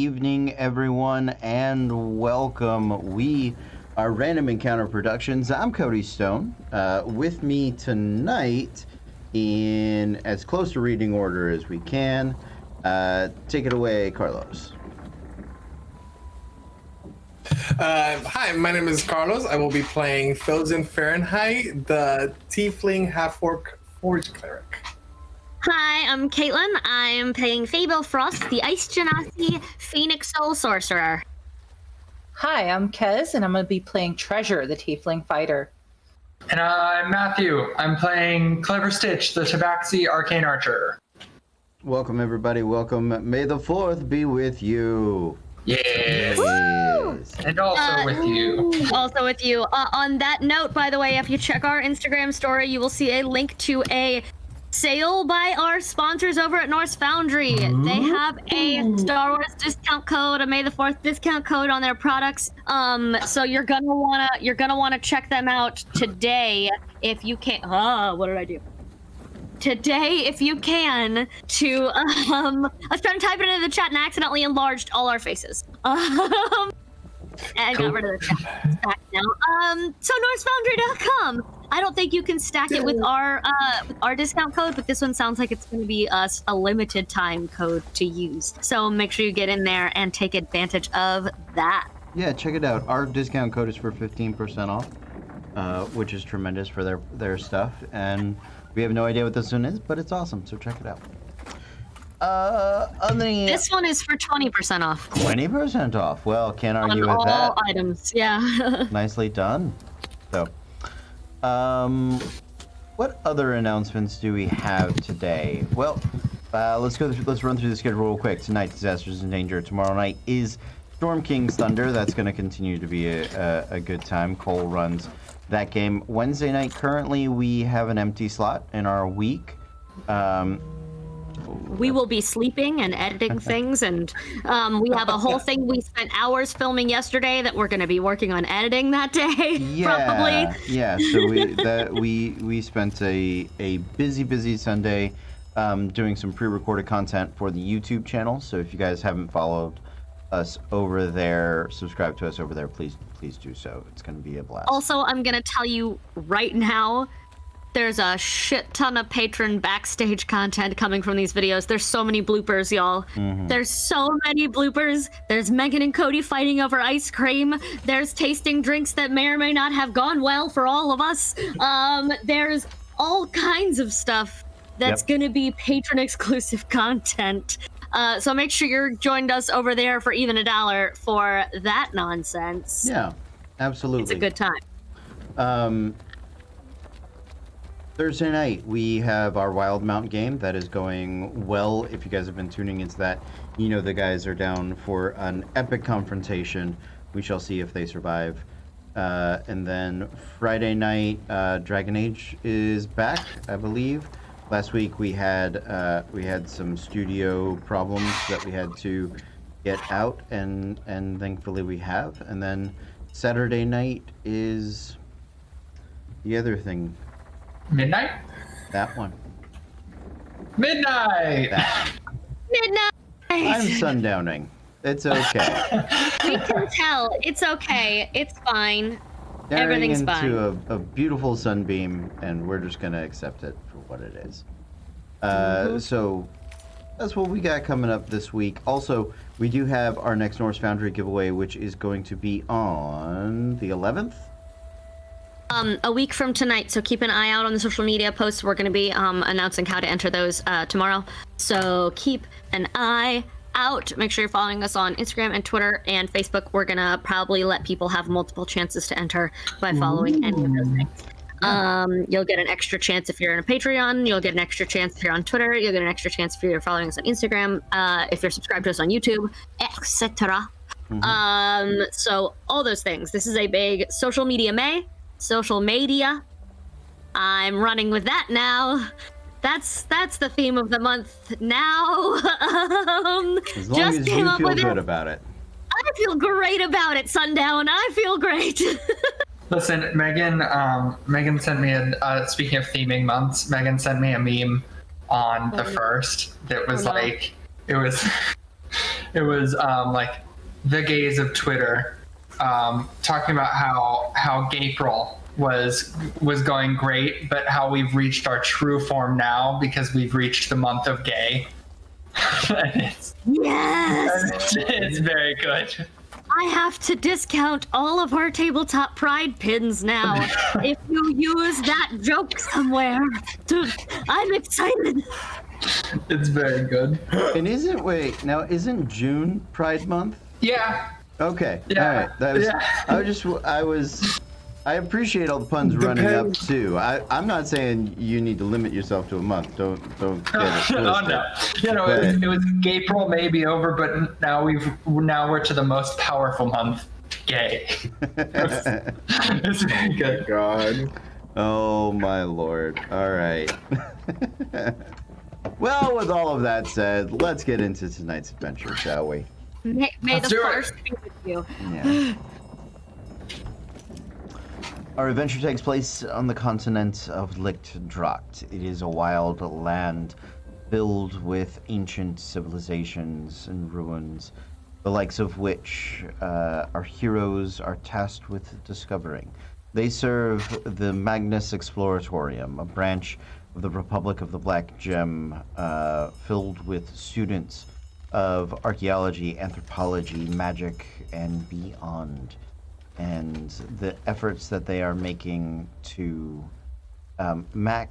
Evening, everyone, and welcome. We are Random Encounter Productions. I'm Cody Stone. With me tonight, in as close to reading order as we can, take it away, Carlos. Hi, my name is Carlos. I will be playing Thousand Fahrenheit, the Tiefling Half-Orc Forge Cleric. Hi, I'm Caitlin. I'm playing Fable Frost, the Ice Genasi Phoenix Soul Sorcerer. Hi, I'm Kez, and I'm going to be playing Treasure, the Tiefling Fighter. And I'm Matthew. I'm playing Clever Stitch, the Tabaxi Arcane Archer. Welcome, everybody. Welcome. May the 4th be with you. Yes. And also with you. Also with you. On that note, by the way, if you check our Instagram story, you will see a link to a sale by our sponsors over at Norse Foundry. They have a Star Wars discount code, a May the 4th discount code on their products. So you're gonna wanna check them out today if you can. What did I do? Today, if you can, to I was trying to type it into the chat and accidentally enlarged all our faces. And got rid of the chat. It's back now. So NorseFoundry.com. I don't think you can stack it with our discount code, but this one sounds like it's going to be a limited time code to use. So make sure you get in there and take advantage of that. Yeah, check it out. Our discount code is for 15% off, which is tremendous for their stuff. And we have no idea what this one is, but it's awesome. So check it out. This one is for 20% off. 20% off. Well, can't argue on with that. all items, yeah. Nicely done. So, what other announcements do we have today? Well, let's run through the schedule real quick. Tonight, Disasters in Danger. Tomorrow night is Storm King's Thunder. That's going to continue to be a good time. Cole runs that game. Wednesday night, currently, we have an empty slot in our week. We will be sleeping and editing things, and we have a whole thing we spent hours filming yesterday that we're going to be working on editing that day. Probably. Yeah. So we spent a busy Sunday doing some pre-recorded content for the YouTube channel. So if you guys haven't followed us over there, subscribe to us over there, please do so. It's going to be a blast. Also, I'm going to tell you right now, there's a shit ton of patron backstage content coming from these videos. There's so many bloopers, y'all. Mm-hmm. There's so many bloopers. There's Megan and Cody fighting over ice cream. There's tasting drinks that may or may not have gone well for all of us. There's all kinds of stuff that's going to be patron exclusive content. So make sure you're joined us over there for even $1 for that nonsense. Yeah, absolutely. It's a good time. Thursday night, we have our Wild Mount game that is going well. If you guys have been tuning into that, you know the guys are down for an epic confrontation. We shall see if they survive. And then Friday night, Dragon Age is back, I believe. Last week we had some studio problems that we had to get out, and thankfully we have. And then Saturday night is the other thing. Midnight? That one. Midnight! Midnight! I'm sundowning. It's okay. We can tell. It's okay. It's fine. Staring Everything's into fine. a beautiful sunbeam, and we're just going to accept it for what it is. So that's what we got coming up this week. Also, we do have our next Norse Foundry giveaway, which is going to be on the 11th. A week from tonight, so keep an eye out on the social media posts. We're going to be announcing how to enter those tomorrow. So keep an eye out. Make sure you're following us on Instagram and Twitter and Facebook. We're going to probably let people have multiple chances to enter by following any of those things. You'll get an extra chance if you're in a Patreon. You'll get an extra chance if you're on Twitter. You'll get an extra chance if you're following us on Instagram. If you're subscribed to us on YouTube, etc. So all those things. This is a big social media. I'm running with that now. That's the theme of the month now. As long as you feel good about it. I feel great about it, Sundown. I feel great. Listen, Megan sent me speaking of theming months, Megan sent me a meme on the 1st that was It was like the gaze of Twitter, talking about how Gapril was going great, but how we've reached our true form now because we've reached the month of gay. And Yes! it's very good. I have to discount all of our tabletop pride pins now. If you use that joke somewhere, I'm excited. It's very good. And isn't June Pride Month? Yeah. Okay. Yeah. All right. That was. Yeah. I appreciate all the puns running up Depends. too. I'm not saying you need to limit yourself to a month. Don't get it twisted. Oh no. It was Gapril may be over, but now we're to the most powerful month. Gay. It's very good. God. Oh my lord. All right. Well, with all of that said, let's get into tonight's adventure, shall we? May Let's the do it. force be with you. Yeah. Our adventure takes place on the continent of Lichtdracht. It is a wild land filled with ancient civilizations and ruins, the likes of which our heroes are tasked with discovering. They serve the Magnus Exploratorium, a branch of the Republic of the Black Gem, filled with students of archaeology, anthropology, magic, and beyond. And the efforts that they are making to map,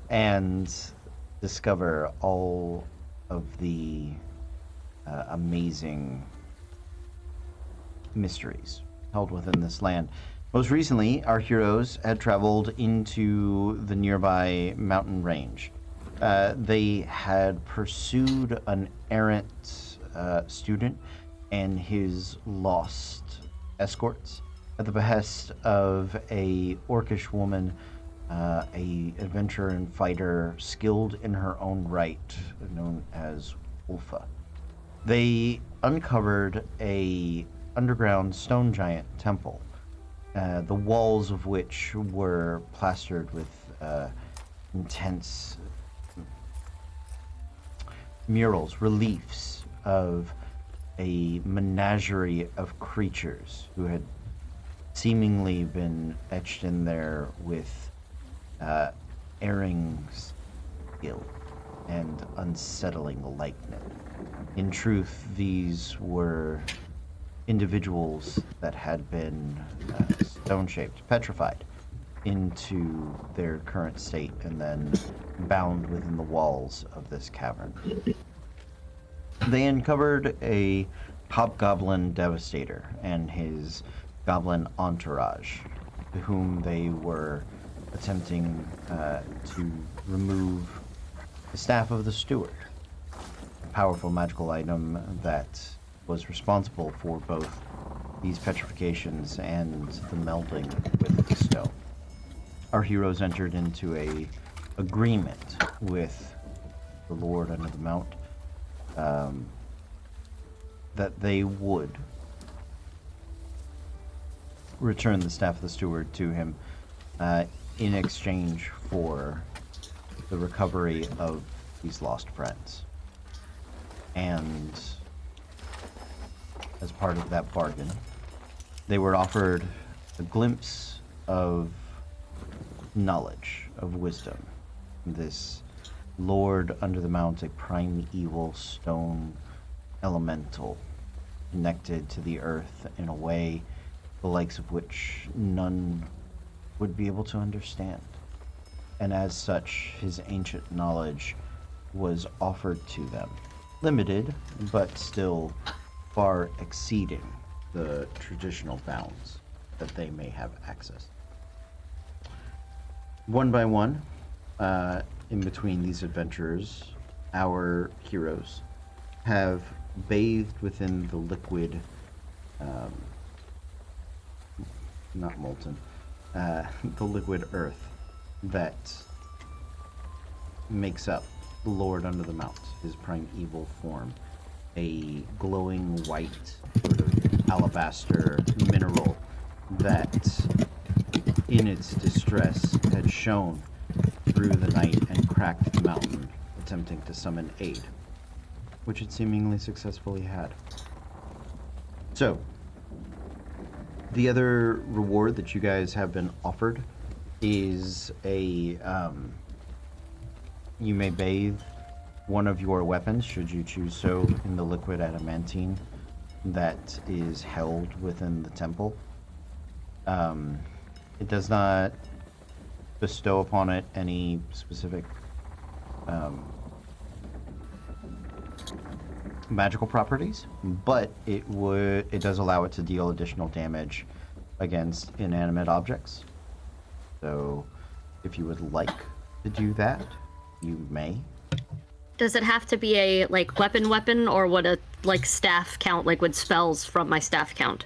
and discover all of the amazing mysteries held within this land. Most recently, our heroes had traveled into the nearby mountain range. They had pursued an errant student and his lost escorts at the behest of a orcish woman, a adventurer and fighter skilled in her own right, known as Ulfa. They uncovered a underground stone giant temple, the walls of which were plastered with intense murals, reliefs of a menagerie of creatures who had seemingly been etched in there with erring skill and unsettling lightning. In truth, these were individuals that had been stone-shaped, petrified into their current state and then bound within the walls of this cavern. They uncovered a hobgoblin devastator and his goblin entourage, to whom they were attempting to remove the staff of the steward, a powerful magical item that was responsible for both these petrifications and the melding with the stone. Our heroes entered into a agreement with the Lord under the Mount that they would return the staff of the steward to him in exchange for the recovery of these lost friends. And as part of that bargain, they were offered a glimpse of knowledge, of wisdom. This Lord under the Mount, a primeval stone elemental, connected to the earth in a way the likes of which none would be able to understand. And as such, his ancient knowledge was offered to them. Limited, but still far exceeding the traditional bounds that they may have access. One by one, in between these adventures, our heroes have bathed within the liquid, not molten, the liquid earth that makes up the Lord under the Mount, his primeval form, a glowing white sort of alabaster mineral that, in its distress, had shone through the night and cracked the mountain attempting to summon aid, which it seemingly successfully had. So, the other reward that you guys have been offered is a, you may bathe one of your weapons, should you choose so, in the liquid adamantine that is held within the temple. It does not bestow upon it any specific magical properties, but it does allow it to deal additional damage against inanimate objects. So if you would like to do that, you may. Does it have to be a like weapon, or would a like staff count? Like would spells from my staff count?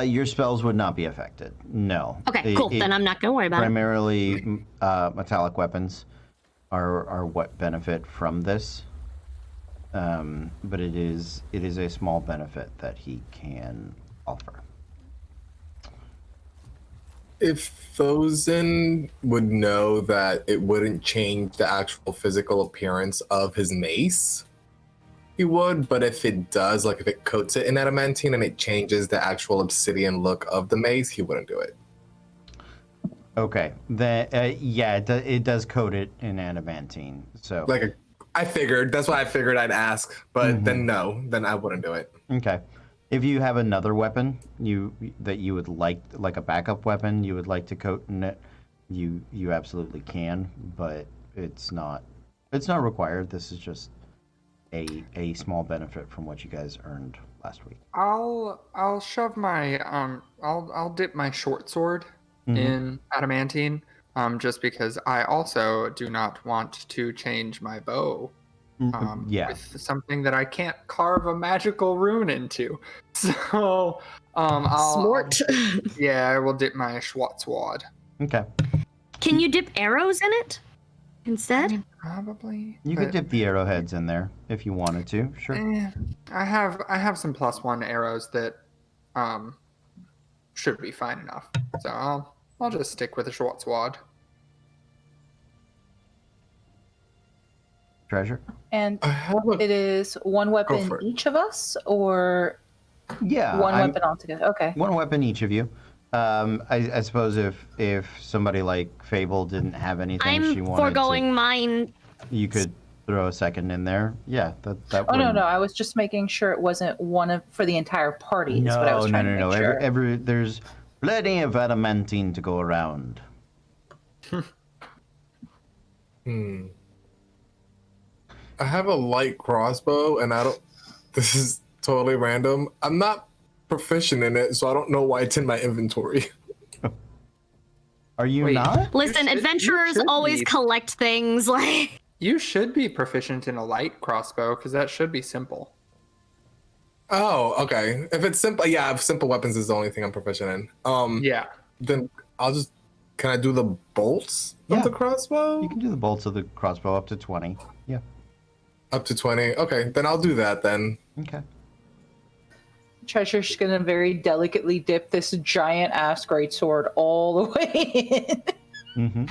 Your spells would not be affected. No. Okay, cool. Then I'm not gonna worry about it. Primarily, metallic weapons are what benefit from this. But it is a small benefit that he can offer. If Thozen would know that it wouldn't change the actual physical appearance of his mace, he would. But if it does, like if it coats it in adamantine and it changes the actual obsidian look of the mace, he wouldn't do it. Okay. Yeah, it does coat it in adamantine. So. I figured. That's why I figured I'd ask. But then no, then I wouldn't do it. Okay. If you have another weapon that you would like a backup weapon, you would like to coat in it, you absolutely can, but it's not required. This is just a small benefit from what you guys earned last week. I'll shove my I'll dip my short sword in adamantine, just because I also do not want to change my bow. With something that I can't carve a magical rune into. So, Smart. I will dip my Schwarzwad. Okay. Can you dip arrows in it instead? Probably. You could dip the arrowheads in there if you wanted to. Sure. I have some +1 arrows that should be fine enough. So I'll just stick with the Schwarzwad. Treasure. And it is one weapon each of us, or one weapon altogether? Okay. One weapon each of you. I suppose if somebody like Fable didn't have anything she I'm wanted foregoing mine. You could throw a second in there. Yeah, that. Oh no, I was just making sure it wasn't for the entire party. Is what I was trying to make sure. There's plenty of adamantine to go around. I have a light crossbow, and I don't. This is totally random. I'm not proficient in it, so I don't know why it's in my inventory. Are you not? Listen, adventurers always collect things like. You should be proficient in a light crossbow because that should be simple. Oh, okay. If it's simple, if simple weapons is the only thing I'm proficient in. Yeah. Then I'll just. Can I do the bolts of the crossbow? You can do the bolts of the crossbow up to 20. Yeah. Up to 20. Okay, then I'll do that then. Okay. Treasure's gonna very delicately dip this giant ass greatsword all the way in.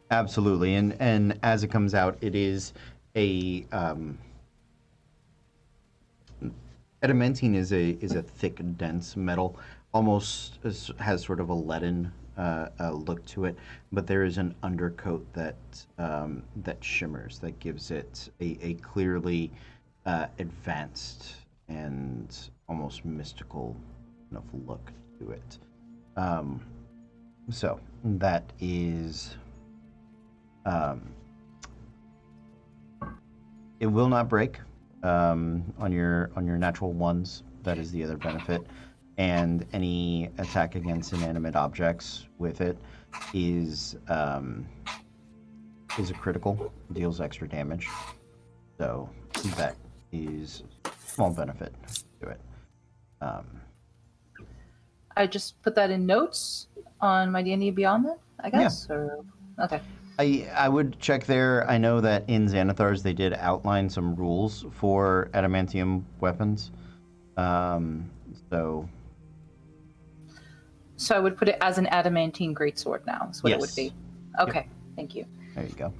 Absolutely, and as it comes out, it is a adamantine is a thick, dense metal, almost has sort of a leaden look to it, but there is an undercoat that shimmers, that gives it a clearly advanced and almost mystical kind of look to it. So that is it will not break on your natural ones. That is the other benefit. And any attack against inanimate objects with it is a critical, deals extra damage. So that is a small benefit to it. I just put that in notes on my D&D Beyond then, I guess? Yeah. Or okay. I would check there. I know that in Xanathar's they did outline some rules for adamantium weapons. So I would put it as an adamantine greatsword now, is what it would be. Okay, thank you. There you go.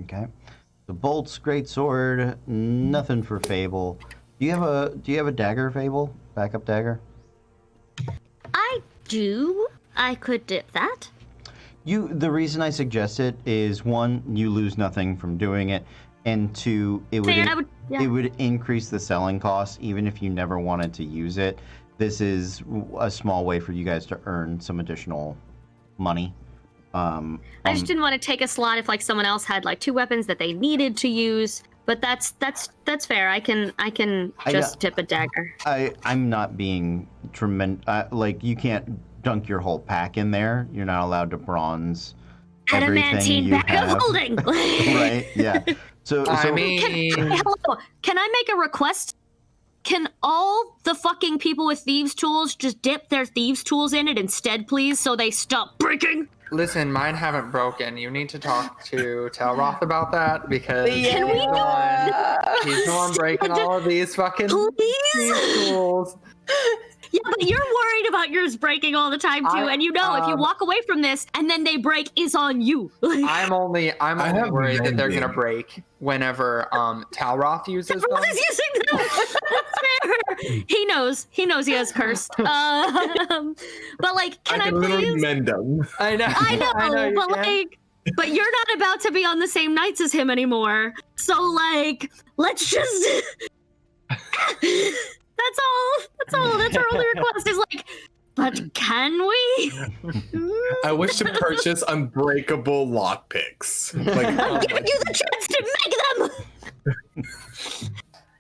Okay. The bolts, great sword, nothing for Fable. Do you have a dagger, Fable? Backup dagger? I do. I could dip that. The reason I suggest it is, one, you lose nothing from doing it, and two, it would increase the selling cost even if you never wanted to use it. This is a small way for you guys to earn some additional money. I just didn't want to take a slot if like someone else had like 2 weapons that they needed to use. But that's fair. I can just tip a dagger. I'm not being tremendous. Like, you can't dunk your whole pack in there. You're not allowed to bronze everything you have. Of holding. Right? Yeah. So I mean, can I make a request? Can all the fucking people with thieves' tools just dip their thieves' tools in it instead, please, so they stop breaking? listen, mine haven't broken. You need to talk to Talroth about that because Can we he's the one breaking all of these fucking tools. Yeah, but you're worried about yours breaking all the time too, and you know if you walk away from this and then they break, it's on you. I'm only worried that they're gonna break whenever Talroth uses them. Talroth is using them. That's fair. He knows he has cursed. But like, can I please mend them? I know, but like, but you're not about to be on the same nights as him anymore. So like, let's just. That's all. That's our only request is like, but can we? I wish to purchase unbreakable lockpicks. Like, I'm giving you the chance to make them.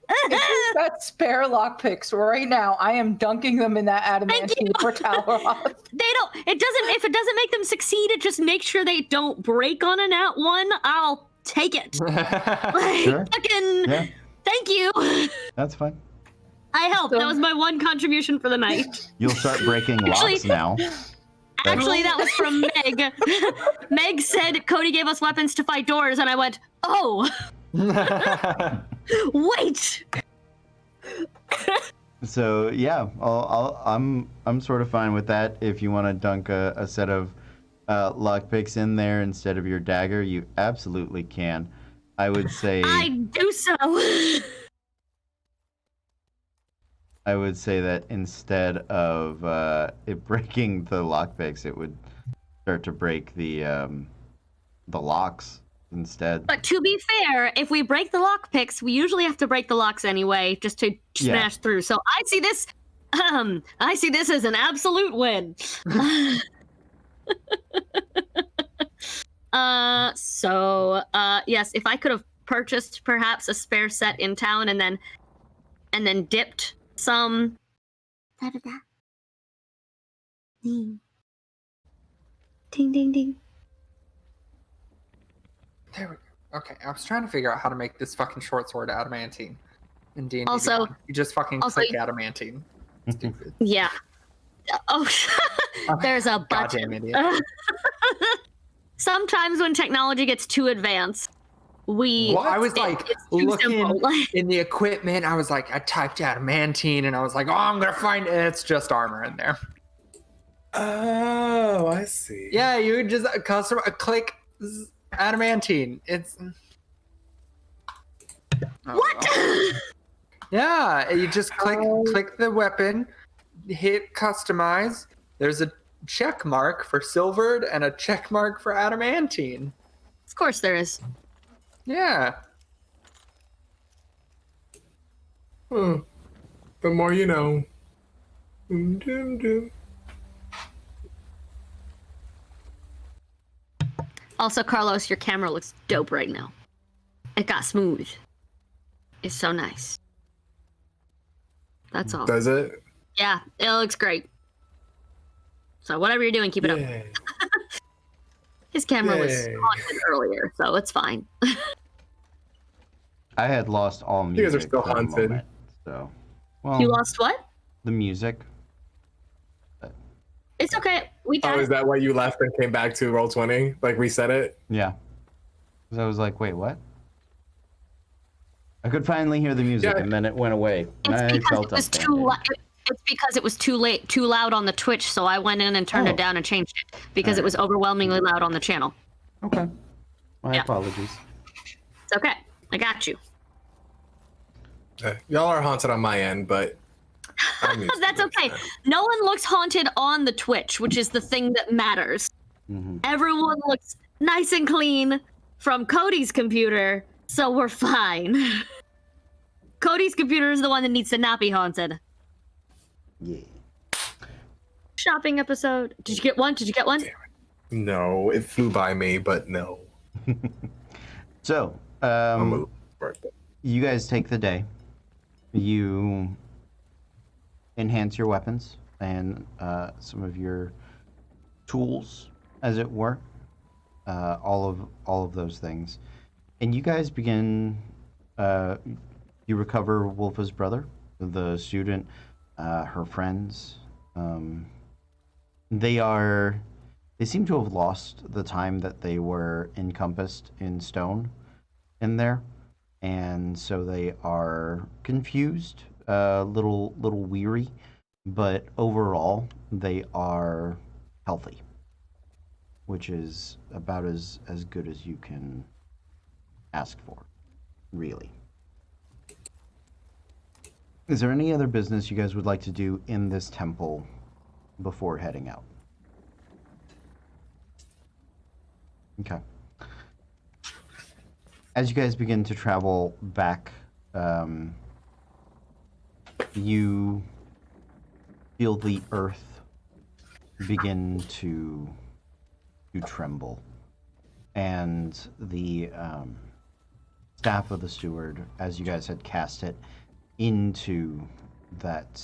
If you've got spare lockpicks right now, I am dunking them in that adamantine for Talroth. If it doesn't make them succeed, it just makes sure they don't break on a nat one. I'll take it. Sure. Fucking, yeah. Thank you. That's fine. I helped. That was my one contribution for the night. You'll start breaking locks now. Actually, that was from Meg. Meg said Cody gave us weapons to fight doors, and I went, oh. Wait. So yeah, I'm sort of fine with that. If you want to dunk a set of lockpicks in there instead of your dagger, you absolutely can. I would say. I do so. I would say that instead of it breaking the lockpicks, it would start to break the locks instead. But to be fair, if we break the lockpicks, we usually have to break the locks anyway, just to smash through. So I see this as an absolute win. Yes, if I could have purchased perhaps a spare set in town and then dipped some. Ding. Ding, ding, ding. There we go. Okay, I was trying to figure out how to make this fucking short sword adamantine. In D&D Also, Beyond. You just fucking click adamantine. Stupid. Yeah. Oh, there's a button. Goddamn idiot. Sometimes when technology gets too advanced, I was like looking simple. in the equipment. I was like, I typed adamantine, and I was like, oh, I'm gonna find it. It's just armor in there. oh, I see. Yeah, you would just click adamantine. It's What? Well. Yeah, you just click the weapon, hit customize. There's a check mark for silvered and a check mark for adamantine. Of course there is. Yeah. The more you know. Dum, dum, dum. Also, Carlos, your camera looks dope right now. It got smooth. It's so nice. That's all. Does it? Yeah, it looks great. So whatever you're doing, keep it up. His camera was haunted earlier, so it's fine. I had lost all music. You guys are still for the haunted. moment, so, well, You lost what? the music. It's okay. We got Oh, is that why you left and came back to Roll20? Like reset it? Yeah. Because I was like, wait, what? I could finally hear the music, and then it went away. And I felt It's because it was too loud on the Twitch, so I went in and turned it down and changed it because it was overwhelmingly loud on the channel. Okay. My apologies. okay. I got you. Y'all are haunted on my end, but I'm used to That's this okay. now. No one looks haunted on the Twitch, which is the thing that matters. Mm-hmm. Everyone looks nice and clean from Cody's computer, so we're fine. Cody's computer is the one that needs to not be haunted. Yeah. Shopping episode. Did you get one? Did you get one? Damn it. No, it flew by me, but no. So, you guys take the day. You enhance your weapons and some of your tools, as it were. All of those things, and you guys begin. You recover Wolfa's brother, the student, her friends. They seem to have lost the time that they were encompassed in stone in there, and so they are confused, little weary, but overall they are healthy, which is about as good as you can ask for, really. Is there any other business you guys would like to do in this temple before heading out? Okay. As you guys begin to travel back, you feel the earth begin to tremble, and the staff of the steward, as you guys had cast it into that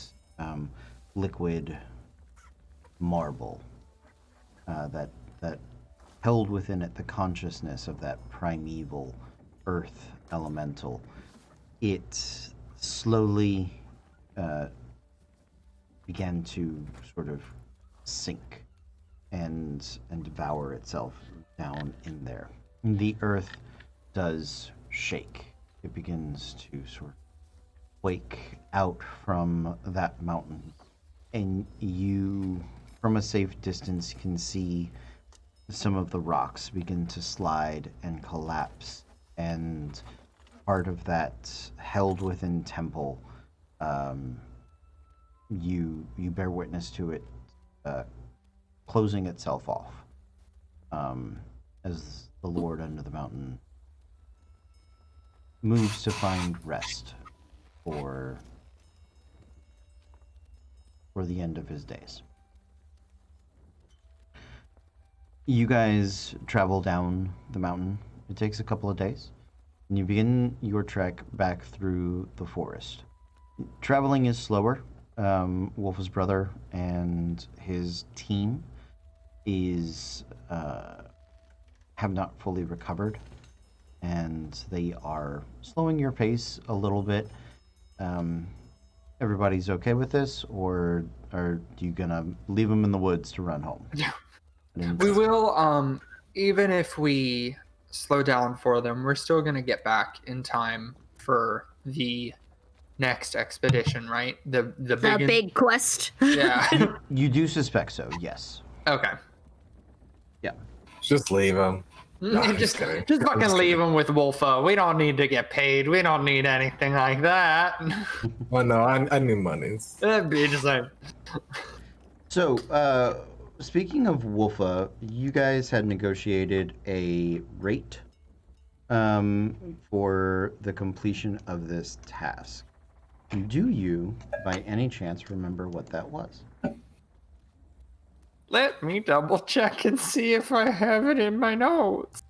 liquid marble that held within it the consciousness of that primeval earth elemental, it slowly began to sort of sink and devour itself down in there. The earth does shake. It begins to sort of wake out from that mountain, and you, from a safe distance, can see some of the rocks begin to slide and collapse, and part of that held within temple, you bear witness to it closing itself off, as the Lord under the mountain moves to find rest for the end of his days. You guys travel down the mountain. It takes a couple of days, and you begin your trek back through the forest. Traveling is slower. Wolf's brother and his team have not fully recovered, and they are slowing your pace a little bit. Everybody's okay with this, or are you gonna leave them in the woods to run home? Yeah. We will, even if we slow down for them, we're still gonna get back in time for the next expedition, right? The big quest. Yeah. You do suspect so, yes. Okay. Yeah. Just leave him. No, just kidding. fucking leave him with Wolfa. We don't need to get paid. We don't need anything like that. Well, no, I need monies. It'd be just like... So, speaking of Wolfa, you guys had negotiated a rate for the completion of this task. Do you, by any chance, remember what that was? Let me double check and see if I have it in my notes.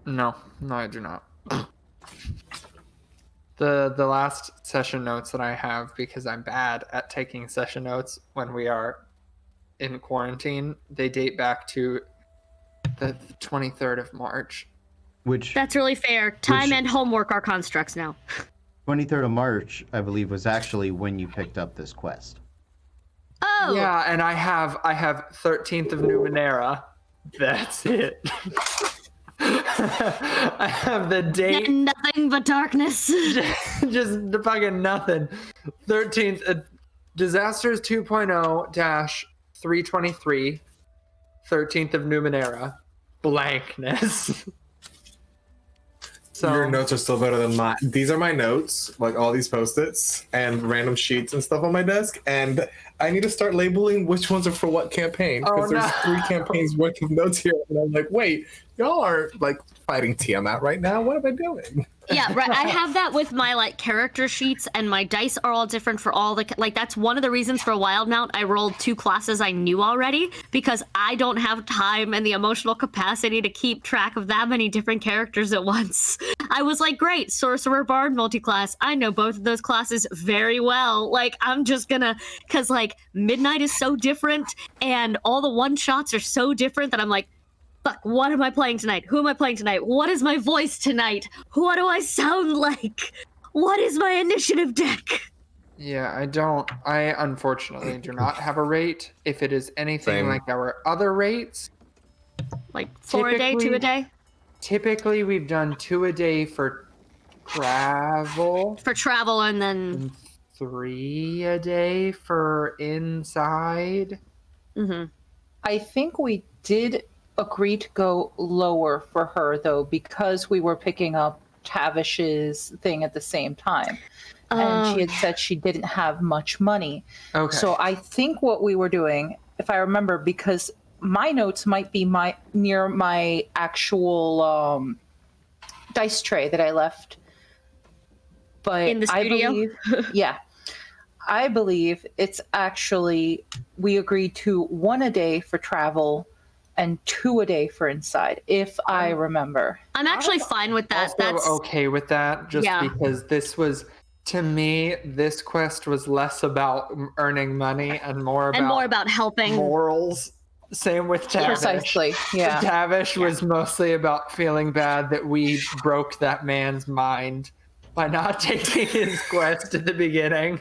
No, I do not. The last session notes that I have, because I'm bad at taking session notes when we are in quarantine, they date back to the 23rd of March. That's really fair. Time and homework are constructs now. 23rd of March, I believe, was actually when you picked up this quest. Oh! Yeah, and I have 13th of Numenera. That's it. I have the date. Nothing but darkness. just fucking nothing. 13th, Disasters 2.0-323. 13th of Numenera. Blankness. So Your notes are still better than mine. These are my notes, like all these post-its and random sheets and stuff on my desk. And I need to start labeling which ones are for what campaign. Because there's 3 campaigns worth of notes here. And I'm like, wait, y'all are like fighting Tiamat right now. What am I doing? Yeah, right. I have that with my like character sheets, and my dice are all different for all the like. That's one of the reasons for Wild Mount. I rolled 2 classes I knew already because I don't have time and the emotional capacity to keep track of that many different characters at once. I was like, great, Sorcerer Bard multiclass. I know both of those classes very well. Like, I'm just gonna, because like Midnight is so different, and all the one shots are so different that I'm like, fuck, what am I playing tonight? Who am I playing tonight? What is my voice tonight? What do I sound like? What is my initiative deck? Yeah, I unfortunately do not have a rate. If it is anything like our other rates, Like 4 a day, 2 a day? Typically, we've done 2 a day for travel. For travel, and then 3 a day for inside. Mm-hmm. I think we did agree to go lower for her, though, because we were picking up Tavish's thing at the same time. And she had said she didn't have much money. Okay. So I think what we were doing, if I remember, because my notes might be near my actual dice tray that I left. But in the studio? I believe it's actually, we agreed to 1 a day for travel and 2 a day for inside, if I remember. I'm actually fine with that. Also That's okay with that, just because this was, to me, this quest was less about earning money and more about helping morals. Same with Tavish. Precisely, yeah. Tavish was mostly about feeling bad that we broke that man's mind by not taking his quest at the beginning.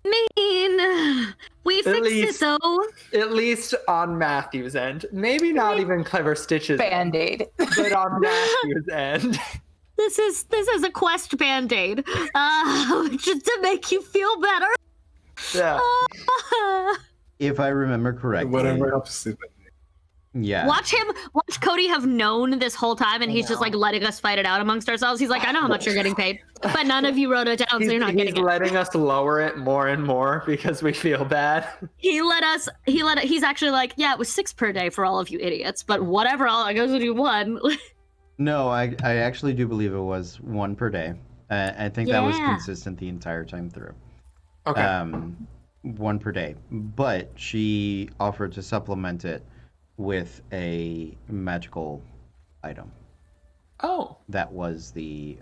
mean. We fixed it though. At least on Matthew's end. Maybe not even Clever Stitch's Band-Aid. but on Matthew's end. This is a quest band-aid. Just to make you feel better. Yeah. If I remember correctly. Whatever helps you. Yeah. Watch Cody have known this whole time, and he's just like letting us fight it out amongst ourselves. He's like, I know how much you're getting paid, but none of you wrote it down, so you're not getting it. He's letting us lower it more and more because we feel bad. He's actually like, yeah, it was 6 per day for all of you idiots, but whatever, I guess we'll do 1. No, I actually do believe it was 1 per day. I think that was consistent the entire time through. Okay. 1 per day, but she offered to supplement it with a magical item. Oh. That was the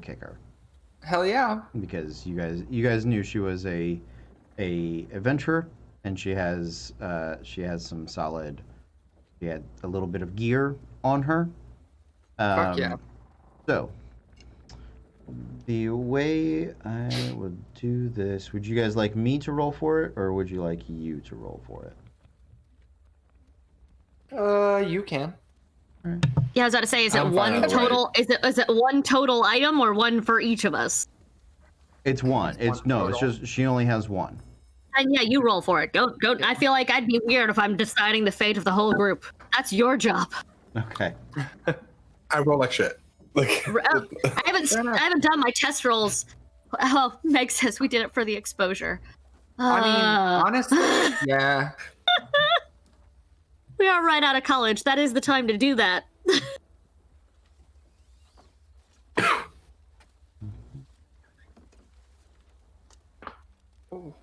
kicker. Hell yeah. Because you guys knew she was a adventurer, and she has some solid. She had a little bit of gear on her. Fuck yeah. So the way I would do this, would you guys like me to roll for it, or would you like you to roll for it? You can. Yeah, I was about to say, is it one total? Is it one total item or one for each of us? It's one. It's just she only has 1. And yeah, you roll for it. Don't. I feel like I'd be weird if I'm deciding the fate of the whole group. That's your job. Okay. I roll like shit. Like I haven't done my test rolls. Oh, Meg says we did it for the exposure. I mean, honestly, yeah. We are right out of college. That is the time to do that. Oh.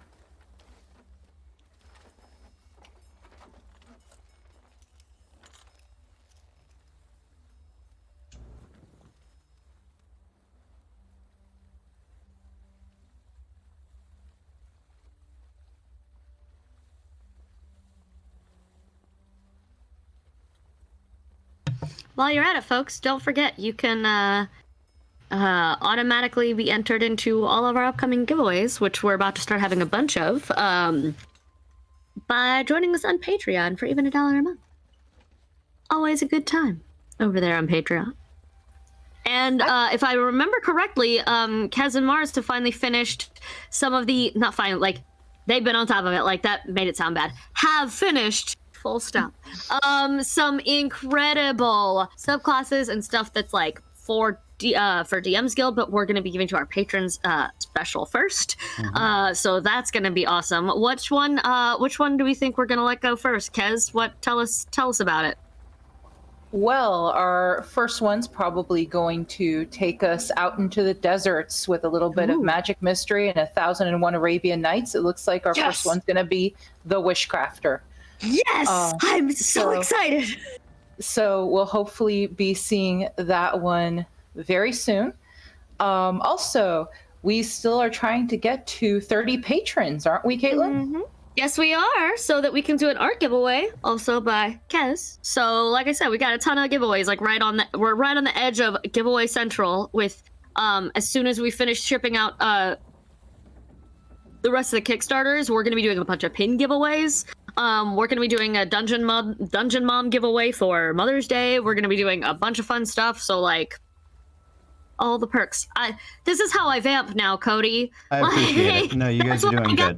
While you're at it, folks, don't forget you can automatically be entered into all of our upcoming giveaways, which we're about to start having a bunch of, by joining us on Patreon for even $1 a month. Always a good time over there on Patreon. And if I remember correctly, Kaz and Mars have finally finished some of the, not finally, like, they've been on top of it, like that made it sound bad, have finished Full stop. Some incredible subclasses and stuff that's like for DM's Guild, but we're going to be giving to our patrons special first. So that's going to be awesome. Which one do we think we're going to let go first? Kez, tell us about it. Well, our first one's probably going to take us out into the deserts with a little bit of magic mystery and 1001 Arabian Nights. It looks like our first one's going to be the Wishcrafter. Yes! I'm so excited! So we'll hopefully be seeing that one very soon. Also, we still are trying to get to 30 patrons, aren't we, Caitlin? Yes, we are, so that we can do an art giveaway, also by Kez. So, like I said, we got a ton of giveaways, like we're right on the edge of giveaway central. With as soon as we finish shipping out the rest of the Kickstarters, we're gonna be doing a bunch of pin giveaways. We're gonna be doing a Dungeon Mom giveaway for Mother's Day. We're gonna be doing a bunch of fun stuff. So like, all the perks. This is how I vamp now, Cody. I appreciate it. No, you guys are doing good.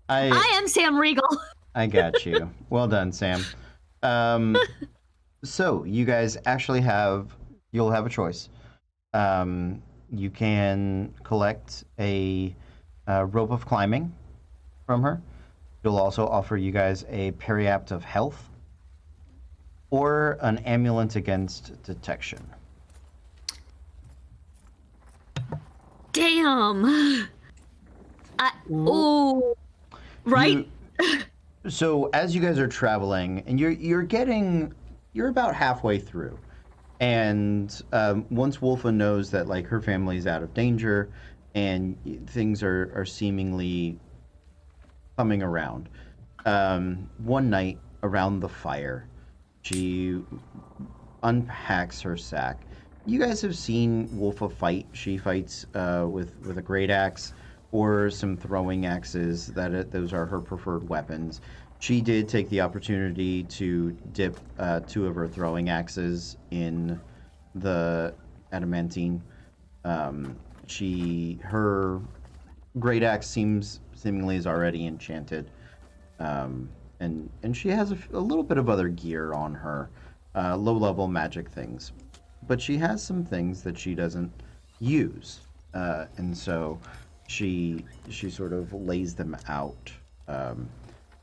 I am Sam Regal. I got you. Well done, Sam. So you guys actually you'll have a choice. You can collect a rope of climbing from her. She'll also offer you guys a periapt of health or an amulet against detection. Damn. Right? So as you guys are traveling, and you're about halfway through, and once Wolfa knows that like her family's out of danger, and things are seemingly coming around, one night around the fire, she unpacks her sack. You guys have seen Wolfa fight. She fights with a great axe or some throwing axes. Those are her preferred weapons. She did take the opportunity to dip 2 of her throwing axes in the adamantine. Her great axe seemingly is already enchanted, and she has a little bit of other gear on her, low-level magic things, but she has some things that she doesn't use, and so she sort of lays them out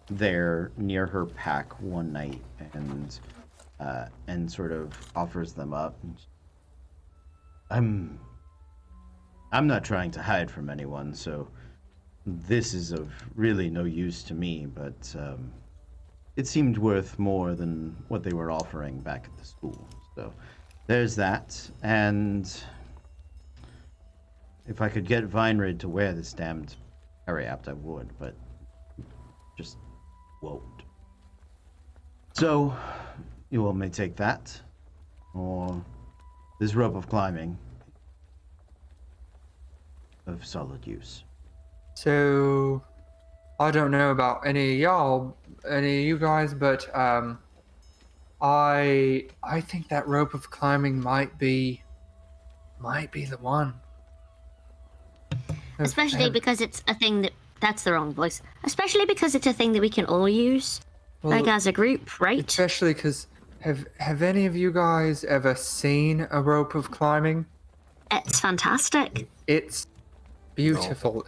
there near her pack one night, and sort of offers them up. I'm not trying to hide from anyone, so this is of really no use to me, but it seemed worth more than what they were offering back at the school. So there's that, and if I could get Vinerid to wear this damned periapt, I would, but just won't. So you all may take that, or this rope of climbing of solid use. So, I don't know about any of you guys, but I think that rope of climbing might be the one. Especially because it's a thing that's the wrong voice. Especially because it's a thing that we can all use, like as a group, right? Especially because have any of you guys ever seen a rope of climbing? It's fantastic. It's beautiful.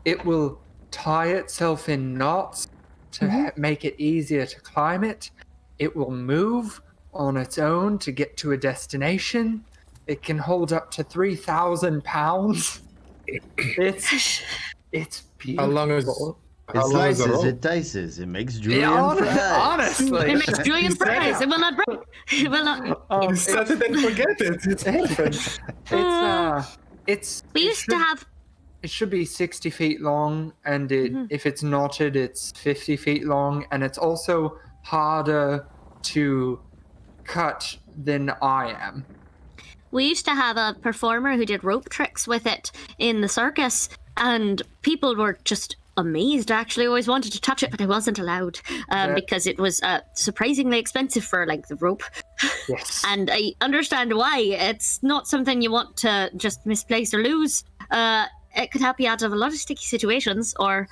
It will tie itself in knots to make it easier to climb it. It will move on its own to get to a destination. It can hold up to 3,000 pounds. It's beautiful. How long is It slices, it dices, it makes Julian fries. Honestly, It makes Julian fries. It will not break. It will not. set it and forget it. We used to have. It should be 60 feet long, and if it's knotted, it's 50 feet long, and it's also harder to cut than I am. We used to have a performer who did rope tricks with it in the circus, and people were just amazed. I actually always wanted to touch it, but I wasn't allowed because it was surprisingly expensive for like the rope. Yes. And I understand why. It's not something you want to just misplace or lose. It could help you out of a lot of sticky situations or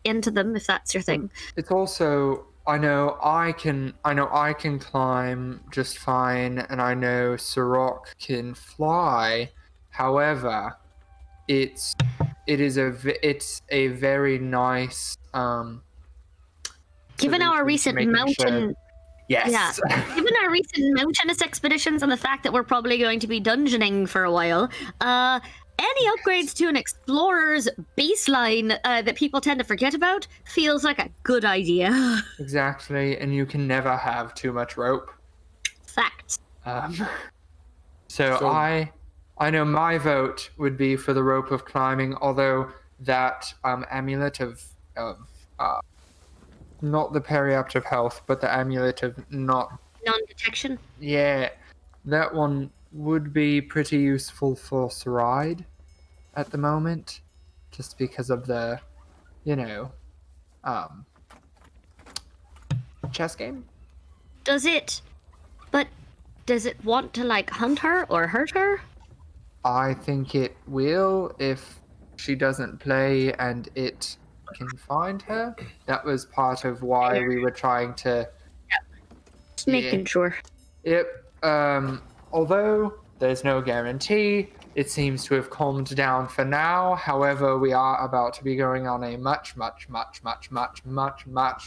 into them if that's your thing. It's also I know I can climb just fine, and I know Sirach can fly. However, it's a very nice Given solution our to recent making sure. mountain, Yes. given our recent mountainous expeditions and the fact that we're probably going to be dungeoning for a while, any upgrades to an explorer's baseline that people tend to forget about feels like a good idea. Exactly, and you can never have too much rope. Fact. So I know my vote would be for the rope of climbing, although that amulet of not the periapt of health, but the amulet of not Non-detection. that one would be pretty useful for Saride at the moment, just because of the chess game. Does it want to like hunt her or hurt her? I think it will if she doesn't play and it can find her. That was part of why we were trying to. Just making sure. Yep. Although there's no guarantee, it seems to have calmed down for now. However, we are about to be going on a much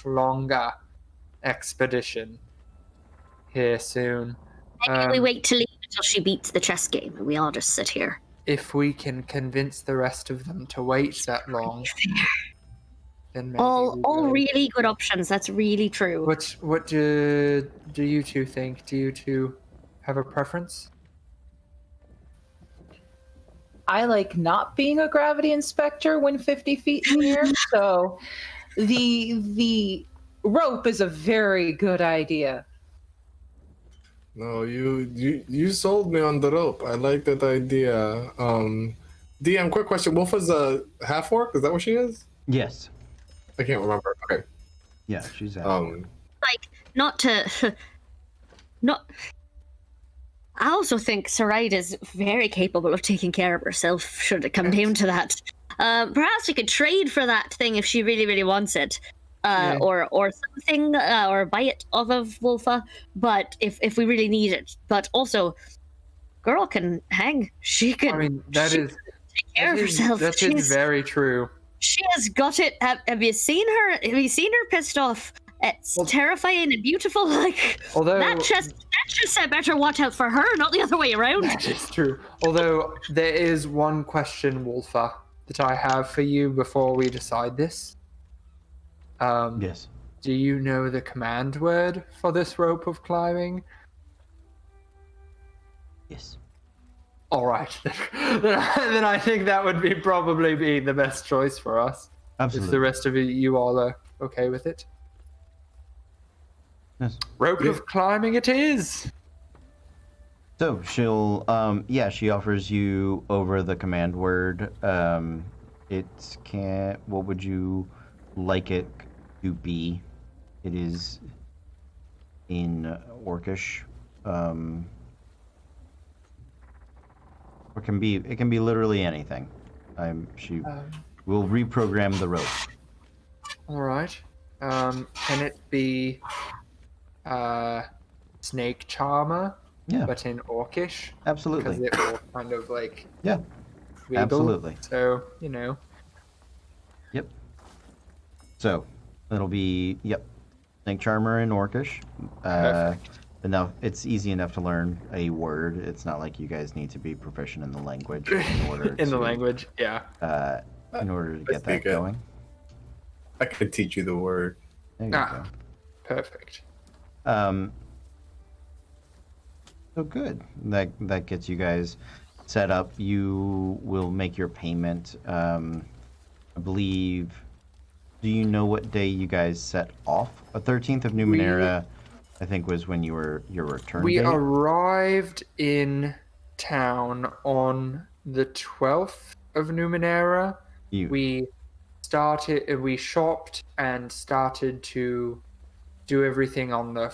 longer expedition here soon. Maybe we wait to leave until she beats the chess game and we all just sit here. If we can convince the rest of them to wait that long, then maybe all we will. really good options. That's really true. What do you two think? Do you two have a preference? I like not being a gravity inspector when 50 feet in the air, so the rope is a very good idea. No, you sold me on the rope. I like that idea. DM, quick question. Wolfa's a half orc? Is that what she is? Yes. I can't remember. Okay. Yeah, she's out. Like, not. I also think Saride is very capable of taking care of herself, should it come down to that. Perhaps we could trade for that thing if she really, really wants it. Or something, or buy it off of Wolfa, but if we really need it. But also, girl can hang. She can. I mean, take care of herself. That is very true. She has got it. Have you seen her? Have you seen her pissed off? It's terrifying and beautiful. Like, although that just said better watch out for her, not the other way around. That is true. Although there is one question, Wolfa, that I have for you before we decide this. Yes. Do you know the command word for this rope of climbing? Yes. All right, then I think that would probably be the best choice for us. Absolutely. If the rest of you all are okay with it. Yes. Rope of climbing it is. So she'll, she offers you over the command word. What would you like it to be? It is in Orcish. It can be literally anything. She will reprogram the rope. All right. Can it be snake charmer? Yeah. But in Orcish? Absolutely. Because it will kind of like Yeah. wiggle. Absolutely. So, Yep. So it'll be snake charmer in Orcish. Enough. It's easy enough to learn a word. It's not like you guys need to be proficient in the language in order in the language, yeah. In order to get that going. I could teach you the word. There you go. Perfect. So good. That gets you guys set up. You will make your payment. I believe. Do you know what day you guys set off? The 13th of Numenera, I think, was when your return We date. arrived in town on the 12th of Numenera. We shopped and started to do everything on the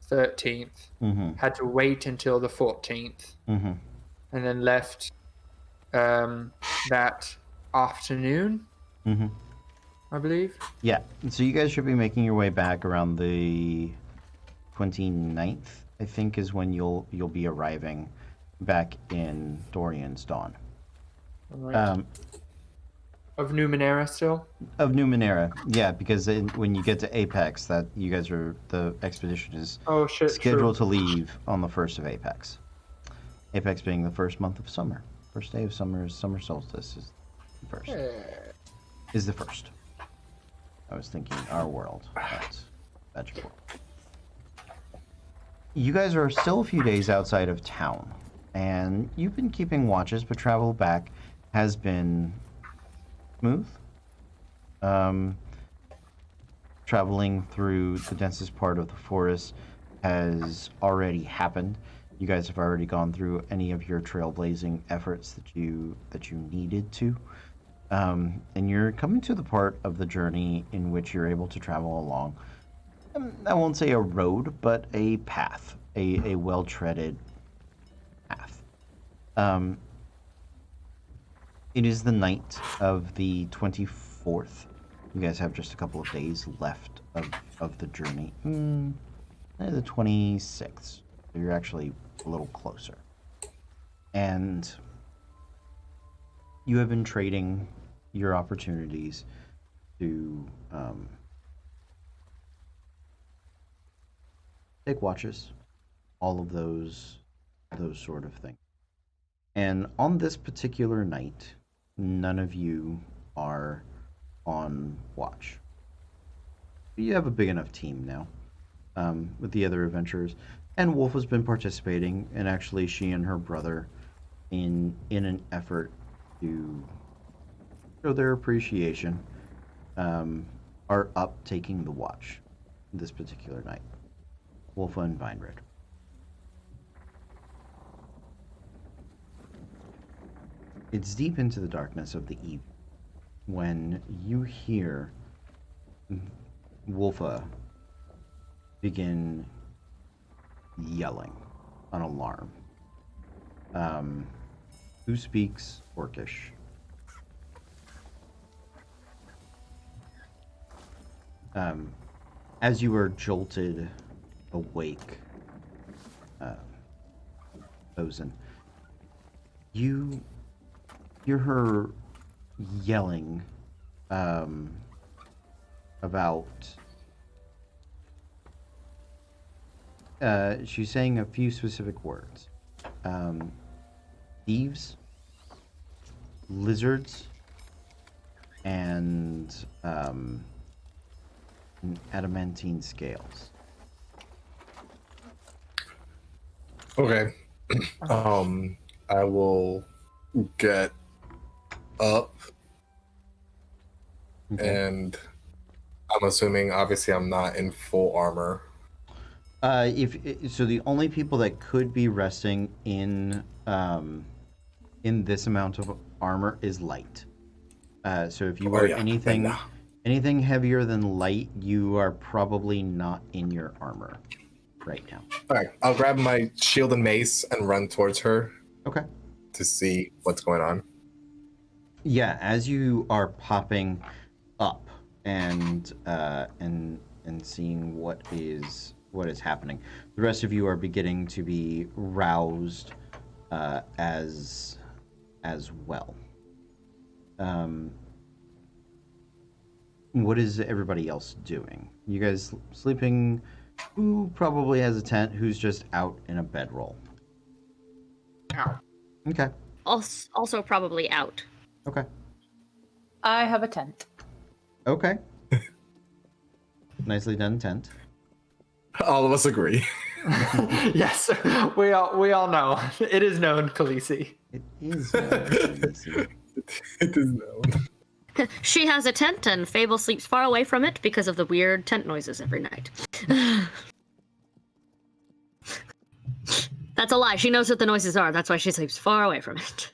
13th. Mm-hmm. Had to wait until the 14th. Mm-hmm. And then left that afternoon. Mm-hmm. I believe. Yeah, so you guys should be making your way back around the 29th, I think, is when you'll be arriving back in Dorian's Dawn. All right. Of Numenera still? Of Numenera, yeah, because when you get to Apex, that you guys are the expedition is Oh shit! scheduled True. to leave on the 1st of Apex. Apex being the first month of summer. First day of summer is summer solstice is the first. Is the first. I was thinking our world. That's your world. You guys are still a few days outside of town, and you've been keeping watches, but travel back has been smooth. Traveling through the densest part of the forest has already happened. You guys have already gone through any of your trailblazing efforts that you needed to. And you're coming to the part of the journey in which you're able to travel along, I won't say a road, but a path, a well-treaded path. It is the night of the 24th. You guys have just a couple of days left of the journey. The 26th. So you're actually a little closer. And you have been trading your opportunities to take watches, all of those sort of things. And on this particular night, none of you are on watch. You have a big enough team now with the other adventurers, and Wolf has been participating, and actually she and her brother in an effort to show their appreciation are up taking the watch this particular night. Wolfa and Vinered. It's deep into the darkness of the evening when you hear Wolfa begin yelling an alarm. Who speaks Orcish? As you are jolted awake, Ozen, you hear her yelling about she's saying a few specific words. Thieves, lizards, and adamantine scales. Okay. I will get up, and I'm assuming, obviously, I'm not in full armor. So the only people that could be resting in this amount of armor is light. So if you are anything heavier than light, you are probably not in your armor right now. All right, I'll grab my shield and mace and run towards her. Okay. To see what's going on. Yeah, as you are popping up and seeing what is happening, the rest of you are beginning to be roused as well. What is everybody else doing? You guys sleeping? Who probably has a tent? Who's just out in a bedroll? Ow. Okay. Also probably out. Okay. I have a tent. Okay. Nicely done, tent. All of us agree. Yes, we all know. It is known, Khaleesi. It is Khaleesi. It is known. She has a tent, and Fable sleeps far away from it because of the weird tent noises every night. That's a lie. She knows what the noises are. That's why she sleeps far away from it.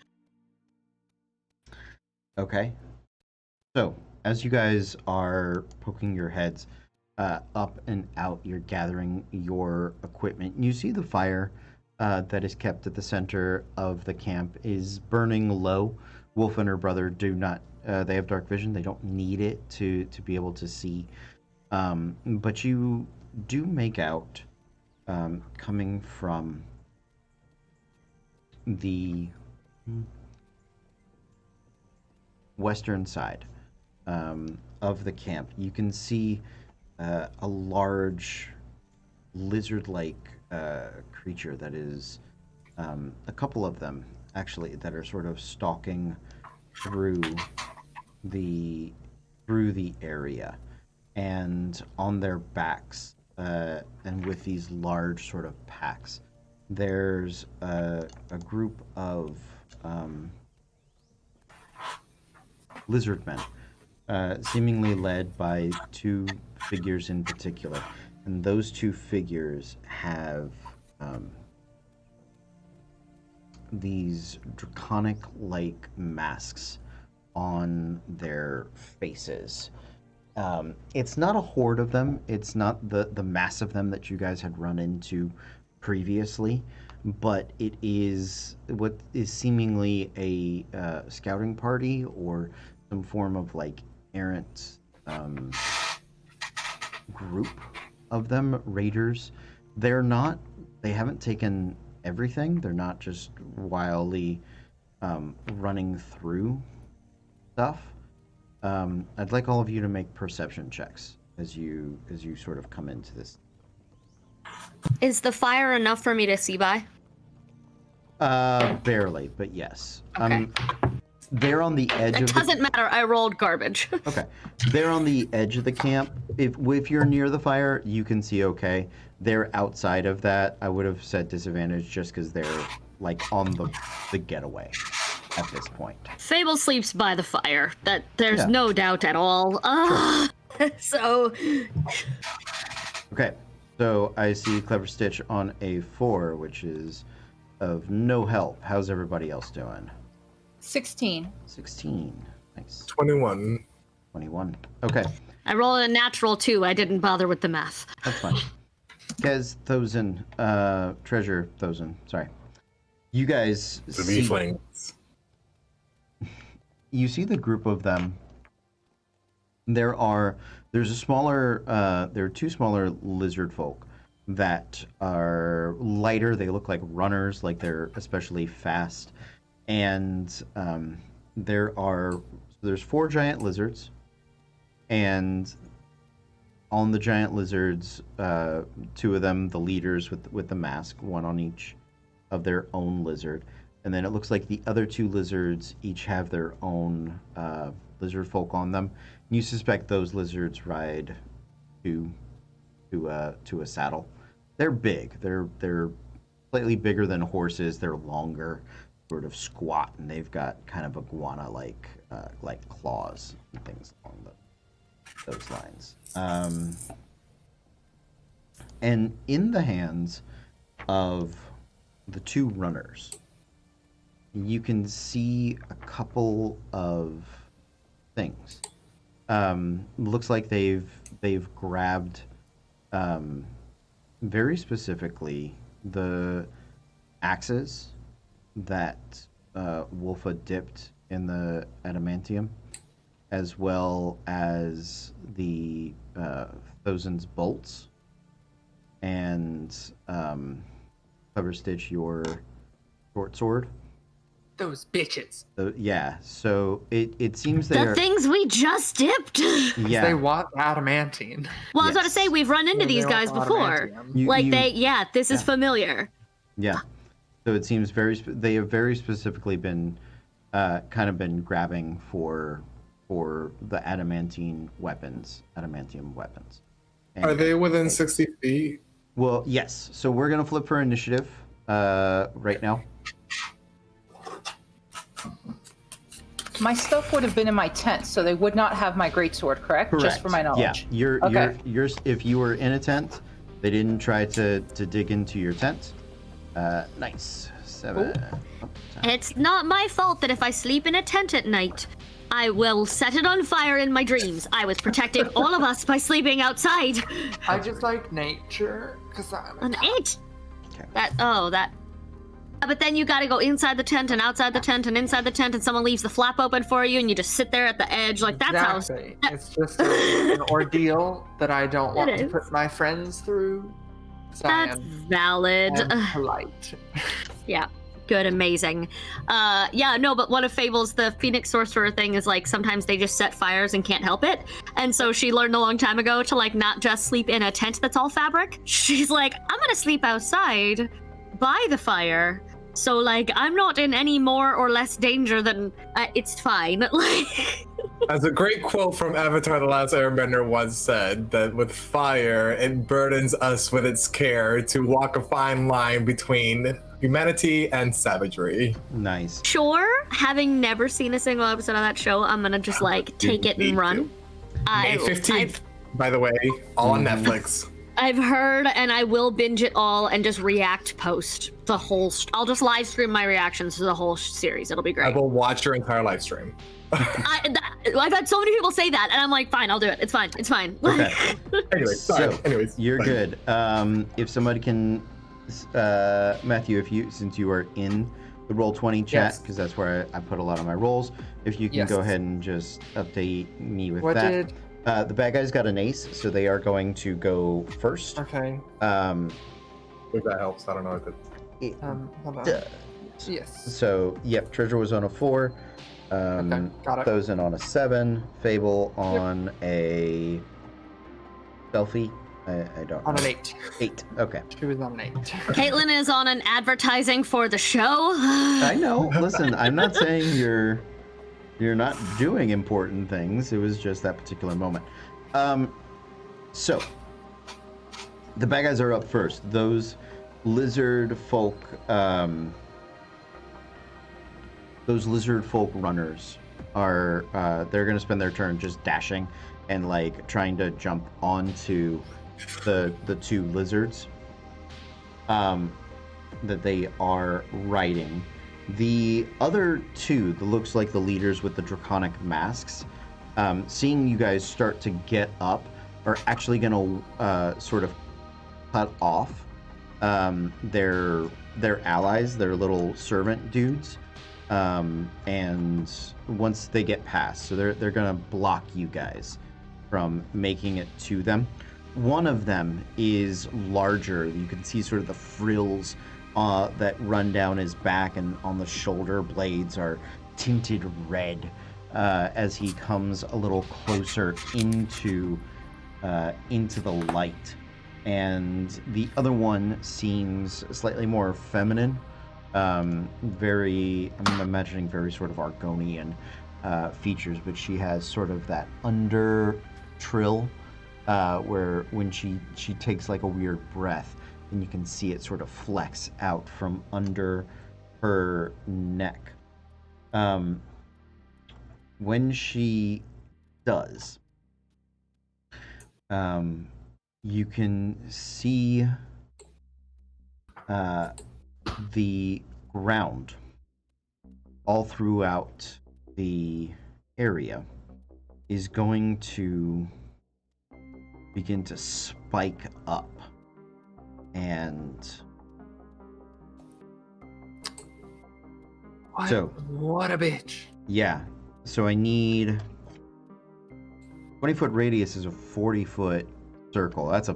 Okay. So, as you guys are poking your heads up and out, you're gathering your equipment. You see the fire that is kept at the center of the camp is burning low. Wolf and her brother do not They have dark vision. They don't need it to be able to see. But you do make out, coming from the western side of the camp, you can see a large lizard-like creature that is a couple of them actually that are sort of stalking through the area, and on their backs and with these large sort of packs, there's a group of lizard men, seemingly led by two figures in particular, and those two figures have these draconic-like masks on their faces. It's not a horde of them. It's not the mass of them that you guys had run into previously, but it is what is seemingly a scouting party or some form of like errant group of them, raiders. They haven't taken everything. They're not just wildly running through stuff. I'd like all of you to make perception checks as you sort of come into this. Is the fire enough for me to see by? Barely, but yes. Okay. They're on the edge It of doesn't matter. I rolled garbage. Okay. They're on the edge of the camp. If you're near the fire, you can see okay. They're outside of that. I would have said disadvantage just because they're like on the getaway at this point. Fable sleeps by the fire. That there's Yeah. no doubt at all. So Okay. So I see Clever Stitch on a 4, which is of no help. How's everybody else doing? 16. 16. Nice. 21. 21. Okay. I rolled a natural 2. I didn't bother with the math. That's fine. Kez, Thozen, Treasure, Thozen, sorry. You guys The see... beeflings. You see the group of them. There are two smaller lizard folk that are lighter. They look like runners, like they're especially fast. And there's 4 giant lizards, and on the giant lizards, 2 of them, the leaders with the mask, one on each of their own lizard. And then it looks like the other 2 lizards each have their own lizard folk on them. And you suspect those lizards ride to a saddle. They're big. They're slightly bigger than horses. They're longer, sort of squat, and they've got kind of iguana-like claws and things along those lines. And in the hands of the 2 runners, you can see a couple of things. Looks like they've grabbed very specifically the axes that Wolfa dipped in the adamantium, as well as the Thozen's bolts, and Clever Stitch, your short sword. Those bitches. Yeah, so it seems The they're... things we just dipped. Yeah. They want adamantine. Well, I was about to Yes. say we've run into Yeah, these they guys want before. adamantium. This is familiar. Yeah. So it seems they have very specifically been kind of been grabbing for the adamantium weapons. And, Are they within 60 feet? well, yes. So we're gonna flip for initiative right now. My stuff would have been in my tent, so they would not have my greatsword, correct? Just for my knowledge. Yeah. Okay. You're if you were in a tent, they didn't try to dig into your tent. Nice. 7. Oh, It's not my fault that if I sleep in a tent at night, I will set it on fire in my dreams. I was protecting all of us by sleeping outside. I just like nature because I'm An 8. Okay. That But then you gotta go inside the tent and outside the tent and inside the tent, and someone leaves the flap open for you, and you just sit there at the edge. Like, that's Exactly. It's just an ordeal that I don't want to is. put my friends through. So That's valid. I'm polite. Yeah, good, amazing. Yeah, no, but one of Fable's, the Phoenix Sorcerer thing is like sometimes they just set fires and can't help it. And so she learned a long time ago to like not just sleep in a tent that's all fabric. She's like, I'm gonna sleep outside by the fire. So like I'm not in any more or less danger than it's fine. Like As a great quote from Avatar: The Last Airbender once said, that with fire, it burdens us with its care to walk a fine line between humanity and savagery. Nice. sure, having never seen a single episode of that show, I'm gonna just like take it and run. May 15th, by the way, all on Netflix. I've heard, and I will binge it all and just react post the whole. I'll just live stream my reactions to the whole series. It'll be I great. will watch your entire live stream. I've had so many people say that, and I'm like, fine, I'll do it. It's fine. It's fine. Okay. Anyway, sorry. So, Anyways, You're fine. good. If somebody can, Matthew, since you are in the Roll20 chat, Yes. because that's where I put a lot of my rolls, if you can Yes. go ahead and just update me with What that. did? The bad guys got an ace, so they are going to go first. Okay. If that helps, I don't know. It Hold on. does. Yes. So, yep, Treasure was on a 4. Okay, got it. Thozen on a 7. Fable on a selfie. I don't On know. an 8. 8. Okay. She was on an 8. Caitlin is on an advertising for the show. I know. Listen, I'm not saying you're not doing important things. It was just that particular moment. So the bad guys are up first. Those lizard folk runners are they're gonna spend their turn just dashing and like trying to jump onto the two lizards that they are riding. The other two, that looks like the leaders with the draconic masks, seeing you guys start to get up, are actually gonna sort of cut off their allies, their little servant dudes, and once they get past, so they're gonna block you guys from making it to them. One of them is larger. You can see sort of the frills that run down his back, and on the shoulder blades are tinted red as he comes a little closer into the light. And the other one seems slightly more feminine, I'm imagining very sort of Argonian features, but she has sort of that under trill where when she takes like a weird breath, and you can see it sort of flex out from under her neck. When she does, you can see the ground all throughout the area is going to begin to spike up, and What a bitch. yeah, so I need 20-foot radius is a 40-foot circle. That's a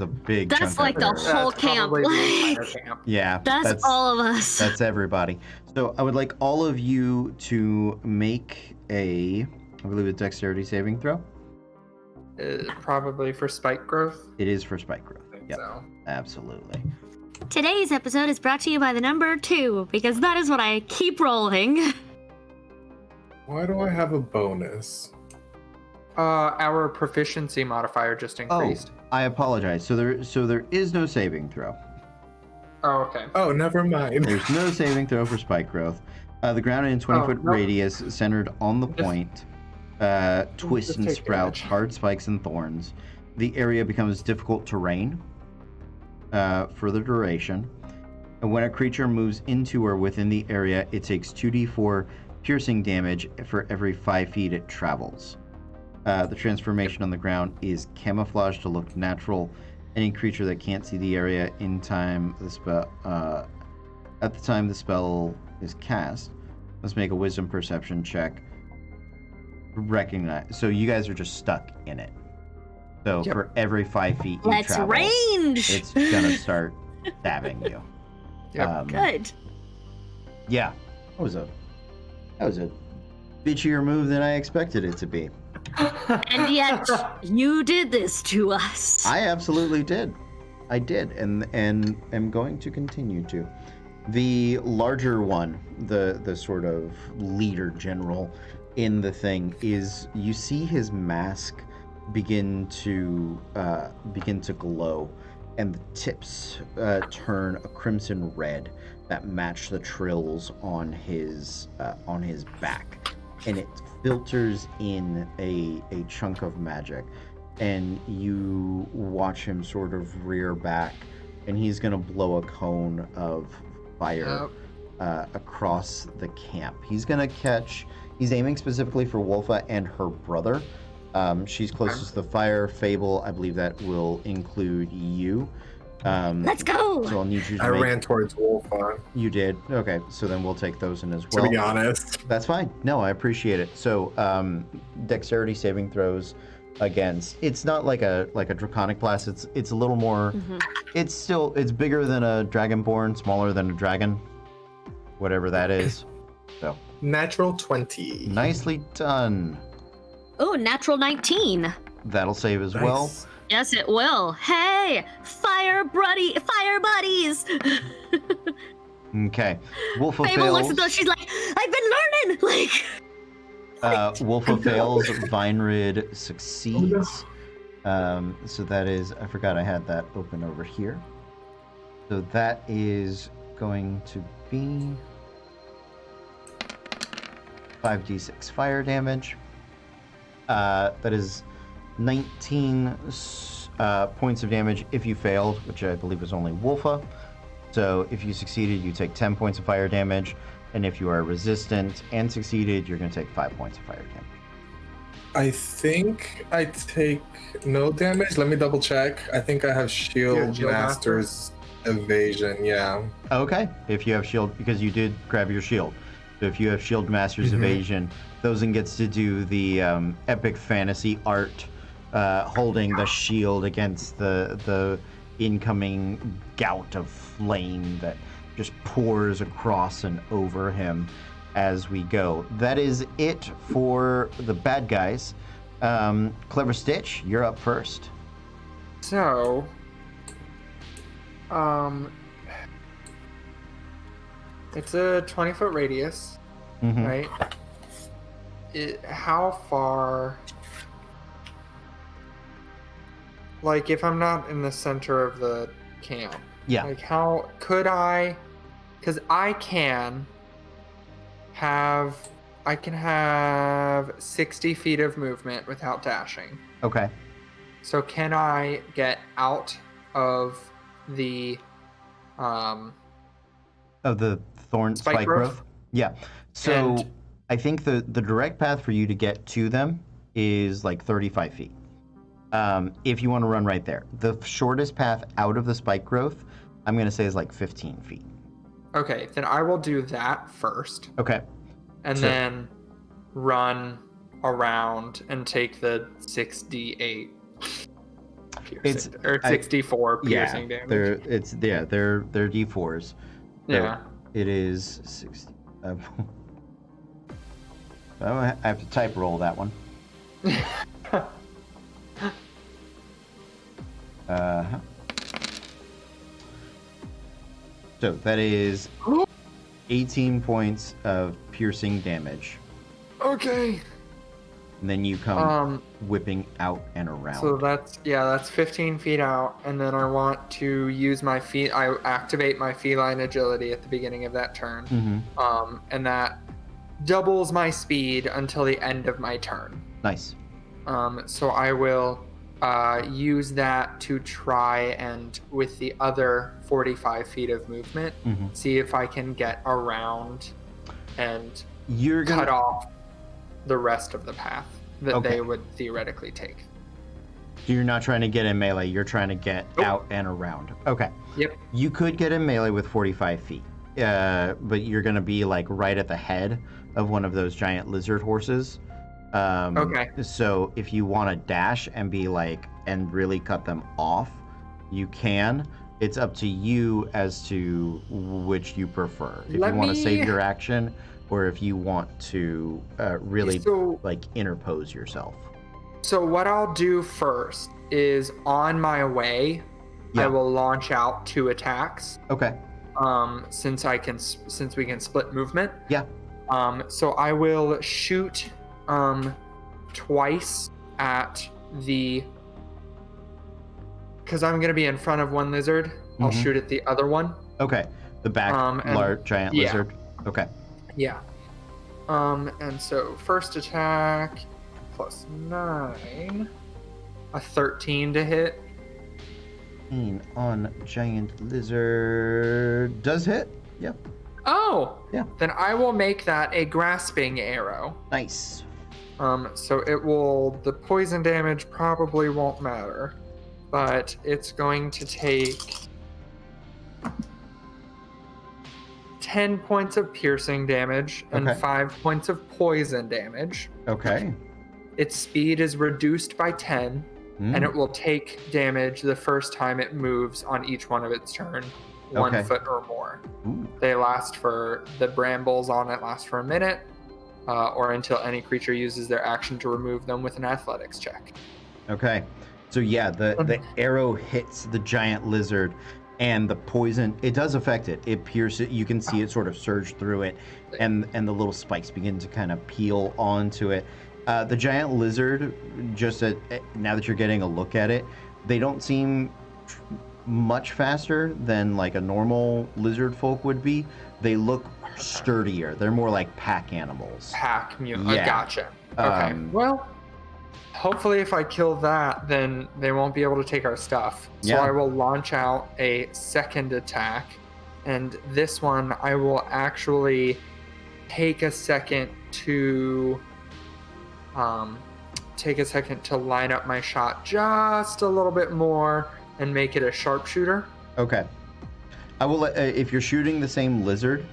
big That's chunk like of the area. whole That's camp. probably the Like, entire camp. Yeah, that's all of us. That's everybody. So I would like all of you to make I believe, a dexterity saving throw. Probably for spike growth. It is for spike growth. I think Yep, so. absolutely. Today's episode is brought to you by the number 2, because that is what I keep rolling. Why do I have a bonus? Our proficiency modifier just increased. I apologize. So there is no saving throw. Oh, okay. Oh, never mind. There's no saving throw for spike growth. The ground in 20-foot no. radius centered on the point twists Just and take sprouts, damage. hard spikes and thorns. The area becomes difficult terrain for the duration. And when a creature moves into or within the area, it takes 2d4 piercing damage for every 5 feet it travels. The transformation on the ground is camouflaged to look natural. Any creature that can't see the area in time the spell At the time the spell is cast, let's make a wisdom perception check. Recognize. So you guys are just stuck in it. So for every 5 feet you Let's travel, range. it's gonna start stabbing you. Yep. Good. Yeah, that was a bitchier move than I expected it to be. And yet, you did this to us. I absolutely did. I did, and am going to continue to. The larger one, the sort of leader general in the thing, is you see his mask begin to glow, and the tips turn a crimson red that match the trills on his back, and it filters in a chunk of magic, and you watch him sort of rear back, and he's gonna blow a cone of fire across the camp. He's aiming specifically for Wolfa and her brother. She's closest to the fire. Fable, I believe that will include you. Let's go. So I'll need you to I ran towards Wolfa. You did? Okay, so then we'll take those in as well. To be honest. That's fine. No, I appreciate it. So, dexterity saving throws against. It's not like a draconic blast. It's a little more. It's bigger than a dragonborn, smaller than a dragon, whatever that is. So. Natural 20. Nicely done. Oh, natural 19. That'll save as well. Yes, it will. Hey, fire buddies. Okay. Wolfa Fable fails. looks at those. She's like, I've been learning. Wolfa fails. Vinerid succeeds. So that is. I forgot I had that open over here. So that is going to be 5d6 fire damage. That is 19 points of damage if you failed, which I believe was only Wolfa. So if you succeeded, you take 10 points of fire damage, and if you are resistant and succeeded, you're going to take 5 points of fire damage. I think I take no damage. Let me double check. I think I have Shield Master's Evasion, yeah. Okay, if you have Shield, because you did grab your shield. So if you have Shield Master's Evasion, Thozen gets to do the epic fantasy art holding the shield against the incoming gout of flame that just pours across and over him as we go. That is it for the bad guys. Clever Stitch, you're up first. So, it's a 20-foot radius, right? How far? Like, if I'm not in the center of the camp, like, how could I? Because I can have 60 feet of movement without dashing. Okay. So can I get out of the of the thorn spike growth? Yeah. So I think the direct path for you to get to them is like 35 feet. If you want to run right there. The shortest path out of the spike growth, I'm going to say, is like 15 feet. Okay, then I will do that first. Okay. And then run around and take the 6d8 piercing, or 64 piercing damage. They're d4s. So yeah. It is 60. I have to type roll that one. So that is 18 points of piercing damage. Okay. And then you come whipping out and around. So that's 15 feet out, and then I want to use my feet. I activate my feline agility at the beginning of that turn, and that doubles my speed until the end of my turn. Nice. So I will use that to try and, with the other 45 feet of movement, see if I can get around and cut off the rest of the path that they would theoretically take. So you're not trying to get in melee, you're trying to get out and around. Okay. Yep. You could get in melee with 45 feet. but you're gonna be like right at the head of one of those giant lizard horses. Okay. So if you want to dash and be like and really cut them off, you can. It's up to you as to which you prefer. If Let you want to me- save your action, or if you want to really So- like interpose yourself. So what I'll do first is on my way, Yeah. I will launch out 2 attacks. Okay. Since we can split movement. Yeah. So I will shoot twice at the, because I'm gonna be in front of one lizard. I'll Mhm. shoot at the other one. Okay. The back And- large giant yeah. lizard. Okay. Yeah. And so first attack plus 9, a 13 to hit. On giant lizard does hit. Yep. Oh. Yeah. Then I will make that a grasping arrow. Nice. So it will, the poison damage probably won't matter, but it's going to take 10 points of piercing damage and Okay. 5 points of poison damage. Okay. Its speed is reduced by 10, and it will take damage the first time it moves on each one of its turn, 1 Okay. foot or more. Ooh. They last for, the brambles on it last for a minute, or until any creature uses their action to remove them with an athletics check. Okay. So yeah, the arrow hits the giant lizard, and the poison, it does affect it. It pierces, you can see it sort of surge through it, and the little spikes begin to kind of peel onto it. The giant lizard, just now that you're getting a look at it, they don't seem much faster than like a normal lizard folk would be. They look sturdier. They're more like pack animals. Pack mutant. Yeah. Gotcha. Okay. Well, hopefully if I kill that, then they won't be able to take our stuff. So Yeah. I will launch out a second attack. And this one, I will actually take a second to line up my shot just a little bit more and make it a sharpshooter. Okay. I will let, if you're shooting the same lizard,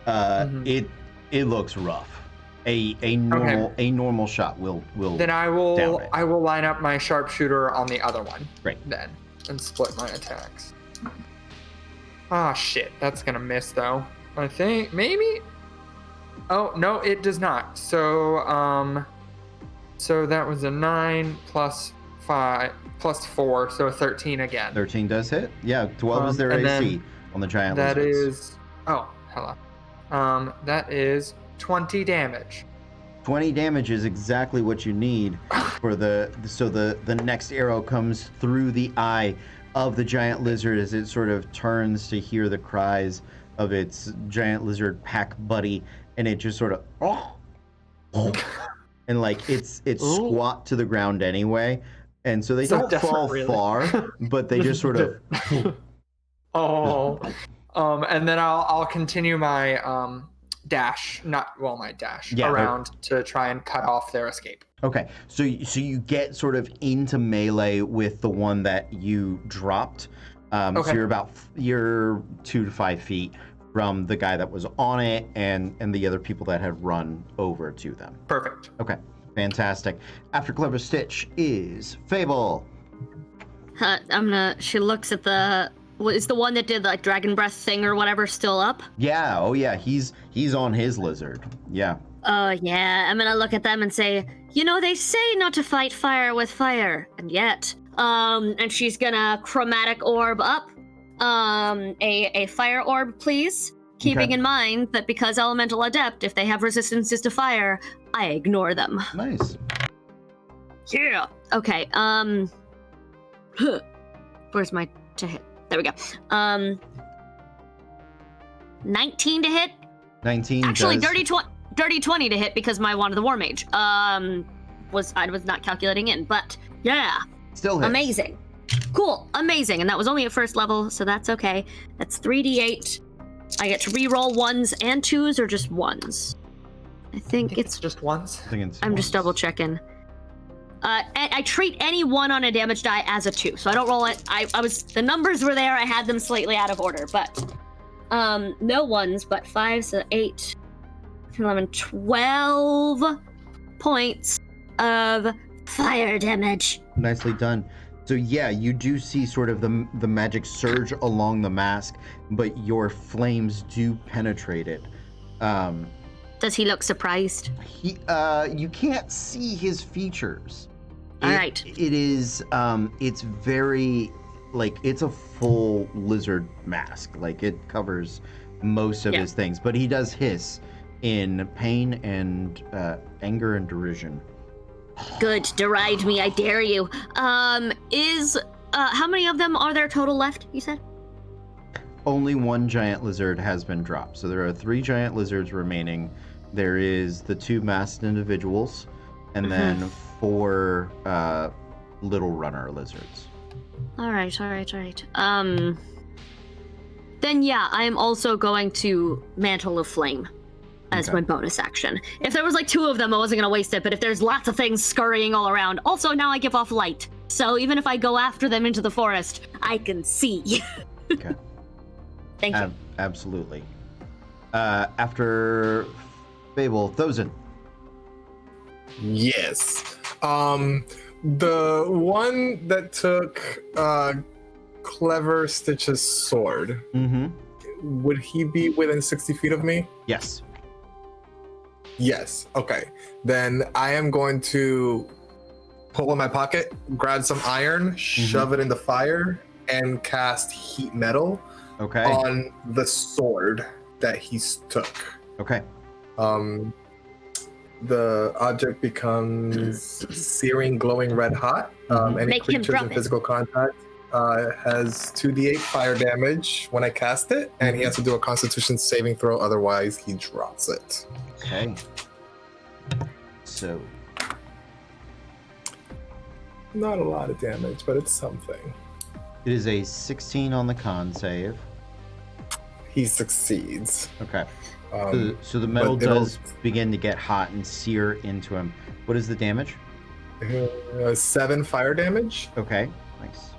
it looks rough. A normal shot will Then I down will it. I will line up my sharpshooter on the other one. Great. Then and split my attacks. Ah shit, that's gonna miss though. I think maybe. Oh no, it does not. So so that was a 9 plus 5 plus 4, so 13 again. 13 does hit. Yeah, 12 is their and AC then on the giant That lizards. is hello. That is 20 damage. 20 damage is exactly what you need for the next arrow comes through the eye of the giant lizard as it sort of turns to hear the cries of its giant lizard pack buddy, and it just sort of and like it's squat to the ground anyway, and so they So don't different, fall really. far, but they just sort of And then I'll continue my dash, my dash Yeah, around to try and cut off their escape. Okay, so you get sort of into melee with the one that you dropped. So you're 2 to 5 feet from the guy that was on it and the other people that had run over to them. Perfect. Okay, fantastic. After Clever Stitch is Fable. She looks at is the one that did the like dragon breath thing or whatever still up? Yeah, oh yeah, he's on his lizard. Yeah. Yeah, I'm gonna look at them and say, they say not to fight fire with fire, and yet, and she's gonna chromatic orb up, a fire orb, please, keeping in mind that because elemental adept, if they have resistances to fire, I ignore them. Nice. Yeah. Okay. Where's my to hit? There we go. 19 to hit. 19 Actually, does. dirty 20 to hit because my Wand of the War Mage I was not calculating in, but yeah, Still hits. amazing, cool, amazing, and that was only at first level, so that's okay. That's 3d8. I get to re-roll 1s and 2s or just 1s. I think it's just once. I think it's I'm just double checking. I treat any 1 on a damage die as a 2, so I don't roll it. The numbers were there. I had them slightly out of order, but No ones, but 5, so 8, 11, 12 points of fire damage. Nicely done. So yeah, you do see sort of the magic surge along the mask, but your flames do penetrate it. Does he look surprised? You can't see his features. All right. It is it's very like it's a full lizard mask. Like it covers most of his things, but he does hiss in pain and anger and derision. Good, deride me, I dare you. How many of them are there total left, you said? Only one giant lizard has been dropped. So there are 3 giant lizards remaining. There is the 2 masked individuals, and then 4 little runner lizards. All right. Then yeah, I am also going to Mantle of Flame as my bonus action. If there was like 2 of them, I wasn't gonna waste it, but if there's lots of things scurrying all around, also now I give off light. So even if I go after them into the forest, I can see. Okay. Thank you. Absolutely. After Fable, Thosin. Yes. The one that took Clever Stitch's sword, would he be within 60 feet of me? Yes. Yes. Okay. Then I am going to pull in my pocket, grab some iron, shove it in the fire, and cast heat metal on the sword that he took. Okay. The object becomes searing, glowing red hot. Any Make him creatures drop in it. physical contact has 2d8 fire damage when I cast it, and he has to do a Constitution saving throw, otherwise he drops it. Okay. So. Not a lot of damage, but it's something. It is a 16 on the con save. He succeeds. Okay. So the metal but it'll- does begin to get hot and sear into him. What is the damage? 7 fire damage, Okay. Nice.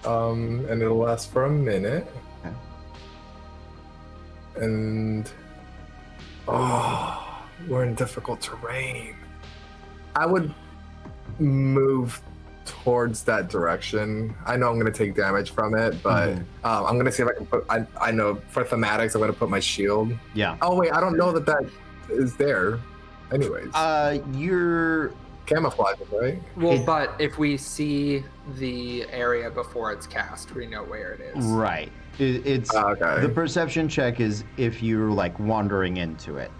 and it'll last for a minute. Okay. And we're in difficult terrain. I would move towards that direction. I know I'm going to take damage from it, but I'm going to see if I can put. I know for thematics, I'm going to put my shield. Yeah. Oh wait, I don't know that is there. Anyways, You're camouflage, right? Well, but if we see the area before it's cast, we know where it is. right. It's Okay. the perception check is if you're like wandering into it,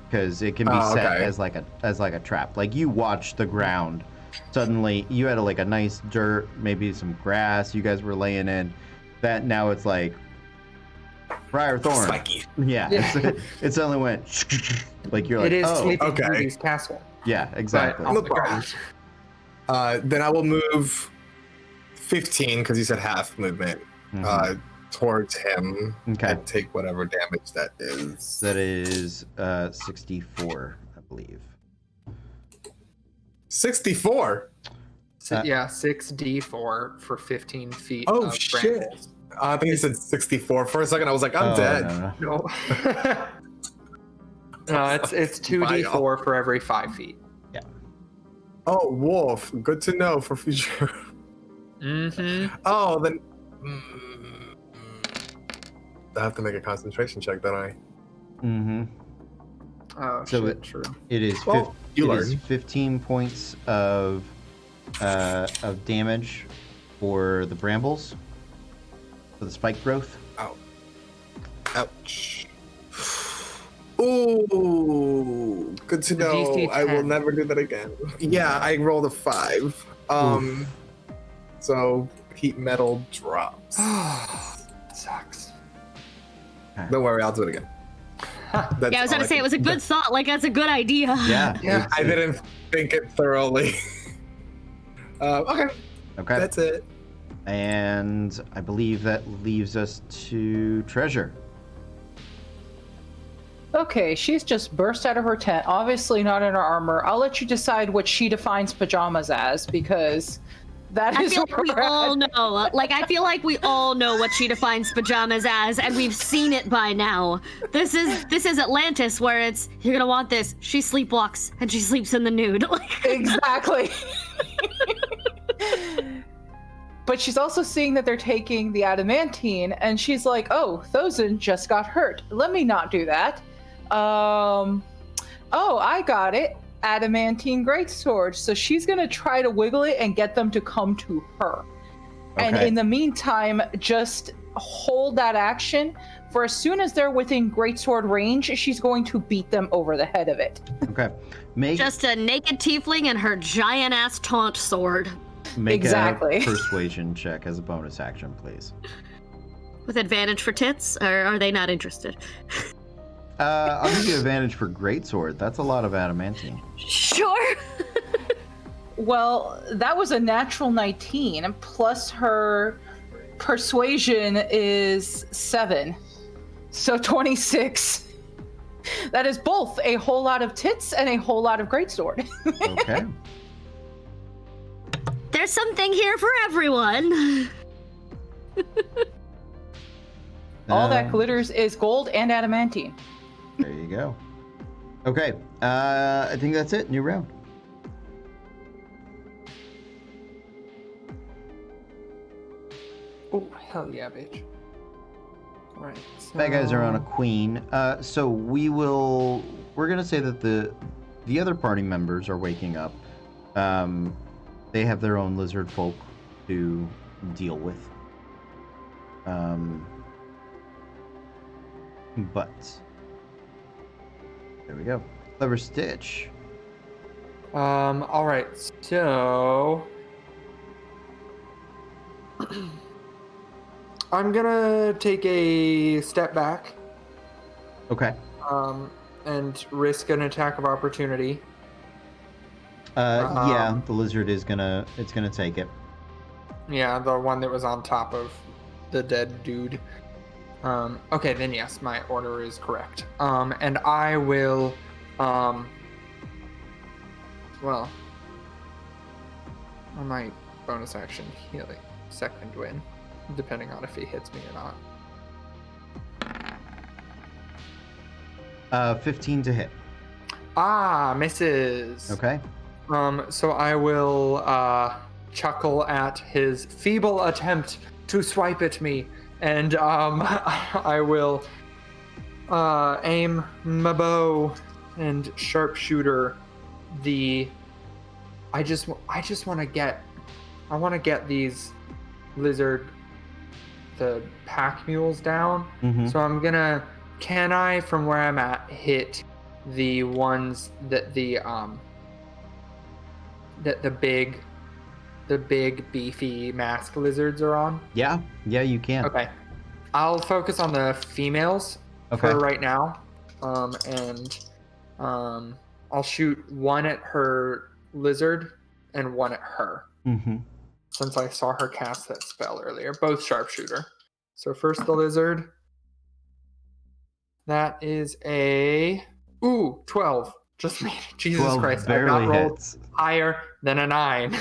because it can be set as like a trap. Like you watch the ground. Suddenly you had a nice dirt, maybe some grass you guys were laying in. That now it's like Briar Thorn. Spiky. Yeah. It suddenly went like you're like, It is oh, Sleeping okay. Beauty's castle. yeah, exactly. But No off the ground. problem. Then I will move 15 because you said half movement towards him. Okay. And take whatever damage that is. That is 64, I believe. 64. Yeah, 6d4 for 15 feet. Oh of shit! brambles. I think you said 64 for a second. I was like, I'm dead. No. No, it's 2d4 for every 5 feet. Oh, wolf. Good to know for future. Mm-hmm. Oh, then I have to make a concentration check, don't I? Mm-hmm. Oh, So shit, true. It is. Well, you it is learn. 15 points of damage for the brambles, for the spike growth. Ouch. Ooh, good to know. DC I will 10. never do that again. Yeah, I rolled a 5. So heat metal drops. Sucks. Don't worry, I'll do it again. That's Yeah, I was all gonna say it was a good thought. Like that's a good idea. Yeah. Yeah. I didn't think it thoroughly. Okay, Okay. that's it. And I believe that leaves us to Treasure. Okay, she's just burst out of her tent, obviously not in her armor. I'll let you decide what she defines pajamas as, because That I is feel like we where we're all at. know. Like, I feel like we all know what she defines pajamas as, and we've seen it by now. This is Atlantis, where it's, you're gonna want this. She sleepwalks, and she sleeps in the nude. Like, Exactly. But she's also seeing that they're taking the adamantine, and she's like, "Oh, Thosin just got hurt. Let me not do that." Oh, I got it. Adamantine greatsword. So she's gonna try to wiggle it and get them to come to her. And Okay. in the meantime, just hold that action. For as soon as they're within greatsword range, she's going to beat them over the head of it. Okay. Make just a naked tiefling and her giant ass taunt sword. Exactly. a persuasion check as a bonus action, please. With advantage for tits, or are they not interested? I'll give you advantage for greatsword. That's a lot of adamantine. Sure. Well, that was a natural 19, plus her persuasion is 7. So 26. That is both a whole lot of tits and a whole lot of greatsword. Okay. There's something here for everyone. All that glitters is gold and adamantine. There you go. Okay. I think that's it. New round. Oh, hell yeah, bitch. Right. So... Bad guys are on a queen. So we're gonna say that the other party members are waking up. They have their own lizard folk to deal with. But there we go. Clever Stitch. All right. So I'm gonna take a step back. Okay. And risk an attack of opportunity. Yeah, the lizard is gonna take it. Yeah, the one that was on top of the dead dude. Okay, then yes, my order is correct. And I will, well, I might bonus action heal a second win, depending on if he hits me or not. 15 to hit. Ah, misses. Okay. So I will chuckle at his feeble attempt to swipe at me, and I will aim my bow and sharpshooter the. I want to get these lizard, the pack mules down. Mhm. So I'm gonna. Can I, from where I'm at, hit the ones that the big beefy masked lizards are on? Yeah, you can. Okay. I'll focus on the females for right now. And I'll shoot one at her lizard and one at her. Mm-hmm. Since I saw her cast that spell earlier. Both sharpshooter. So first the lizard. That is a 12. Just me. Jesus 12 Christ. barely I got rolled hits. higher than a 9.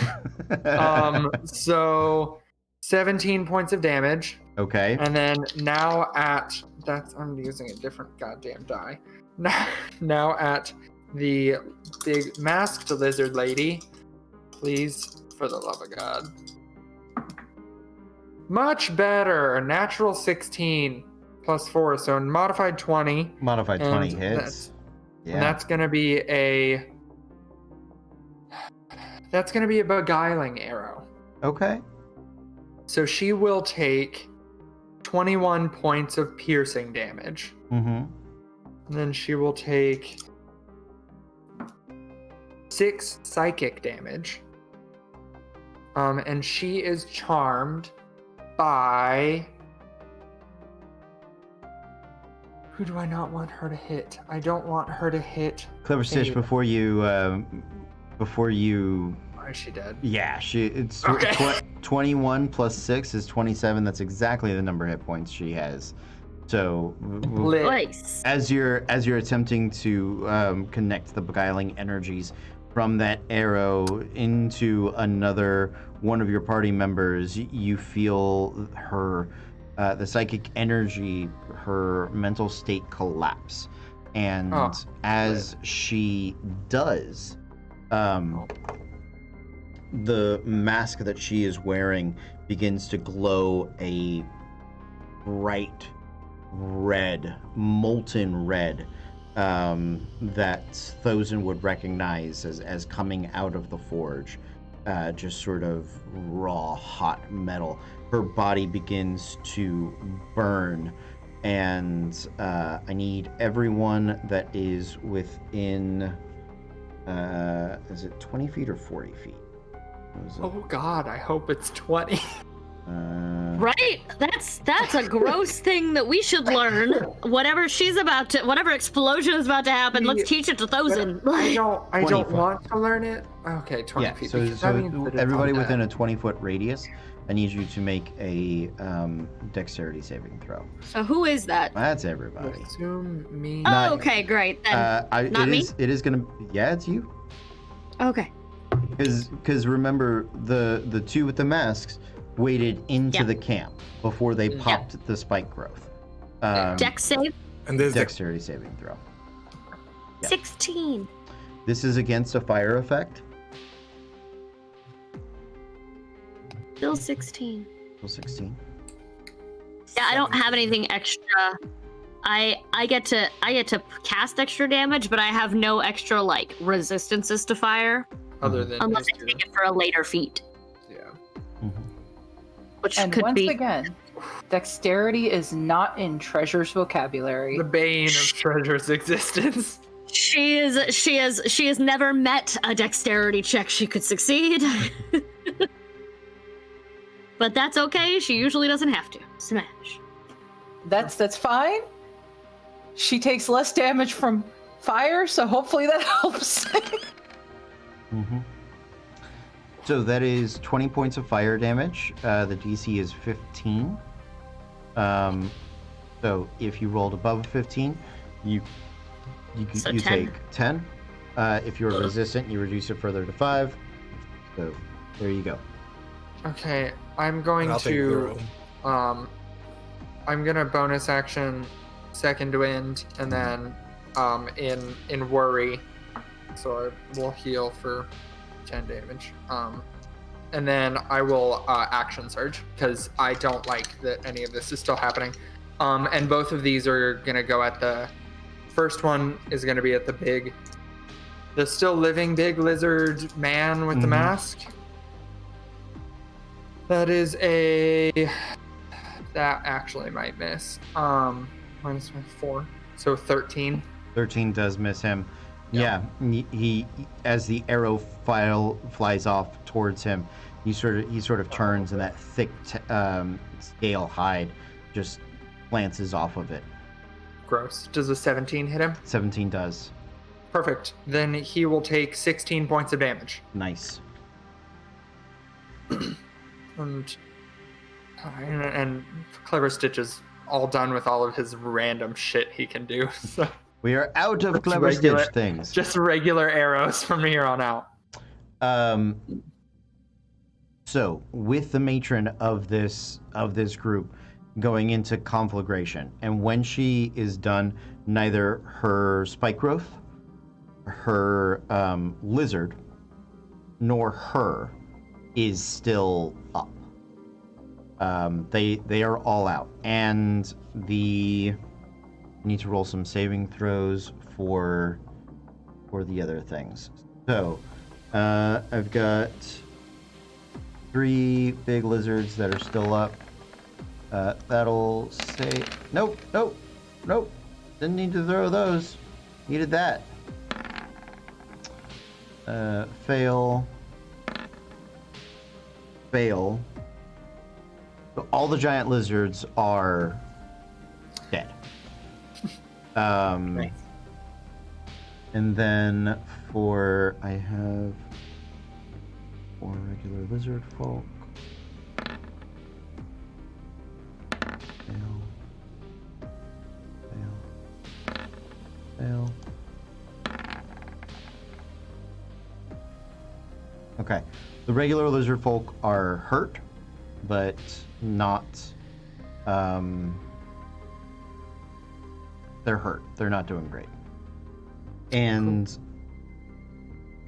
So 17 points of damage. Okay. And then now I'm using a different goddamn die. Now at the big masked lizard lady. Please, for the love of God. Much better. Natural 16 plus 4, so modified 20. Modified 20 hits. Yeah. And that's gonna be a beguiling arrow. Okay. So she will take 21 points of piercing damage. Mm-hmm. And then she will take 6 psychic damage. And she is charmed by... Who do I not want her to hit? I don't want her to hit... Clever Stitch, before you... Why is she dead? Yeah, it's Okay. 21 plus 6 is 27. That's exactly the number of hit points she has. So Nice. as you're attempting to connect the beguiling energies from that arrow into another one of your party members, you feel her, the psychic energy, her mental state collapse. And as she does, the mask that she is wearing begins to glow a bright red, molten red, that Thosen would recognize as coming out of the forge. Just sort of raw, hot metal. Her body begins to burn, and I need everyone that is within, is it 20 feet or 40 feet? Oh God, I hope it's 20. Right? That's a gross thing that we should learn. Whatever explosion is about to happen, let's teach it to Thosen. I don't foot. want to learn it. Okay, 20 Yeah, feet. so, because that means that it's everybody on within that. a 20-foot radius, I need you to make a dexterity saving throw. So who is that? That's everybody. Assume me. Oh, okay, great. Then not me? It is gonna. Yeah, it's you. Okay. Because remember, the two with the masks waded into the camp before they popped the spike growth. Dex save? And there's Dexterity saving throw. Yeah. 16. This is against a fire effect. Still 16. Still 16. Yeah, I don't have anything extra. I get to cast extra damage, but I have no extra like resistances to fire Other than unless I these take two. it for a later feat, Yeah. which And could once be. again, dexterity is not in Treasure's vocabulary. The bane of Treasure's existence. She has never met a dexterity check she could succeed. But that's okay. She usually doesn't have to. Smash. That's fine. She takes less damage from fire, so hopefully that helps. So that is 20 points of fire damage. The DC is 15. So if you rolled above a 15, you So you 10. take 10. If you're resistant, you reduce it further to 5. So there you go. Okay, I'm going I'll take to 0. I'm gonna bonus action second wind and then in worry, so I will heal for 10 damage. And then I will action surge because I don't like that any of this is still happening. And both of these are gonna go at the first one is gonna be at the still living big lizard man with the mask. That is that actually might miss. Minus 4, so 13. 13 does miss him. Yeah, he as the arrow flies off towards him, he sort of turns and that thick scale hide just glances off of it. Gross. Does a 17 hit him? 17 does. Perfect. Then he will take 16 points of damage. Nice. And Clever Stitch is all done with all of his random shit he can do. So We are out of Just Clever regular- Stitch things. just regular arrows from here on out. So with the matron of this group going into conflagration, and when she is done, neither her spike growth, her lizard, nor her is still up. They are all out, and I need to roll some saving throws for the other things. So I've got 3 big lizards that are still up. That'll say nope. Didn't need to throw those. Needed that. Fail. So all the giant lizards are dead. Nice. And then I have 4 regular lizard folk. Fail. The regular lizard folk are hurt, but not. They're hurt. They're not doing great. And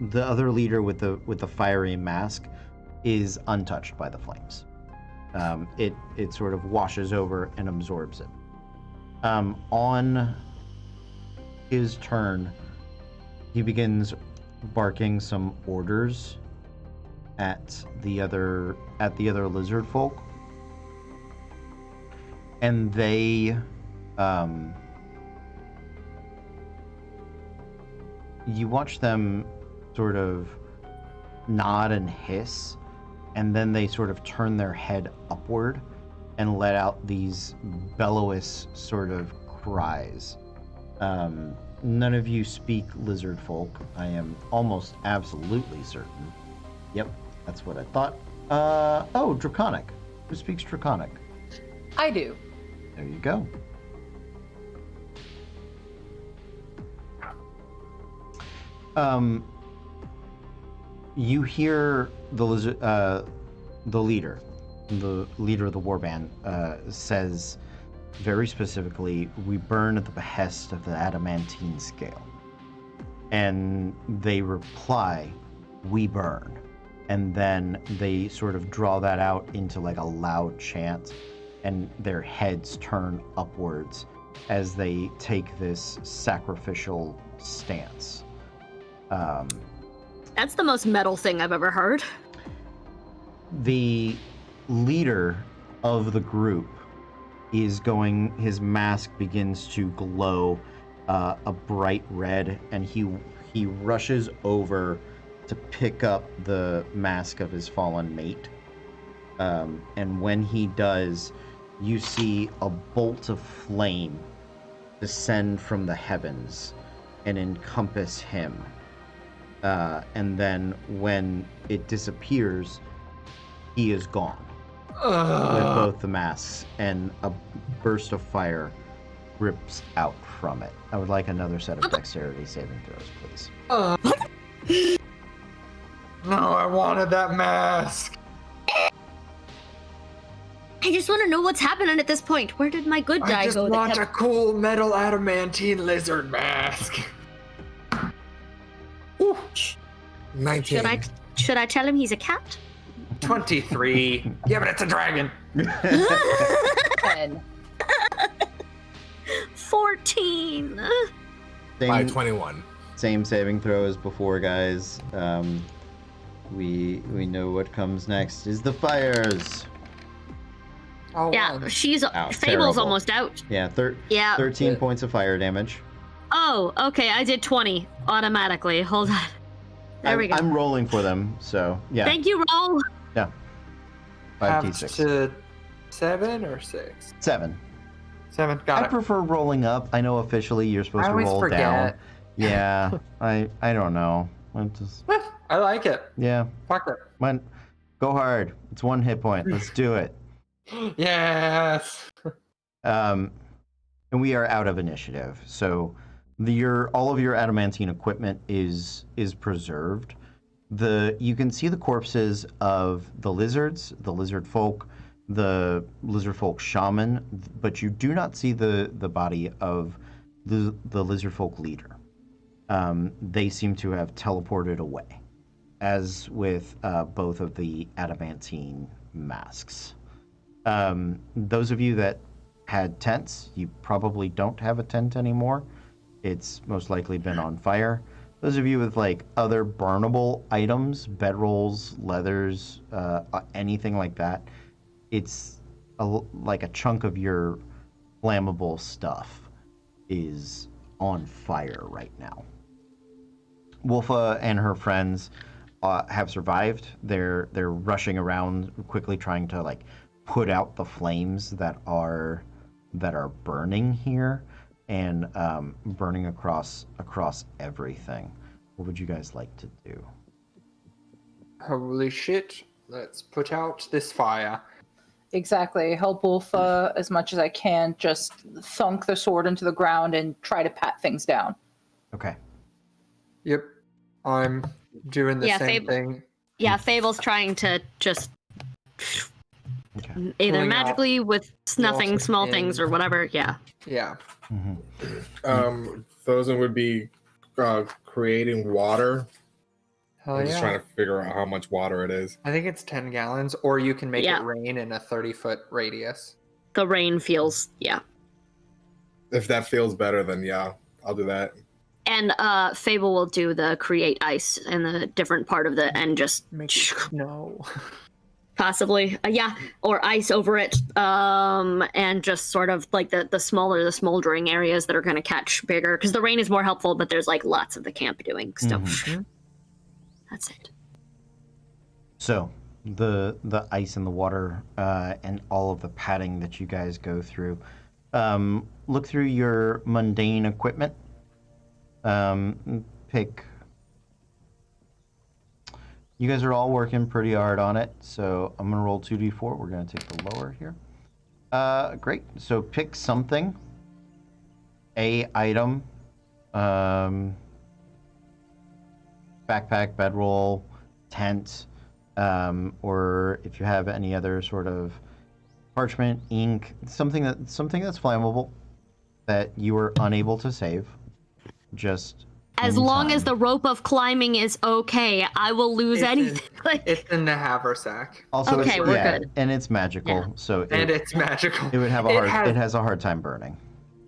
the other leader with the fiery mask is untouched by the flames. It sort of washes over and absorbs it. On his turn, he begins barking some orders at the other lizard folk, and they you watch them sort of nod and hiss, and then they sort of turn their head upward and let out these bellowous sort of cries. None of you speak lizard folk. I am almost absolutely certain. Yep, that's what I thought. Oh, Draconic. Who speaks Draconic? I do. There you go. You hear the leader of the warband says very specifically, "We burn at the behest of the Adamantine scale." And they reply, "We burn." And then they sort of draw that out into like a loud chant, and their heads turn upwards as they take this sacrificial stance. That's the most metal thing I've ever heard. The leader of the group is his mask begins to glow a bright red, and he rushes over to pick up the mask of his fallen mate. And when he does, you see a bolt of flame descend from the heavens and encompass him. And then when it disappears, he is gone with both the masks, and a burst of fire rips out from it. I would like another set of dexterity saving throws, please. No, I wanted that mask. I just want to know what's happening at this point. Where did my good guy I just go? want a cool metal adamantine lizard mask. Ooh. 19. Should I tell him he's a cat? 23. Yeah, but it's a dragon. 10. 14. By 21. Same saving throw as before, guys. We know what comes next is the fires. Oh, Yeah, wow. she's Ouch, Fable's terrible. almost out. Yeah, Yeah. 13 points of fire damage. Oh, okay. I did 20 automatically. Hold on. There we go. I'm rolling for them, so yeah. Thank you, roll. Yeah. Half 5d6. to 7 or 6? 7. 7. I Got it. prefer rolling up. I know officially you're supposed I to always roll forget. down. Yeah, I don't know. I just I like it. yeah. Fuck Go hard. It's 1 hit point. Let's do it. it. Yes. And we are out of initiative, so all of your adamantine equipment is preserved. You can see the corpses of the lizards, the lizard folk, the lizard folk shaman, but you do not see the body of the lizard folk leader. They seem to have teleported away, as with both of the adamantine masks. Those of you that had tents, you probably don't have a tent anymore. It's most likely been on fire. Those of you with like other burnable items, bedrolls, leathers, anything like that, it's like a chunk of your flammable stuff is on fire right now. Wolfa and her friends have survived. They're rushing around quickly, trying to like put out the flames that are burning here and burning across everything. What would you guys like to do? Holy shit. Let's put out this fire. Exactly. Help Wolf as much as I can. Just thunk the sword into the ground and try to pat things down. Okay. Yep. I'm doing the Yeah, same Fable. thing. Yeah, Fable's trying to just Okay. either Pulling out magically with snuffing walls small in. things or whatever. Yeah. Yeah. Thosen would be creating water. Hell I'm just yeah. trying to figure out how much water it is. I think it's 10 gallons, or you can make Yeah. it rain in a 30-foot radius. The rain feels, yeah. If that feels better, then yeah, I'll do that. And Fable will do the create ice in the different part of the and just Make it snow. possibly yeah, or ice over it, and just sort of like the smaller the smoldering areas that are going to catch bigger, because the rain is more helpful, but there's like lots of the camp doing stuff. That's it. So the ice and the water and all of the padding that you guys go through. Look through your mundane equipment. Pick. You guys are all working pretty hard on it, so I'm gonna roll 2d4. We're gonna take the lower here. Great. So pick something. A item. Backpack, bedroll, tent, or if you have any other sort of parchment, ink, something that's flammable that you were unable to save. Just As in long as time. the rope of climbing is okay, I will lose anything. It's in the haversack. Also, Okay, it's, we're yeah, good. and it's magical, Yeah. so And it's magical. it would have It it has a hard time burning.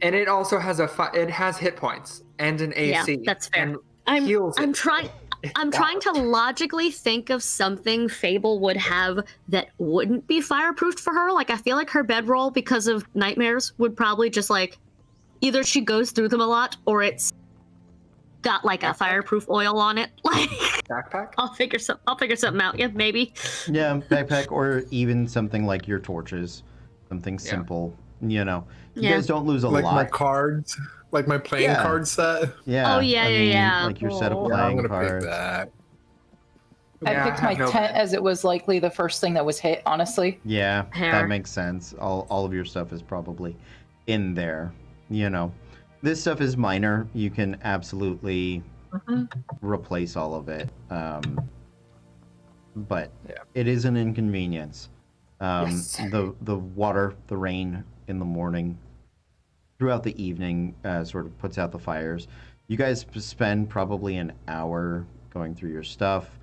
And it also has it has hit points and an AC. Yeah, that's fair. And I'm heals it. trying. I'm trying to logically think of something Fable would have that wouldn't be fireproofed for her. Like, I feel like her bedroll, because of nightmares, would probably just like either she goes through them a lot or it's got like a fireproof oil on it. Like, Backpack? I'll figure something out. Yeah, maybe. Yeah, backpack, or even something like your torches, something simple. You know, you Yeah. guys don't lose a Like lot. my cards, like my playing Yeah. card set. Yeah. Oh, yeah, I yeah, mean, yeah. like your set of Yeah, I'm playing gonna cards. pick that. I Yeah, picked my have no tent bed. as it was likely the first thing that was hit, honestly. Yeah, Hair. that makes sense. All of your stuff is probably in there. You know, this stuff is minor. You can absolutely replace all of it. But Yeah. it is an inconvenience. Yes. The water, the rain in the morning, throughout the evening, sort of puts out the fires. You guys spend probably an hour going through your stuff,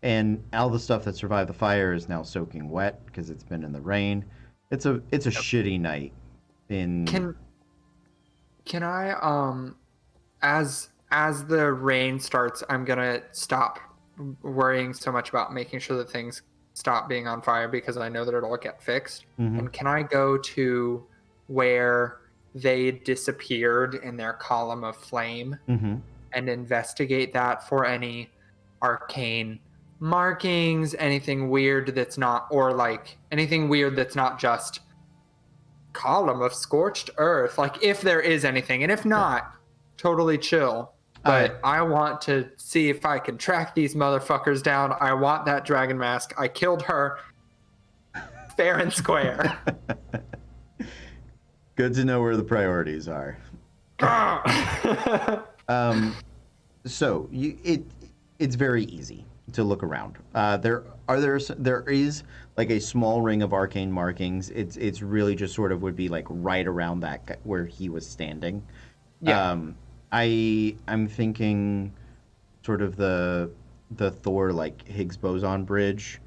and all the stuff that survived the fire is now soaking wet because it's been in the rain. It's a shitty night. Can I as the rain starts, I'm gonna stop worrying so much about making sure that things stop being on fire, because I know that it'll get fixed. Mhm. And can I go to where they disappeared in their column of flame Mhm. and investigate that for any arcane markings, anything weird that's not, or like anything weird that's not just column of scorched earth, like if there is anything, and if not, totally chill. But I want to see if I can track these motherfuckers down. I want that dragon mask. I killed her fair and square. Good to know where the priorities are. So it's very easy to look around. There is like a small ring of arcane markings. It's really just sort of would be like right around that where he was standing. Yeah. I'm thinking sort of the Thor like Higgs boson bridge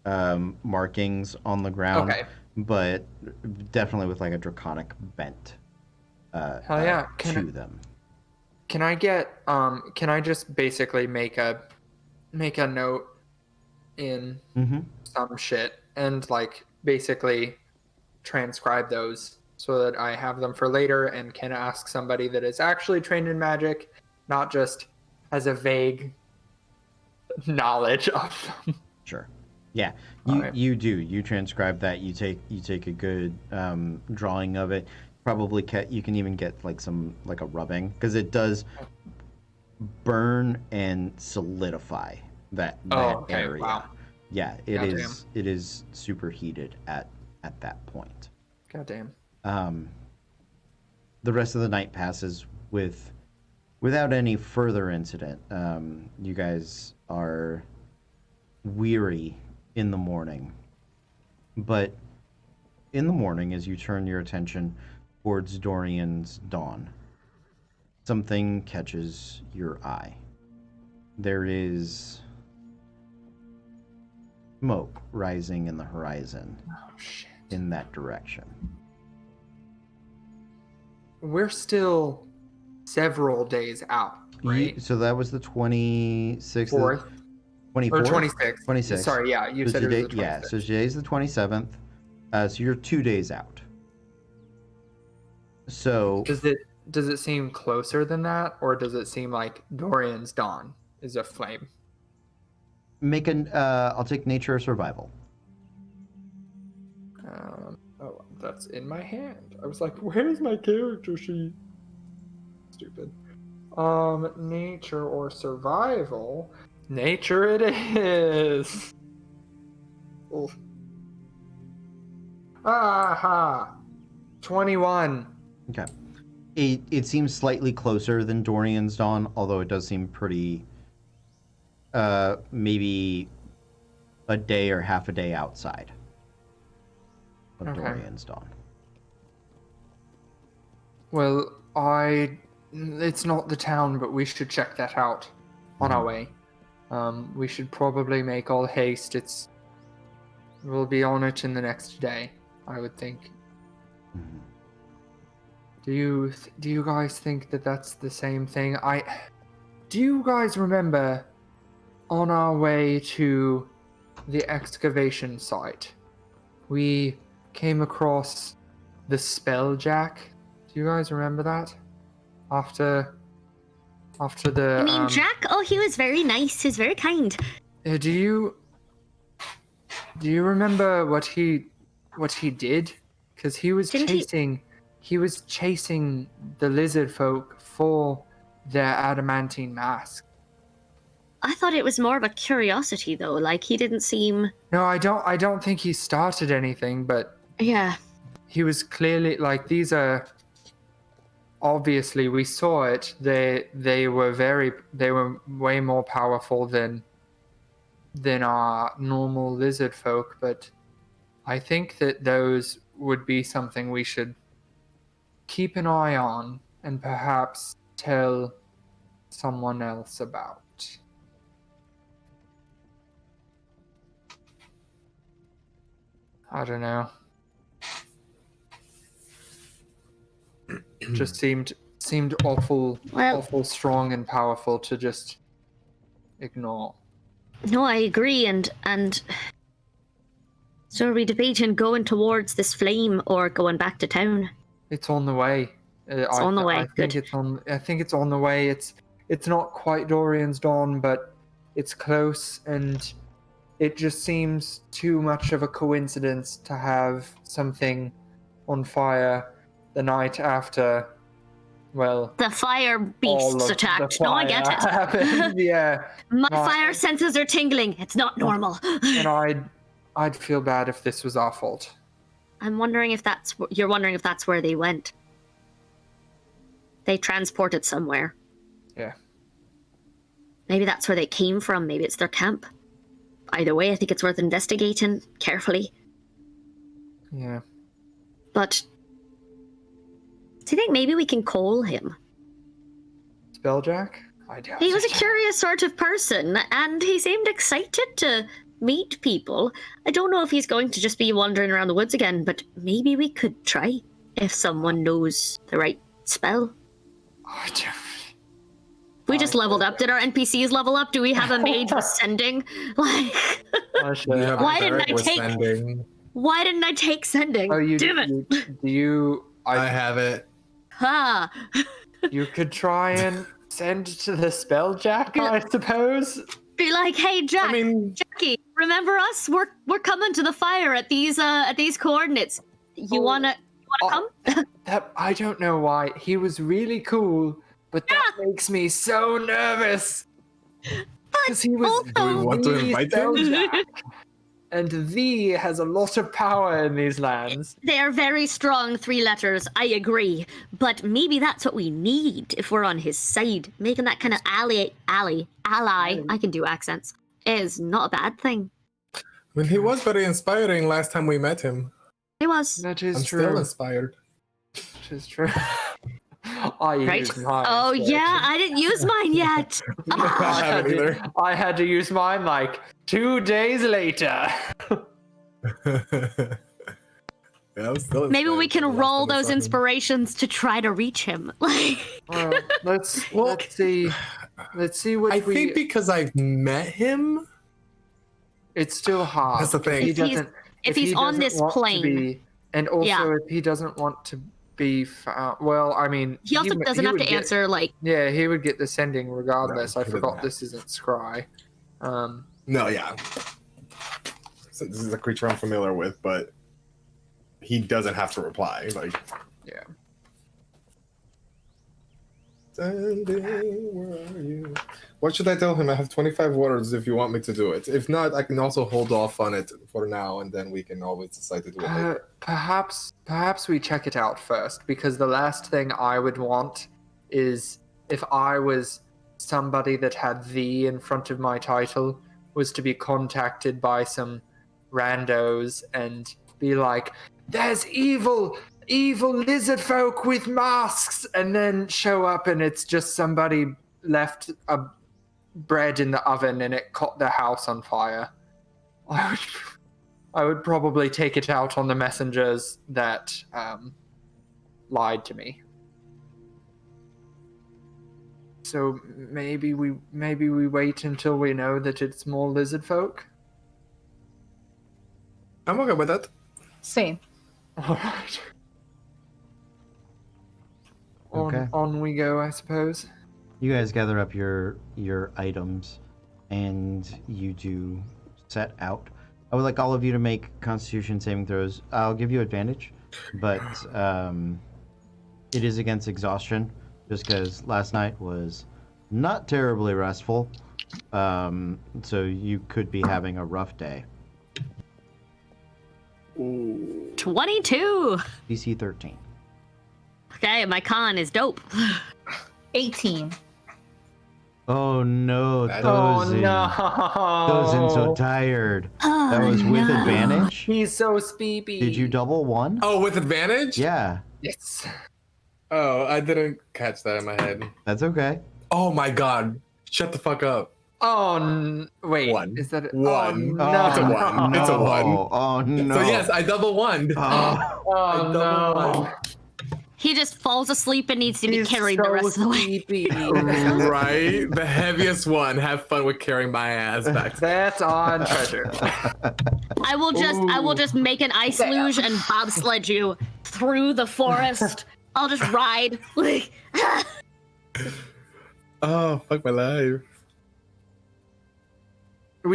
markings on the ground. Okay. But definitely with like a draconic bent Hell yeah. to them. Can I get can I just basically make a note in Mm-hmm. some shit and like basically transcribe those so that I have them for later and can ask somebody that is actually trained in magic, not just has a vague knowledge of them. Sure. Yeah, Alright. you do. You transcribe that. You take a good drawing of it. Probably you can even get like a rubbing, because it does burn and solidify that Okay. area. Wow. Yeah, it Goddamn. is superheated at that point. Goddamn. The rest of the night passes without any further incident. You guys are weary in the morning. But in the morning, as you turn your attention towards Dorian's dawn, something catches your eye. There is smoke rising in the horizon in that direction. We're still several days out, right? So that was the 26th. Fourth. 24th? Or 26th. 26th. Sorry, yeah, you So said it was today, the 26th. yeah, so today's the 27th. So you're 2 days out. So Does it seem closer than that, or does it seem like Dorian's dawn is a flame? make an I'll take nature or survival. Oh, that's in my hand. I was like, where's my character sheet? Stupid. Nature or survival? Nature it is. Oof. Aha! 21. Okay. It seems slightly closer than Dorian's dawn, although it does seem pretty maybe a day or half a day outside of Okay. Dorian's dawn. Well, it's not the town, but we should check that out on our way. We should probably make all haste. We'll be on it in the next day, I would think. Mhm. Do you guys think that that's the same thing? Do you guys remember on our way to the excavation site, we came across the Spelljack? Do you guys remember that? After the I mean, Jack? Oh, he was very nice. He was very kind. do you remember what he did? Because he was chasing the lizard folk for their adamantine mask. I thought it was more of a curiosity, though. Like, he didn't seem... No, I don't think he started anything, but Yeah. he was clearly like, these are obviously, we saw it. They were way more powerful than our normal lizard folk, but I think that those would be something we should keep an eye on and perhaps tell someone else about. I don't know. Just seemed awful strong and powerful to just ignore. No, I agree, and so are we debating going towards this flame or going back to town? It's on the way. It's on the way. I think Good. I think it's on the way. It's not quite Dorian's dawn, but it's close, and it just seems too much of a coincidence to have something on fire the night after. Well, The fire all beasts of attacked. the No, I get fire it. happened, yeah. My No, fire senses are tingling. It's not normal. And I'd feel bad if this was our fault. I'm wondering if you're wondering if that's where they went. They transported somewhere. Yeah. Maybe that's where they came from. Maybe it's their camp. Either way, I think it's worth investigating carefully. Yeah. But do you think maybe we can call him? Spelljack? I doubt He was a it. curious sort of person, and he seemed excited to meet people. I don't know if he's going to just be wandering around the woods again, but maybe we could try if someone knows the right spell. I don't- We just leveled up. Did our NPCs level up? Do we have a mage with sending? Like, I should- We have a Why didn't cleric I with take- sending. why didn't I take sending? Oh, you Damn it! Do you? I have it. Ha! You could try and send to the Spelljack, I suppose. Be like, hey, Jack, I mean, Jackie, remember us? We're coming to the fire at these coordinates. You wanna come? That I don't know why. He was really cool, but that makes me so nervous. Because he was also- Do we want to the invite him? Spelljack. And "the" has a lot of power in these lands. They are very strong 3 letters, I agree. But maybe that's what we need if we're on his side. Making that kind of ally. I can do accents. is not a bad thing. I mean, he was very inspiring last time we met him. It was. That is I'm true. still inspired. That is true. I Right? used mine. Oh, yeah, I didn't use mine yet. I haven't either. I had to use mine like 2 days later. Yeah, I'm still Maybe we inspired can from the last roll time I those saw him. inspirations to try to reach him. Like, Let's see. Let's see what I we. think because I've met him. It's still hard. That's the thing. If he's he on doesn't this want to plane. be- and also Yeah. if he doesn't want to be found, well, I mean, he also doesn't have would to answer, like, Yeah, he would get the sending regardless. No, I he doesn't forgot have this isn't Scry. No, yeah. So this is a creature I'm familiar with, but he doesn't have to reply. Like, Yeah. Sandy, where are you? What should I tell him? I have 25 words if you want me to do it. If not, I can also hold off on it for now, and then we can always decide to do it later. Perhaps we check it out first, because the last thing I would want is if I was somebody that had "the" in front of my title, was to be contacted by some randos and be like, "There's evil lizard folk with masks," and then show up and it's just somebody left a bread in the oven and it caught their house on fire. I would probably take it out on the messengers that lied to me. So maybe we wait until we know that it's more lizard folk. I'm okay with that. Same. All right. Okay. On we go, I suppose. You guys gather up your items, and you do set out. I would like all of you to make Constitution saving throws. I'll give you advantage, but it is against exhaustion, just because last night was not terribly restful. So you could be having a rough day. 22. DC 13. Okay, my con is dope. 18. Oh no, That- Oh Thozin. no! Thozin so tired. That was with no. advantage? He's so speepy. Did you double one? Oh, with advantage? Yeah, Yes. Oh, I didn't catch that in my head. that's okay. Oh my god. Shut the fuck up. Oh, wait. One. Is that One. Oh, no. It's a one. No. It's a one. Oh no. So yes, I double one. Oh, Oh double no! one. He just falls asleep and needs to be He's carried so the rest of the way. sleepy. Right? The heaviest one. Have fun with carrying my ass back. That's on treasure. I will just make an ice luge and bobsled you through the forest. I'll just ride. Like, Oh, fuck my life.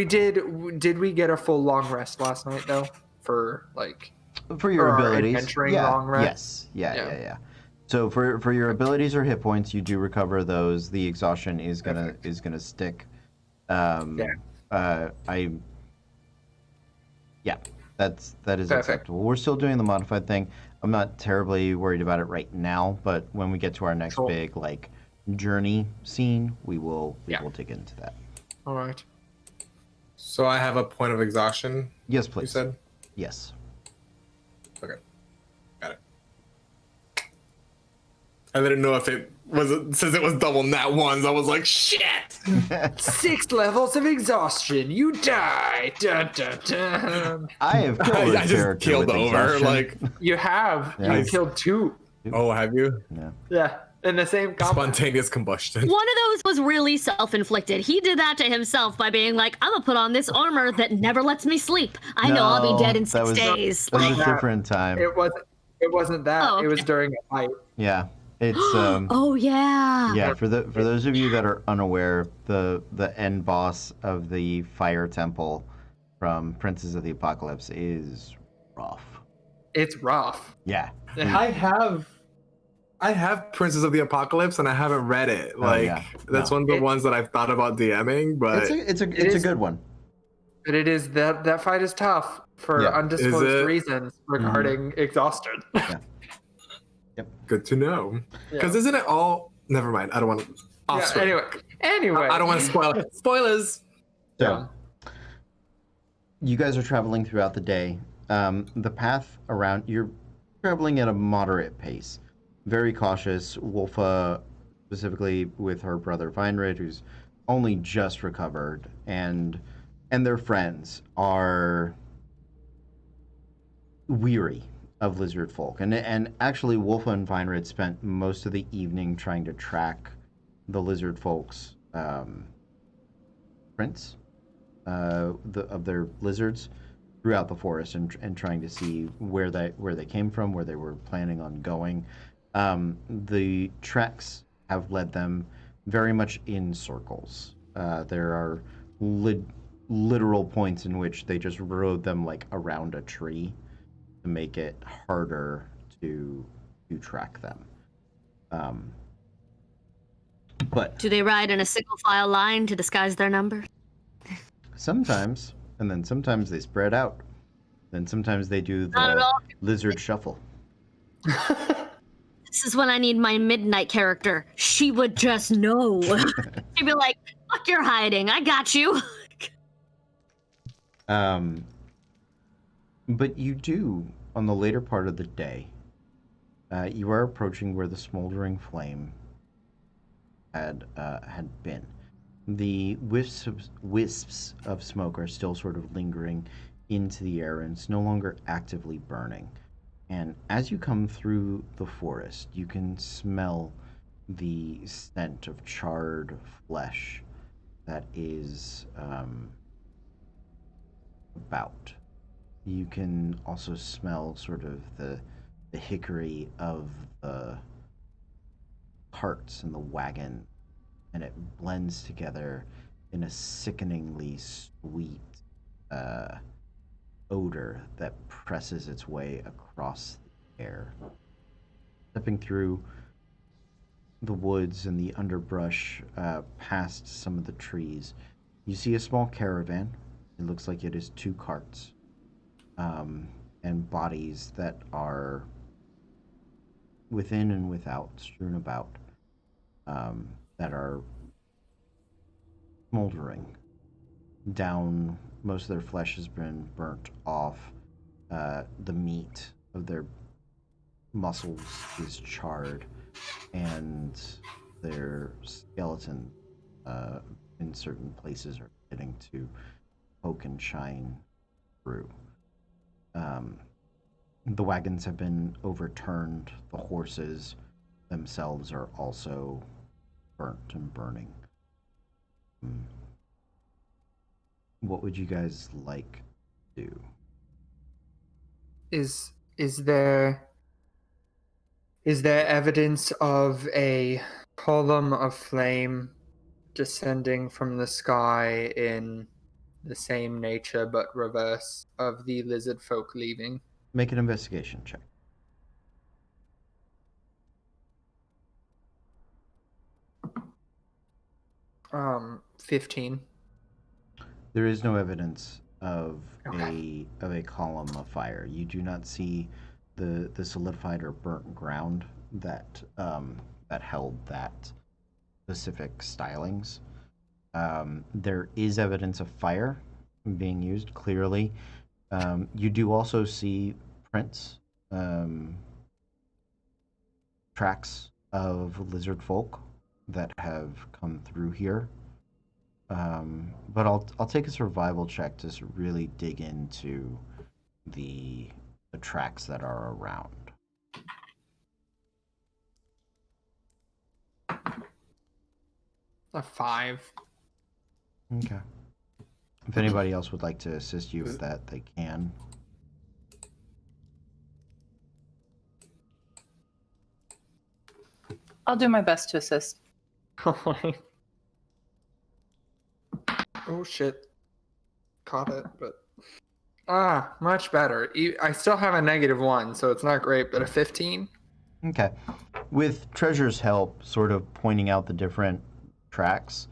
Did we get a full long rest last night though? For like for your Or our abilities. adventuring Yeah. long rest? Yes. Yeah. Yeah. So for your abilities or hit points, you do recover those. The exhaustion is gonna stick. Yeah, that is Perfect. acceptable. We're still doing the modified thing. I'm not terribly worried about it right now, but when we get to our next Cool. big like journey scene, we will Yeah. dig into that. all right. So I have a point of exhaustion, Yes, you please. said? Yes. Okay. Got it. I didn't know if it was, since it was double nat ones, I was like, shit! 6 levels of exhaustion. You die. Dun, dun, dun. I have killed a I just character killed with over, exhaustion. like, You have. Yeah. You killed 2. oh, have you? Yeah. Yeah. In the same combat. Spontaneous combustion. one of those was really self-inflicted. He did that to himself by being like, I'm gonna put on this armor that never lets me sleep. I know I'll be dead in that 6 was- days. That was Like, a different time. It wasn't that. Oh, It was okay. during a fight. Yeah. It's oh yeah. yeah, for those of you that are unaware, the end boss of the Fire Temple from Princes of the Apocalypse is rough. It's rough. Yeah. I have Princes of the Apocalypse and I haven't read it. Like, yeah. that's No. one of the ones that I've thought about DMing, but It's a is- good one. But it is that fight is tough for Yeah. undisclosed Is it? reasons regarding exhaustion. good to know. Yeah. Because isn't it all? Never mind. I don't want to. Yeah, anyway. I don't want to spoil it. Spoilers. So Yeah. you guys are traveling throughout the day. The path around, you're traveling at a moderate pace, very cautious. Wolfa, specifically with her brother Weinrid, who's only just recovered, and their friends are weary of lizard folk. And actually, Wolfa and Weinrid spent most of the evening trying to track the lizard folks' prints of their lizards throughout the forest, and trying to see where they came from, where they were planning on going. The treks have led them very much in circles. There are literal points in which they just rode them like around a tree to make it harder to track them. But Do they ride in a single file line to disguise their number? sometimes, and then sometimes they spread out. Then sometimes they do Not at the all. lizard shuffle. This is when I need my midnight character. She would just know. She'd be like, fuck your hiding. I got you. But you do, on the later part of the day, you are approaching where the smoldering flame had been. The wisps of smoke are still sort of lingering into the air, and it's no longer actively burning. And as you come through the forest, you can smell the scent of charred flesh that is about. You can also smell sort of the hickory of the carts and the wagon, and it blends together in a sickeningly sweet odor that presses its way across the air. Stepping through the woods and the underbrush, past some of the trees, you see a small caravan. It looks like it is 2 carts, and bodies that are within and without, strewn about, that are smoldering down. Most of their flesh has been burnt off. The meat of their muscles is charred, and their skeleton, in certain places, are getting to poke and shine through. The wagons have been overturned. The horses themselves are also burnt and burning. What would you guys like to do? Is there evidence of a column of flame descending from the sky in the same nature but reverse of the lizard folk leaving? Make an investigation check. 15. There is no evidence of a column of fire. You do not see the solidified or burnt ground that held that specific stylings. There is evidence of fire being used, clearly. You do also see prints, tracks of lizard folk that have come through here. But I'll take a survival check to really dig into the tracks that are around. A 5. Okay. If anybody else would like to assist you with that, they can. I'll do my best to assist. Oh shit. Caught it, but much better. I still have a -1, so it's not great, but a 15. Okay. With Treasure's help sort of pointing out the different tracks,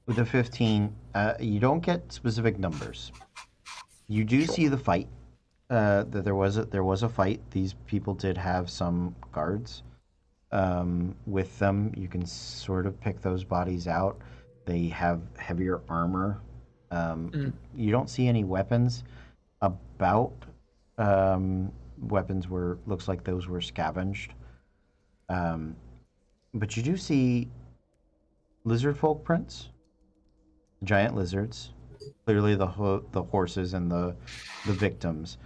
with a 15, you don't get specific numbers. You do see the fight. That there was a fight. These people did have some guards with them. You can sort of pick those bodies out. They have heavier armor You don't see any weapons about. Weapons looks like those were scavenged. But you do see lizard folk prints, giant lizards, clearly the horses and the victims,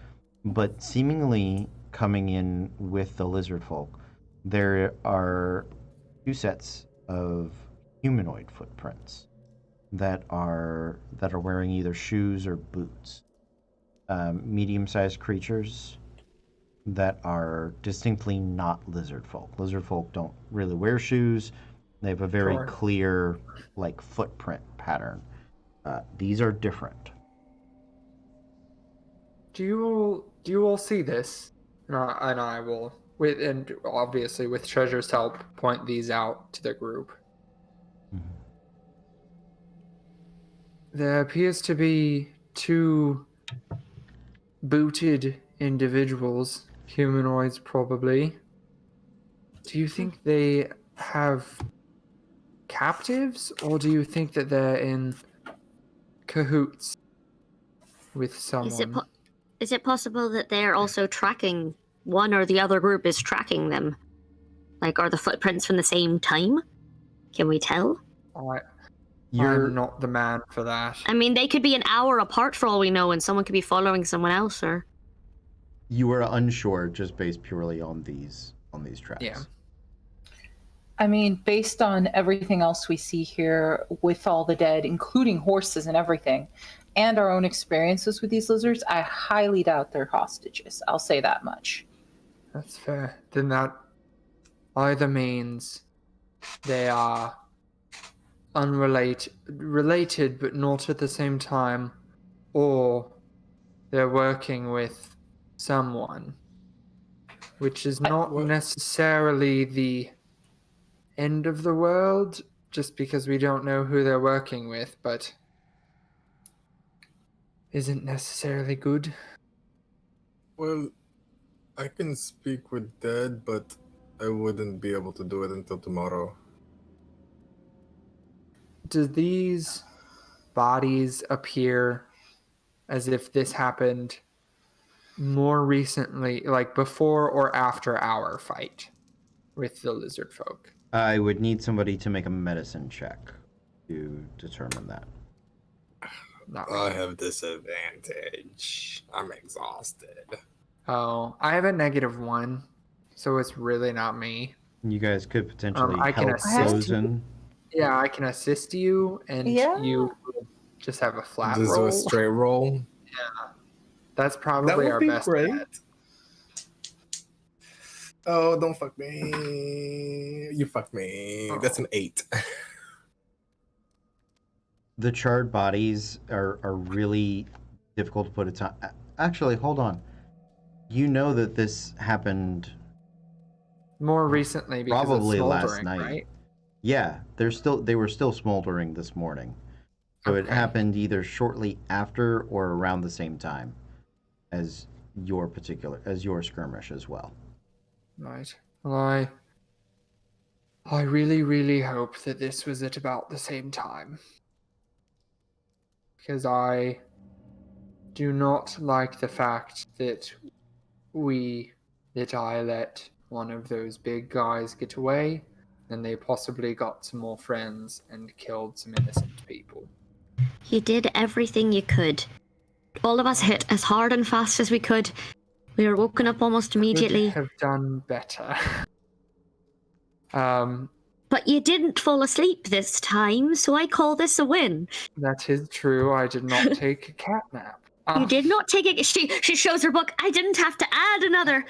but seemingly coming in with the lizard folk, there are two sets of humanoid footprints that are wearing either shoes or boots. Medium-sized creatures that are distinctly not lizard folk. Lizard folk don't really wear shoes. They have a very clear, like, footprint pattern. These are different. Do you all see this? And I will, and obviously with Treasure's help, point these out to the group. Mm-hmm. There appears to be two booted individuals, humanoids probably. Do you think they have captives, or do you think that they're in cahoots with someone? Is it possible that they're also tracking, one or the other group is tracking them? Like, are the footprints from the same time? Can we tell? I'm not the man for that. I mean, they could be an hour apart for all we know, and someone could be following someone else, or... You are unsure, just based purely on these tracks. Yeah. I mean, based on everything else we see here with all the dead, including horses and everything, and our own experiences with these lizards, I highly doubt they're hostages. I'll say that much. That's fair. Then that either means they are related but not at the same time, or they're working with someone, which is not necessarily the end of the world, just because we don't know who they're working with, but isn't necessarily good. Well, I can speak with Dead, but I wouldn't be able to do it until tomorrow. Do these bodies appear as if this happened more recently, like before or after our fight with the lizard folk? I would need somebody to make a medicine check to determine that. I have disadvantage. I'm exhausted. Oh, I have a -1, so it's really not me. You guys could potentially I can help assist. Frozen. Yeah, I can assist you, and you just have a flat Just roll. do a straight roll. Yeah, that's probably our best bet. Oh, don't fuck me. You fucked me. Oh. That's an 8. The charred bodies are really difficult to put a time. Actually, hold on. You know that this happened More recently because probably it's last smoldering, night. right? Yeah, they were still smoldering this morning. So it Okay. happened either shortly after or around the same time as your skirmish as well. Right. Well, I really, really hope that this was at about the same time. Because I do not like the fact that I let one of those big guys get away, and they possibly got some more friends and killed some innocent people. You did everything you could. All of us hit as hard and fast as we could. We were woken up almost immediately. Could have done better. But you didn't fall asleep this time, so I call this a win. That is true. I did not take a cat nap. You did not take it. She shows her book. I didn't have to add another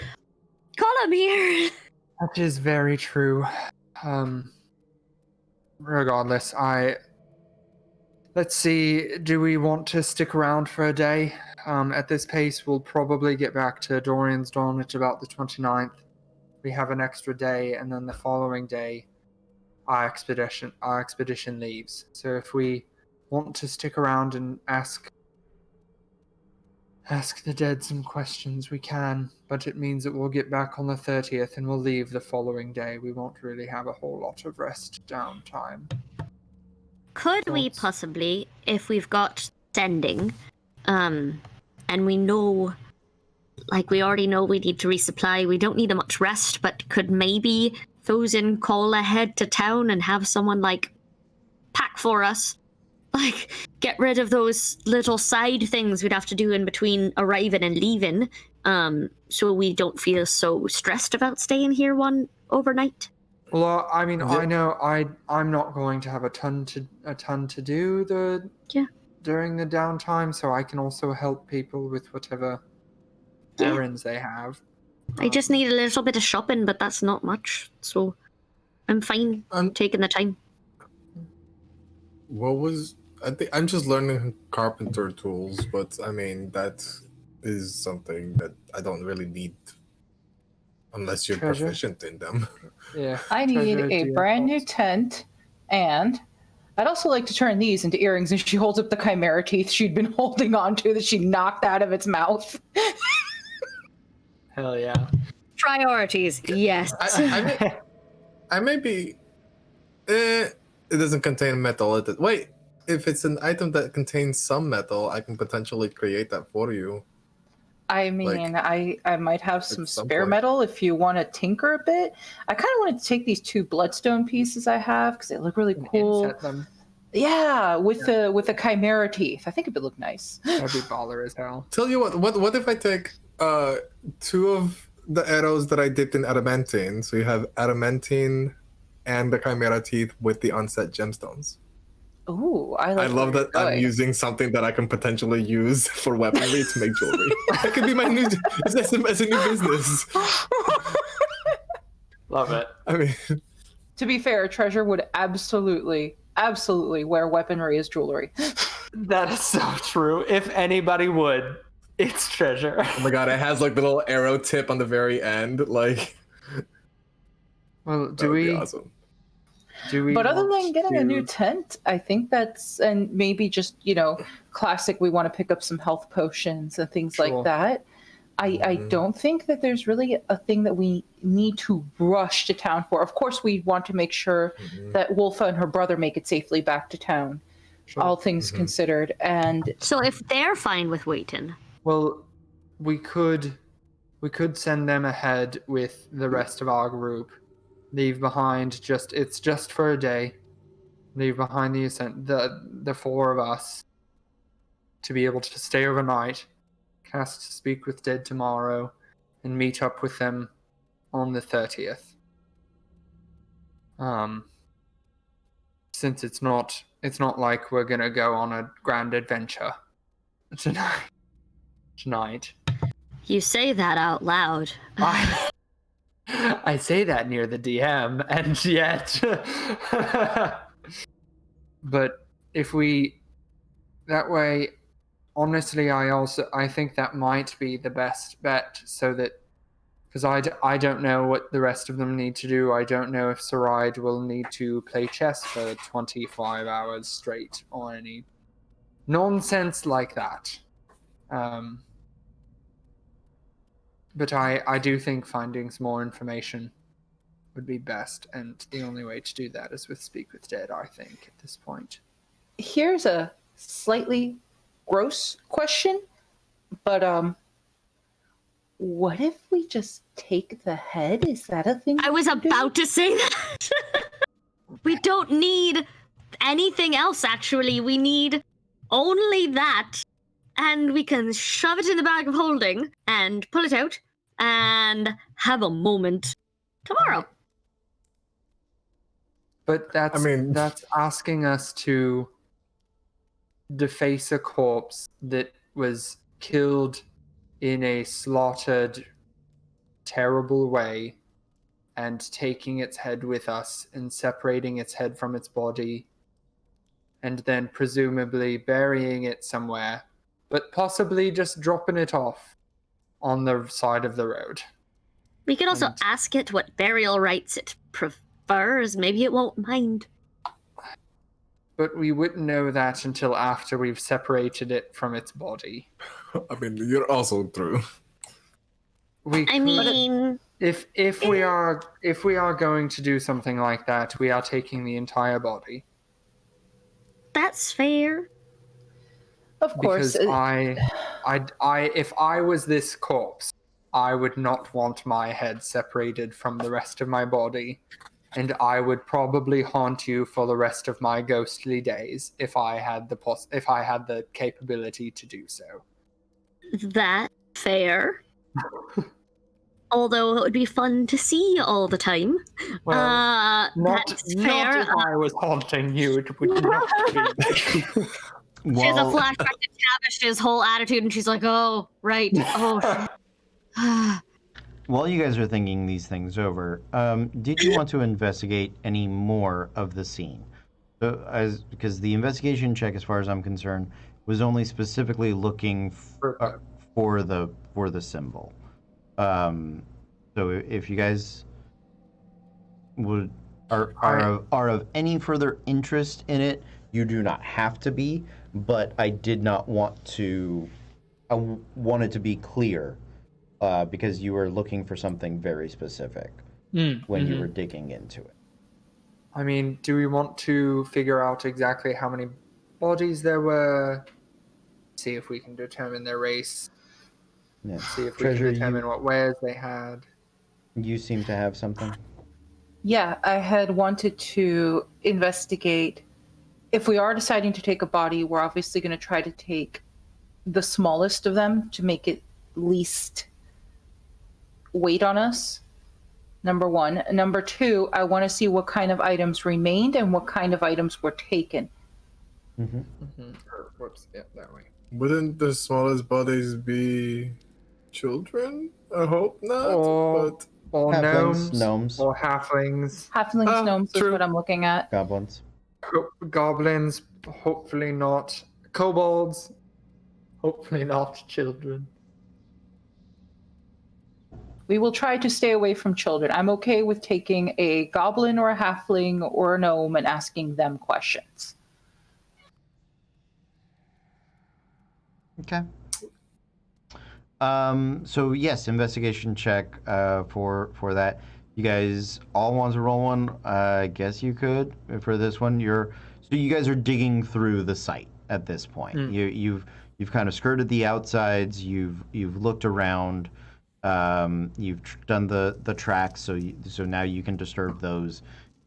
column here. That is very true. Regardless, let's see. Do we want to stick around for a day? At this pace, we'll probably get back to Dorian's Dawn at about the 29th. We have an extra day, and then the following day, our expedition leaves. So if we want to stick around and ask the dead some questions, we can, but it means that we'll get back on the 30th and we'll leave the following day. We won't really have a whole lot of rest downtime. Could we possibly, if we've got ending, and we know, like, we already know we need to resupply. We don't need a much rest, but could maybe Thosin call ahead to town and have someone, like, pack for us? Like, get rid of those little side things we'd have to do in between arriving and leaving, so we don't feel so stressed about staying here overnight. Well, I mean, Yeah. I know I'm not going to have a ton to do during the downtime, so I can also help people with whatever errands they have. I just need a little bit of shopping, but that's not much, so I'm fine taking the time. I think I'm just learning carpenter tools, but I mean that is something that I don't really need unless you're Treasure? proficient in them. Yeah. I need Treasure, a do you brand have new thoughts? tent, and I'd also like to turn these into earrings. And she holds up the chimera teeth she'd been holding on to that she knocked out of its mouth. Hell yeah. Priorities, yes. I may be. It doesn't contain metal. Wait, if it's an item that contains some metal, I can potentially create that for you. I mean, I might have some some spare point. metal if you want to tinker a bit. I kind of wanted to take these 2 bloodstone pieces I have because they look really cool. Inset them. Yeah, with the chimera teeth. I think it would look nice. That'd be baller as hell. Tell you what if I take 2 of the arrows that I dipped in adamantine, so you have adamantine and the chimera teeth with the unset gemstones. Ooh, I love that I'm using something that I can potentially use for weaponry to make jewelry. That could be my new as a new business. Love it. I mean, To be fair, Treasure would absolutely wear weaponry as jewelry. That is so true. If anybody would, it's Treasure. oh my god, it has like the little arrow tip on the very end. Like, Well, that would be awesome. But other want than getting a to- new tent, I think that's, and maybe just, classic, we want to pick up some health potions and things Sure. like that. I don't think that there's really a thing that we need to rush to town for. Of course, we want to make sure that Wolfa and her brother make it safely back to town, all things considered. And So if they're fine with waiting, Well, we could send them ahead with the rest of our group. Leave behind it's just for a day. Leave behind the 4 of us to be able to stay overnight, cast Speak with Dead tomorrow, and meet up with them on the 30th. Since it's not like we're gonna go on a grand adventure tonight. you say that out loud. I say that near the DM, and yet. But if we. That way, honestly, I think that might be the best bet, so that. Because I don't know what the rest of them need to do. I don't know if Saride will need to play chess for 25 hours straight, or any nonsense like that. But I do think finding some more information would be best, and the only way to do that is with Speak with Dead, I think, at this point. here's a slightly gross question, but what if we just take the head? Is that a thing? I was about to say that. We don't need anything else, actually. We need only that. And we can shove it in the bag of holding and pull it out and have a moment tomorrow. But that's that's asking us to deface a corpse that was killed in a slaughtered, terrible way, and taking its head with us and separating its head from its body, and then presumably burying it somewhere, but possibly just dropping it off on the side of the road. We could also ask it what burial rites it prefers. Maybe it won't mind. But we wouldn't know that until after we've separated it from its body. I mean, you're also true. I mean, if we are going to do something like that, we are taking the entire body. That's fair. Of course. Because if I was this corpse, I would not want my head separated from the rest of my body, and I would probably haunt you for the rest of my ghostly days if I had the capability to do so. That fair. Although it would be fun to see all the time. Well, That's fair. Not if I was haunting you, it would not be. She has a flashback to Tavish's whole attitude, and she's like, "Oh, right. Oh." While you guys are thinking these things over, did you want to investigate any more of the scene? Because the investigation check, as far as I'm concerned, was only specifically looking for the symbol. So if you guys are of any further interest in it, you do not have to be. But I did not want to. I wanted to be clear, because you were looking for something very specific when you were digging into it. I mean, do we want to figure out exactly how many bodies there were? See if we can determine their race. Yeah. See if we Treasure, can determine what wares they had. You seem to have something. Yeah, I had wanted to investigate. If we are deciding to take a body, we're obviously going to try to take the smallest of them to make it least weight on us. Number one. Number two, I want to see what kind of items remained and what kind of items were taken. Whoops, yeah, that way. Wouldn't the smallest bodies be children? I hope not. Or Halflings, gnomes. Or halflings. Halflings, gnomes is true. what I'm looking at. Goblins. Goblins, hopefully not. Kobolds, hopefully not children. We will try to stay away from children. I'm okay with taking a goblin or a halfling or a gnome and asking them questions. Okay. So yes, investigation check for that. You guys all want to roll one? I guess you could for this one. So you guys are digging through the site at this point. You've kind of skirted the outsides. You've looked around. You've done the tracks. So now you can disturb those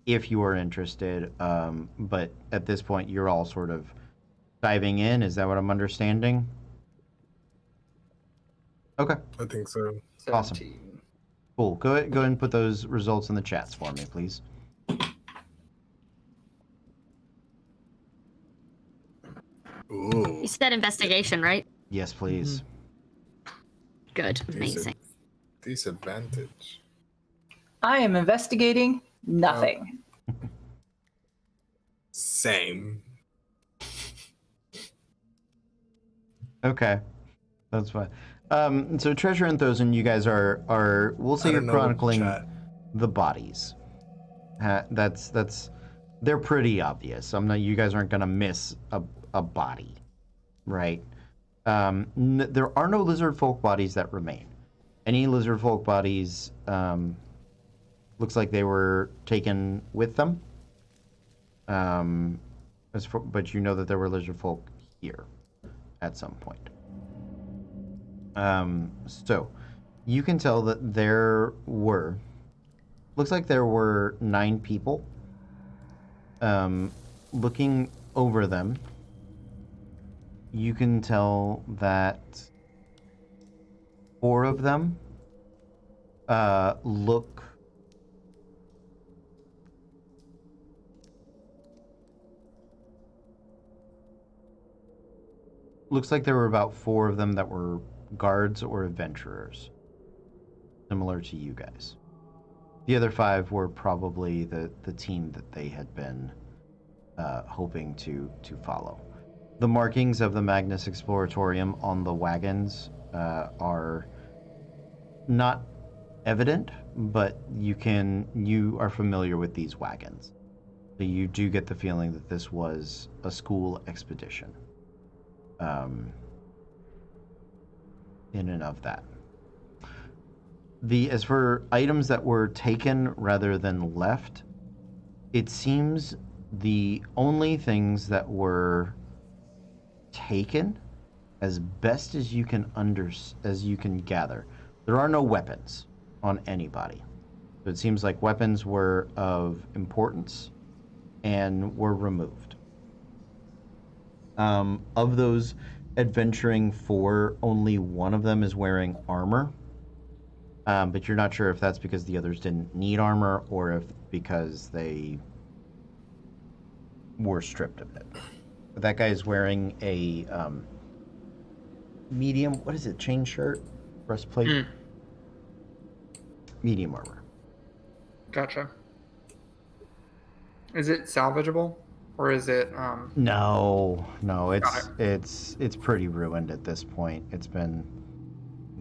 if you are interested. But at this point, you're all sort of diving in. Is that what I'm understanding? Okay. I think so. 17. Awesome. Cool. Go ahead and put those results in the chats for me, please. Ooh. You said investigation, right? Yes, please. Good. Amazing. Disadvantage. I am investigating nothing. Same. Okay. That's fine. So Treasure and Thozen, you guys are we'll say you're chronicling the bodies. They're pretty obvious. You guys aren't gonna miss a body, right? There are no lizard folk bodies that remain. Any lizard folk bodies looks like they were taken with them. But you know that there were lizard folk here at some point. So you can tell that looks like there were 9 people. Looking over them, you can tell that 4 of them looks like there were about 4 of them that were guards or adventurers, similar to you guys. The other 5 were probably the team that they had been hoping to follow. The markings of the Magnus Exploratorium on the wagons are not evident, but you are familiar with these wagons. So you do get the feeling that this was a school expedition. In and of that. As for items that were taken rather than left, it seems the only things that were taken, as best as you can gather, there are no weapons on anybody. So it seems like weapons were of importance and were removed. Of those adventuring 4, only one of them is wearing armor. But you're not sure if that's because the others didn't need armor or if because they were stripped of it. But that guy is wearing a medium, what is it, chain shirt, breastplate? Medium armor. Gotcha. Is it salvageable, or is it? No, it's pretty ruined at this point. It's been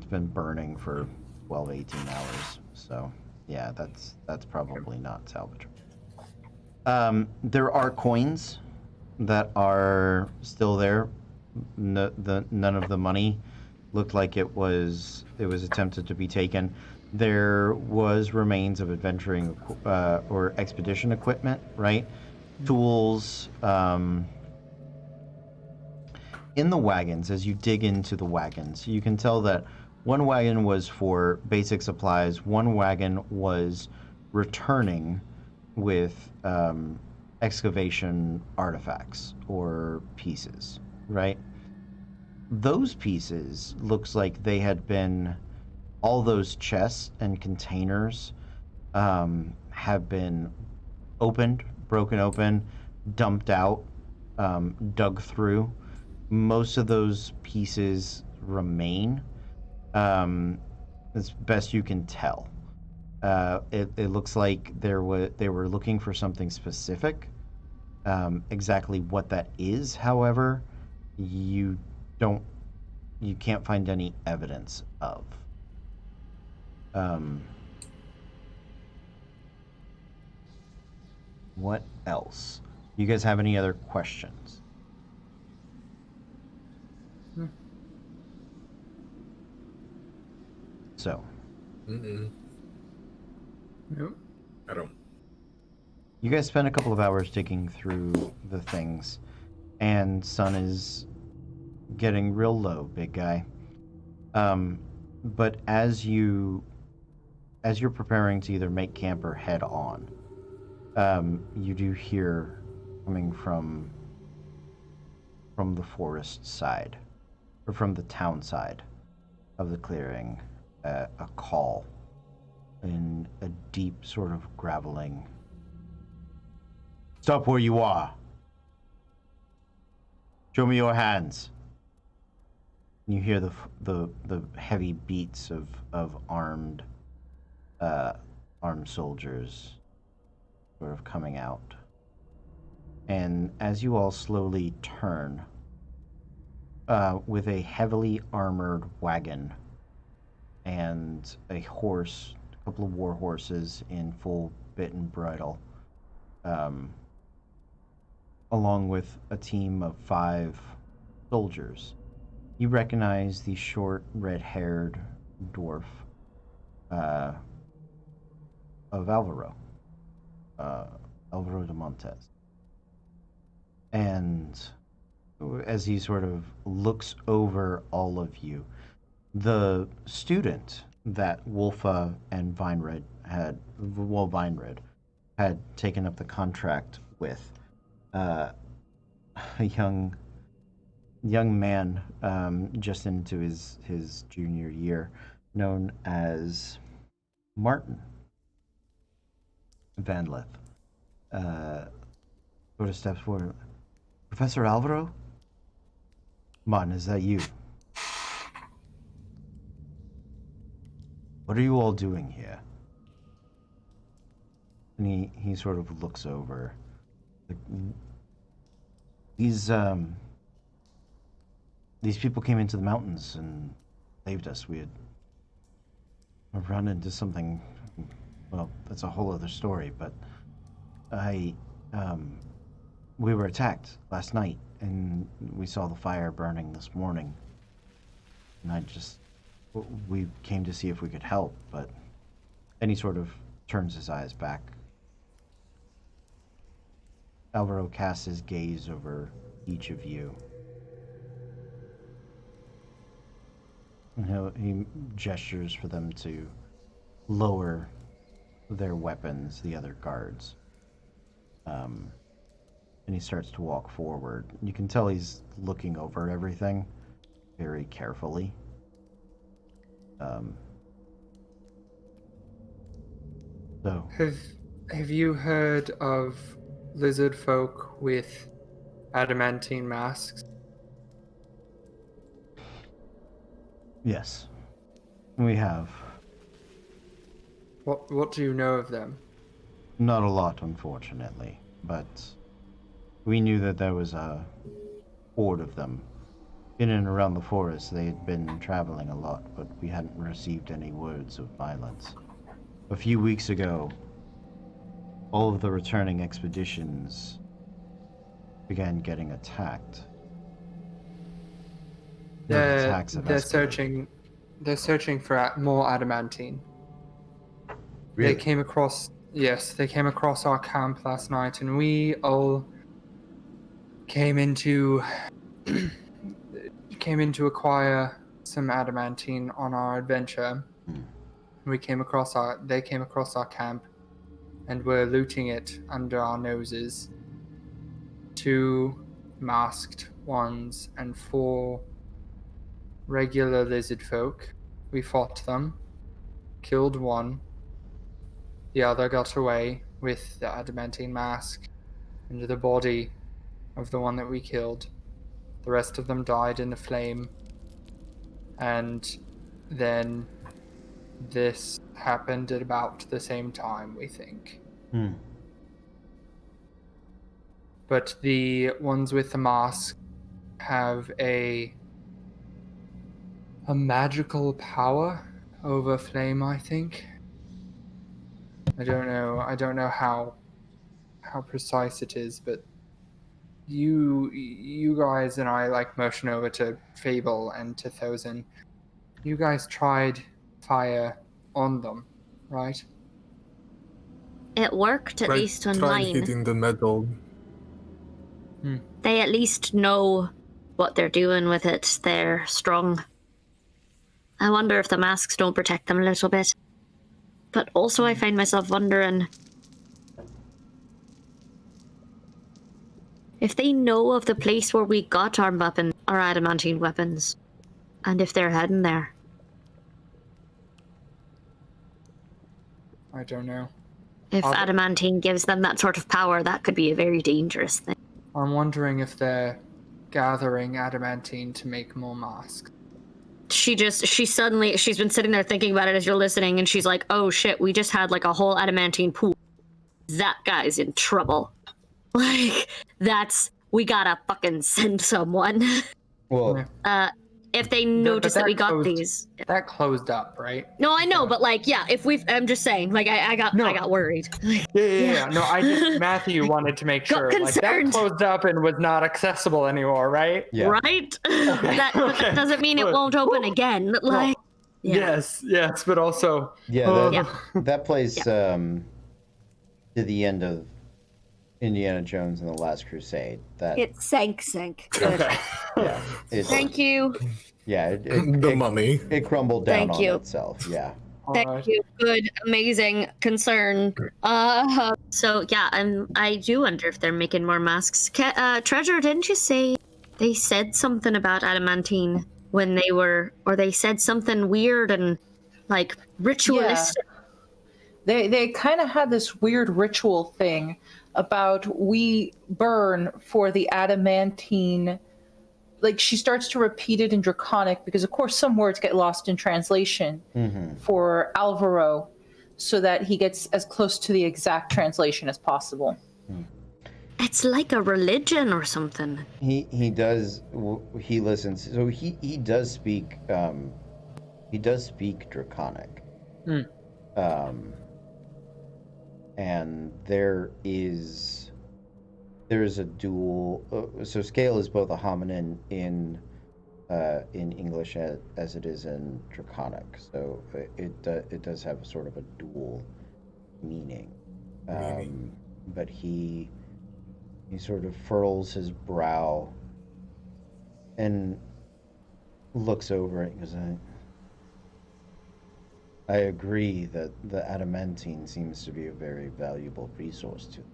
burning for 12, 18 hours. So yeah, that's probably not salvageable. There are coins that are still there. None of the money looked like it was attempted to be taken. There was remains of adventuring or expedition equipment, right? Tools. In the wagons, as you dig into the wagons, you can tell that one wagon was for basic supplies. One wagon was returning with excavation artifacts or pieces, right? Those pieces looks like they had been, all those chests and containers have been opened, broken open, dumped out, dug through. Most of those pieces remain, as best you can tell. It looks like they were looking for something specific. Exactly what that is, however, you can't find any evidence of. What else? You guys have any other questions? So. Mm-mm. Nope. I don't. You guys spend a couple of hours digging through the things, and sun is getting real low, big guy. But as you're preparing to either make camp or head on, you do hear coming from the forest side, or from the town side of the clearing, a call in a deep sort of graveling. Stop where you are. Show me your hands. And you hear the heavy beats of armed soldiers sort of coming out. And as you all slowly turn, with a heavily armored wagon and a horse, a couple of war horses in full bit and bridle, along with a team of 5 soldiers, you recognize the short, red-haired dwarf of Alvaro de Montes. And as he sort of looks over all of you, the student that Wolfa and Vinered had taken up the contract with, a young man just into his junior year, known as Martin Van Lith, sort of steps forward. Professor Alvaro? Martin, is that you? What are you all doing here? And he sort of looks over. Like, these people came into the mountains and saved us. We had run into something. Well, that's a whole other story, but we were attacked last night, and we saw the fire burning this morning. And we came to see if we could help, but then he sort of turns his eyes back. Alvaro casts his gaze over each of you, He gestures for them to lower their weapons, the other guards. And he starts to walk forward. You can tell he's looking over everything very carefully. So, Have you heard of lizard folk with adamantine masks? yes, we have. What do you know of them? Not a lot, unfortunately, but we knew that there was a horde of them in and around the forest. They had been traveling a lot, but we hadn't received any words of violence. A few weeks ago, all of the returning expeditions began getting attacked. Those attacks have They're escalated. searching for more adamantine. Really? They came across our camp last night, and we all came in to acquire some adamantine on our adventure. They came across our camp and were looting it under our noses. 2 masked ones and 4 regular lizard folk. We fought them, killed one. The other got away with the adamantine mask and the body of the one that we killed. The rest of them died in the flame. And then this happened at about the same time, we think. But the ones with the mask have a magical power over flame, I think. I don't know how precise it is, but you guys and I motion over to Fable and to Thousand. You guys tried fire on them, right? It worked, at least on tried mine. hitting the metal. They at least know what they're doing with it. They're strong. I wonder if the masks don't protect them a little bit. But also I find myself wondering if they know of the place where we got our adamantine weapons, and if they're heading there. I don't know. If adamantine gives them that sort of power, that could be a very dangerous thing. I'm wondering if they're gathering adamantine to make more masks. She's been sitting there thinking about it as you're listening, and she's like, oh shit, we just had a whole adamantine pool. That guy's in trouble. We gotta fucking send someone. Well, if they notice that we got these. That closed up, right? No, I know, but I'm just saying, I got worried. Yeah. No, Matthew wanted to make sure. That closed up and was not accessible anymore, right? yeah. Right? That doesn't mean it won't open again. Yes, but also. That plays to the end of Indiana Jones and the Last Crusade. It sank. Good. Okay. Yeah. Thank you. Yeah. The mummy. It crumbled down Thank on you. itself. Yeah. Thank you. Good, amazing concern. So yeah, I do wonder if they're making more masks. Treasure, didn't you say they said something about adamantine when they said something weird and ritualistic? Yeah. They kind of had this weird ritual thing about we burn for the adamantine. She starts to repeat it in Draconic because, of course, some words get lost in translation for Alvaro, so that he gets as close to the exact translation as possible. It's like a religion or something. He listens. So he does speak. He does speak Draconic. And there is a dual. So scale is both a hominin in English as it is in Draconic. So it does have sort of a dual meaning. But he sort of furrows his brow and looks over it and goes, I agree that the adamantine seems to be a very valuable resource to them.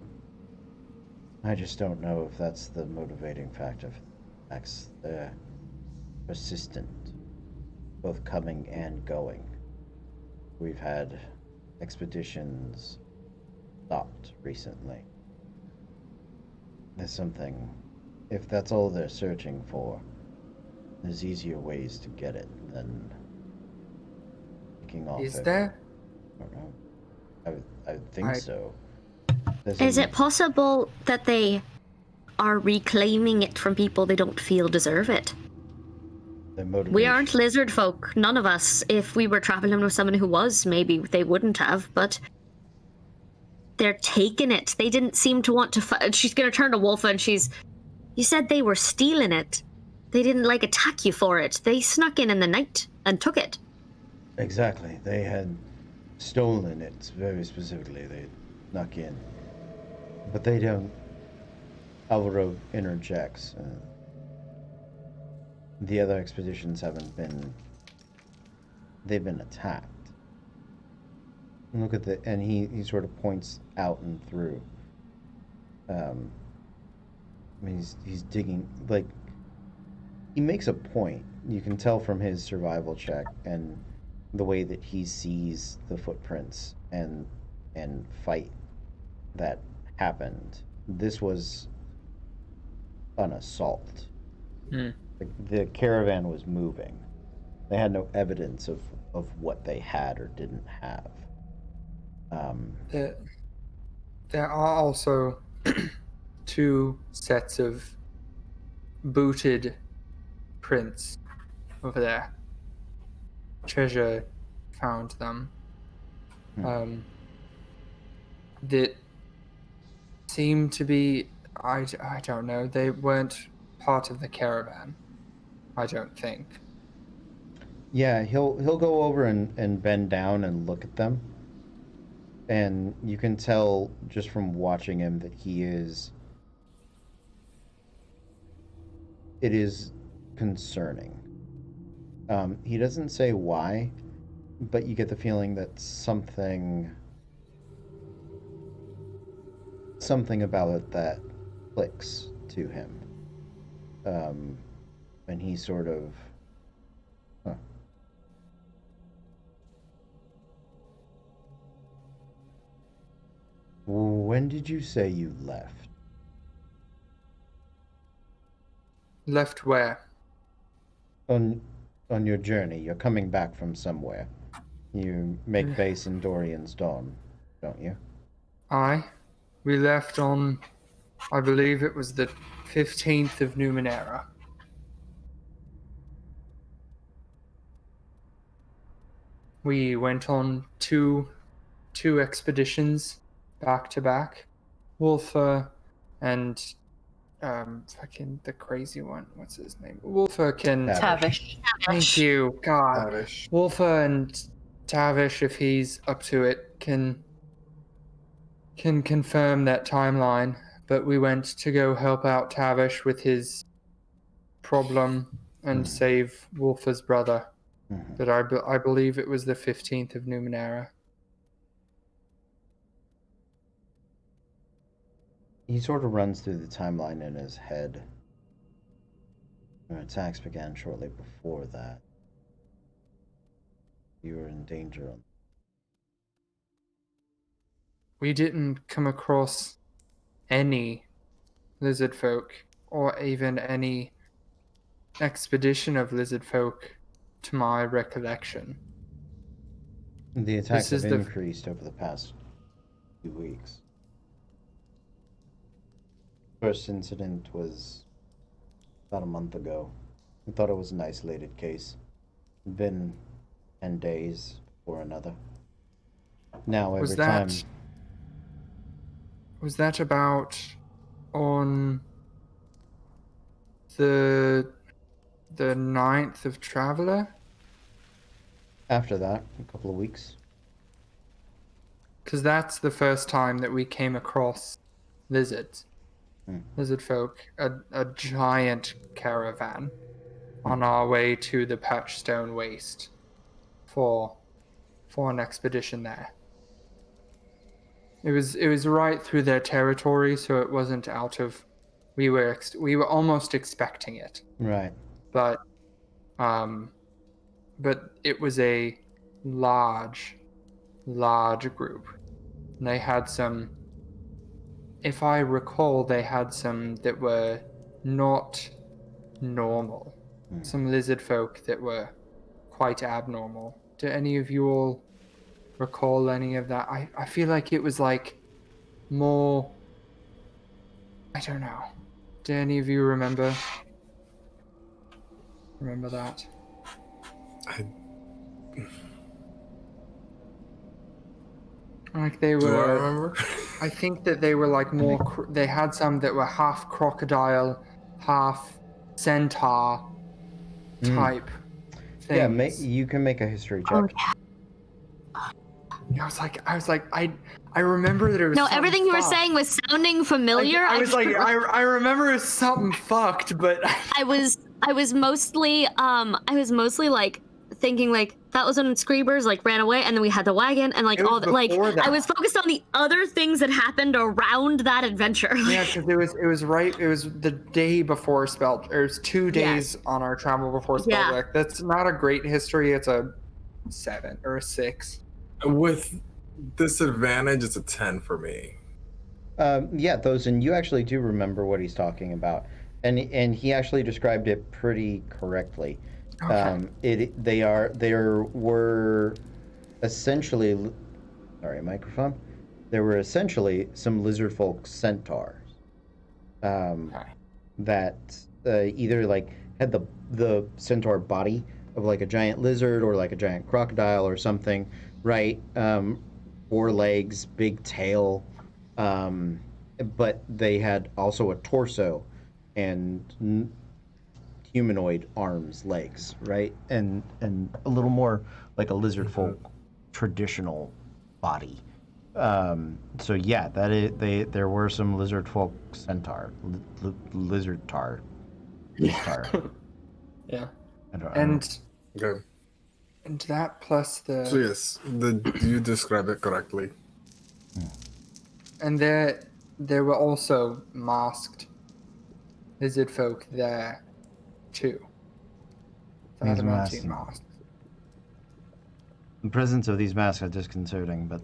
I just don't know if that's the motivating factor for the attacks. They're persistent, both coming and going. We've had expeditions stopped recently. There's something, if that's all they're searching for, there's easier ways to get it than picking off. Is there? I don't know. I would think so. Is it possible that they are reclaiming it from people they don't feel deserve it? We aren't lizard folk, none of us. If we were traveling with someone who was, maybe they wouldn't have, but they're taking it. They didn't seem to want to she's gonna turn to Wolfa and you said they were stealing it. They didn't, attack you for it. They snuck in the night and took it. Exactly. They had stolen it, very specifically. They snuck in. But they don't... Alvaro interjects. The other expeditions haven't been... They've been attacked. Look at the... And he sort of points out and through. I mean, he's digging... He makes a point. You can tell from his survival check and the way that he sees the footprints and fight that happened. This was an assault. The caravan was moving. They had no evidence of what they had or didn't have. There are also 2 sets of booted prints over there. Treasure found them. That seem to be, I don't know, they weren't part of the caravan, I don't think. Yeah, he'll go over and bend down and look at them. And you can tell just from watching him that it is concerning. He doesn't say why, but you get the feeling that something about it that clicks to him. And he sort of... When did you say you left? Left where? On your journey. You're coming back from somewhere. You make base in Dorian's Dawn, don't you? We left on, I believe it was the 15th of Numenera. We went on two expeditions back to back. Wolfer and fucking the crazy one. What's his name? Wolfer can... Tavish. Thank you, God. Tavish. Wolfer and Tavish, if he's up to it, can confirm that timeline. But we went to go help out Tavish with his problem and save Wolfer's brother. But I believe it was the 15th of Numenera. He sort of runs through the timeline in his head. Our attacks began shortly before that. You were in danger. We didn't come across any lizard folk or even any expedition of lizard folk to my recollection. The attacks have increased over the past few weeks. First incident was about a month ago. We thought it was an isolated case. It'd been 10 days before another. Now every time... Was that about on the 9th of Traveler? After that, a couple of weeks. Because that's the first time that we came across lizards. Lizard folk, a giant caravan on our way to the Patchstone Waste for for an expedition there. It was right through their territory, so it wasn't out of. We were almost expecting it, Right. but it was a large group. And they had some, if I recall, they had some that were not normal. Some lizard folk that were quite abnormal. Do any of you all recall any of that? I feel like it was like more, I don't know. Do any of you remember that? Like they Do I were, remember? I think that they were like more, they had some that were half crocodile, half centaur type Yeah, things. you can make a history check. Oh, I was like, I remember that it was No, something everything you were fucked. saying was sounding familiar. I was like, I remember it was something fucked, but I was mostly like thinking like that was when Screebers like ran away, and then we had the wagon and like It was all that. Like before that. I was focused on the other things that happened around that adventure. yeah, because it was the day before Spell. It was 2 days on our travel before Yeah. Spellcheck. That's not a great history. It's a 7 or a 6. With disadvantage, it's a 10 for me. Yeah, and you actually do remember what he's talking about, and he actually described it pretty correctly. Okay. There were essentially, sorry, microphone. There were essentially some lizard folk centaurs, that either like had the centaur body of like a giant lizard or like a giant crocodile or something, right? 4 legs, big tail, but they had also a torso and humanoid arms, legs, right? And a little more like a lizard folk traditional body. So yeah, there were some lizard folk centaur, lizard tar. Yeah. I don't And Okay. and that plus the So yes, you describe it correctly. and there were also masked lizard folk there too. The These Adamantine masks. masks. The presence of these masks are disconcerting, but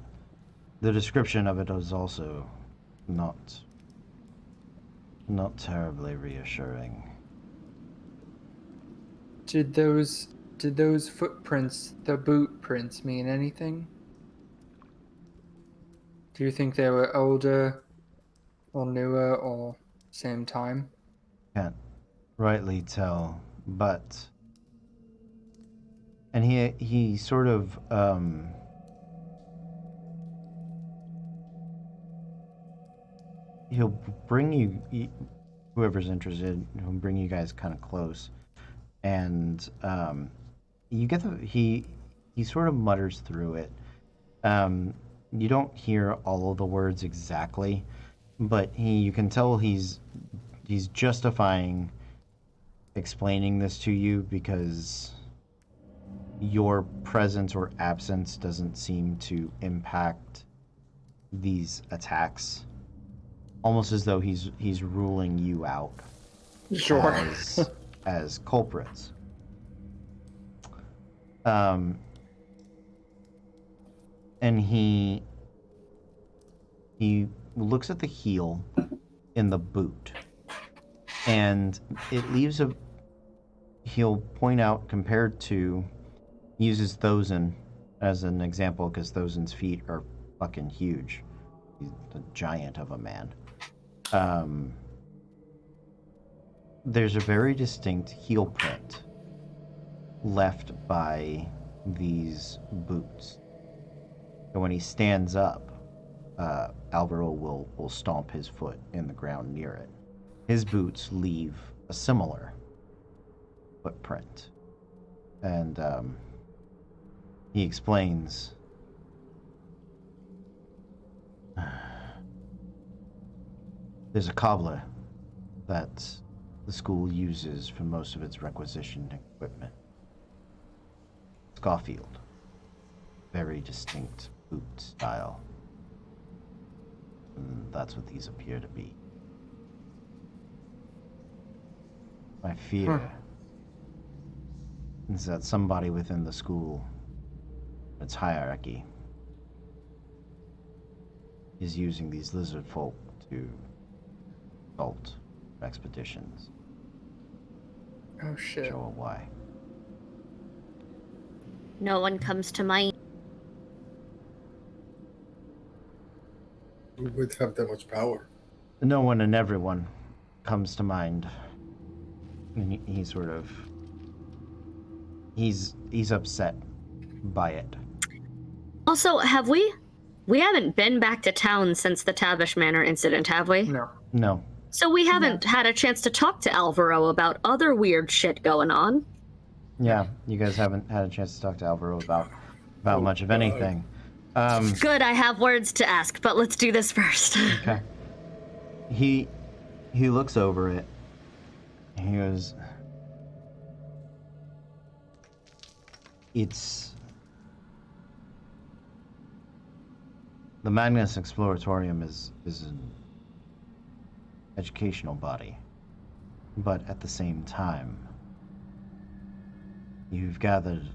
the description of it is also not terribly reassuring. Did those footprints, the boot prints, mean anything? Do you think they were older or newer or same time? Can't rightly tell, but and he sort of he'll bring you, whoever's interested, he'll bring you guys kind of close, and you get he sort of mutters through it. You don't hear all of the words exactly, but you can tell he's justifying explaining this to you because your presence or absence doesn't seem to impact these attacks, almost as though he's ruling you out Sure. as culprits. And he looks at the heel in the boot, and it leaves he'll point out, compared to, uses Thozen as an example because Thozen's feet are fucking huge. He's a giant of a man. There's a very distinct heel print left by these boots. And when he stands up, Alvaro will stomp his foot in the ground near it. His boots leave a similar footprint. And he explains, there's a cobbler that the school uses for most of its requisitioned equipment. Scarfield. very distinct boot style. And that's what these appear to be. My fear is that somebody within the school, its hierarchy, is using these lizard folk to assault expeditions. Oh shit. Sure why. No one comes to mind. Who would have that much power? No one and everyone comes to mind. And he sort of... He's upset by it. Also, we haven't been back to town since the Tavish Manor incident, have we? No. No. So we haven't had a chance to talk to Alvaro about other weird shit going on. Yeah, you guys haven't had a chance to talk to Alvaro about much of anything. Good, I have words to ask, but let's do this first. Okay. He looks over it. And he goes, it's the Magnus Exploratorium is an educational body, but at the same time, you've gathered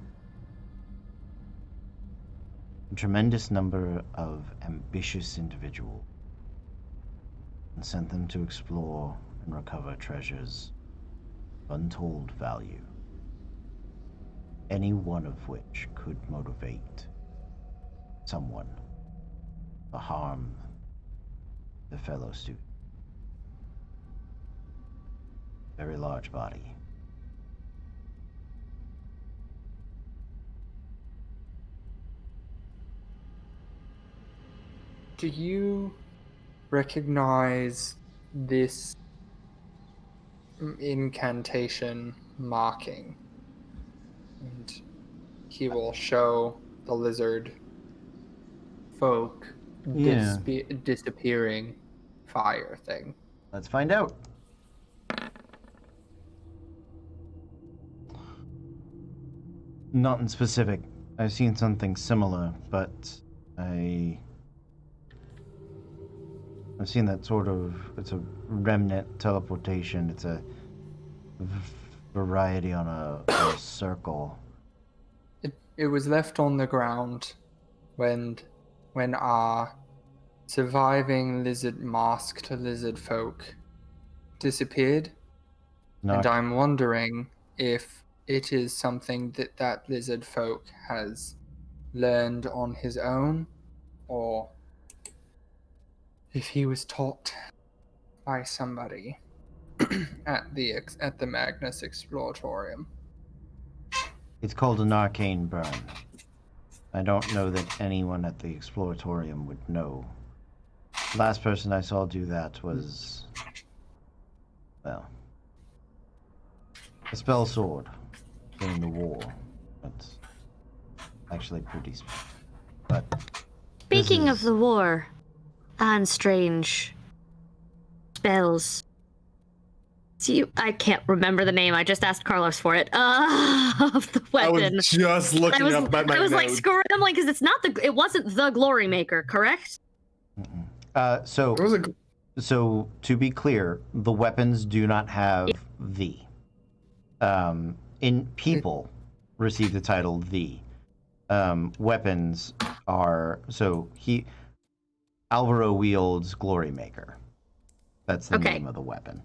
a tremendous number of ambitious individuals and sent them to explore and recover treasures of untold value, any one of which could motivate someone to harm their fellow student. Very large body. Do you recognize this incantation marking? And he will show the lizard folk Yeah. disappearing fire thing. Let's find out. Not in specific. I've seen something similar, but I've seen that sort of, it's a remnant teleportation. It's a variety on a circle. It was left on the ground when our surviving masked lizard folk disappeared. Not, And I'm wondering if it is something that lizard folk has learned on his own, or if he was taught by somebody at the Magnus Exploratorium. it's called an arcane burn. I don't know that anyone at the Exploratorium would know. Last person I saw do that was, well, a spell sword during the war. It's actually pretty but Speaking of is- the war and strange spells. See, I can't remember the name. I just asked Carlos for it. Of the I weapon. was just looking up at my I was like notes. scrambling because it wasn't the Glory Maker, correct? so It was a So, to be clear, the weapons do not have the. In people receive the title the. Weapons are Alvaro wields Glory Maker. That's the Okay. name of the weapon.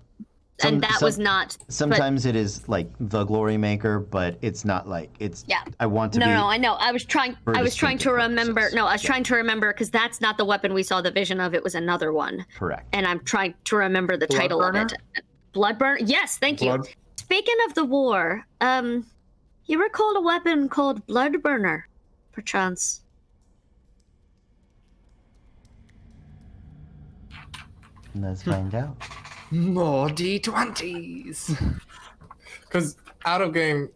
And that was not. Sometimes it is like the Glory Maker, but it's not like it's. Yeah. I want to be. No, I know. I was trying for to distinctive remember. purposes. No, I was Yeah. trying to remember because that's not the weapon we saw the vision of. It was another one. Correct. And I'm trying to remember the title of it. Bloodburner? Yes, thank you. Speaking of the war, you recall a weapon called Bloodburner, perchance? Let's find out. More D20s. Because out of game,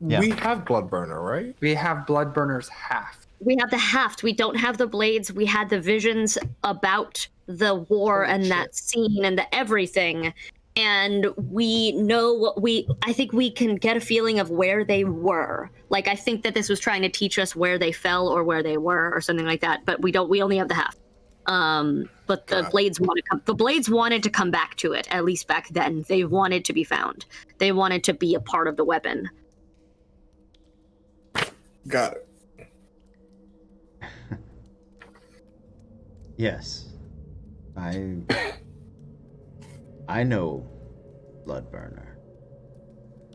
Yeah. we have Bloodburner, right? We have Bloodburner's half. We have the haft. We don't have the blades. We had the visions about the war Holy and shit. that scene and the everything. and we know I think we can get a feeling of where they were. Like, I think that this was trying to teach us where they fell or where they were or something like that, but we only have the half. But the blades wanted to come back to it, at least back then. They wanted to be found. They wanted to be a part of the weapon. Got it. Yes. I know Bloodburner.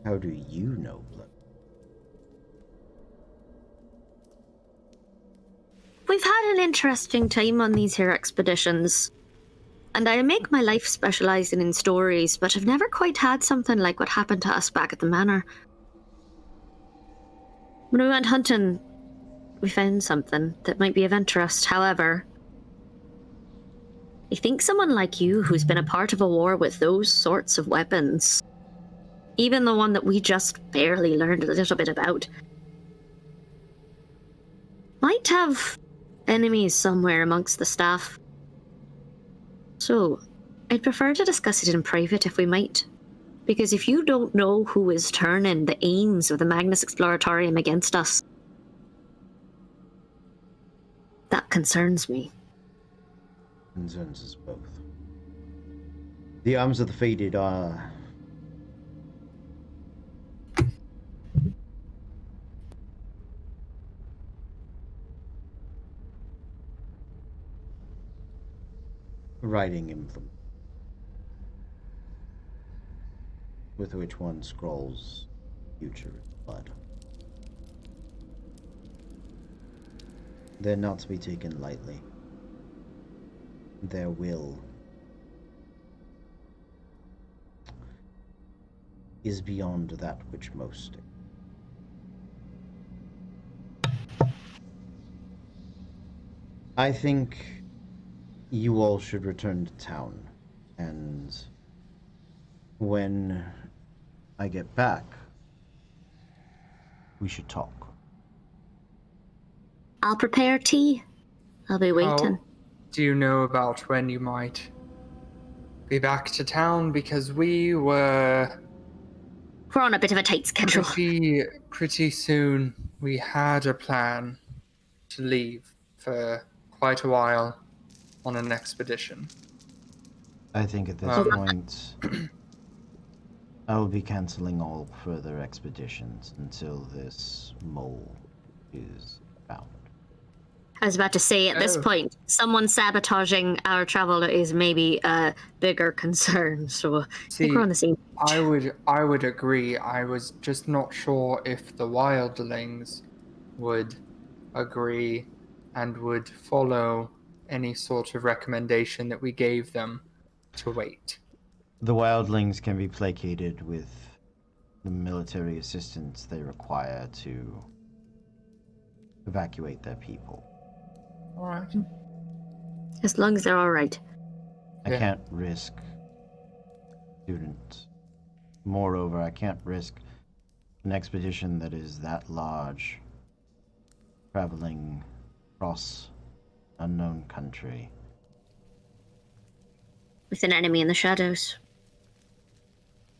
How do you know Blood? We've had an interesting time on these here expeditions, and I make my life specializing in stories, but I've never quite had something like what happened to us back at the manor. When we went hunting, we found something that might be of interest. However, I think someone like you, who's been a part of a war with those sorts of weapons, even the one that we just barely learned a little bit about, might have enemies somewhere amongst the staff. So, I'd prefer to discuss it in private if we might. Because if you don't know who is turning the aims of the Magnus Exploratorium against us, that concerns me. Concerns us both. The arms of the faded are writing implement with which one scrolls future in blood. They're not to be taken lightly. Their will is beyond that which most. I think you all should return to town, and when I get back, we should talk. I'll prepare tea. I'll be waiting. How do you know about when you might be back to town? Because we're on a bit of a tight schedule. Pretty soon. We had a plan to leave for quite a while on an expedition. I think at this point, I will be canceling all further expeditions until this mole is found. I was about to say, at this point, someone sabotaging our travel is maybe a bigger concern. So I think we're on the same page. I would agree. I was just not sure if the wildlings would agree and would follow any sort of recommendation that we gave them to wait. The wildlings can be placated with the military assistance they require to evacuate their people. All right. As long as they're all right. I can't risk students. Moreover, I can't risk an expedition that is that large, traveling across unknown country. With an enemy in the shadows.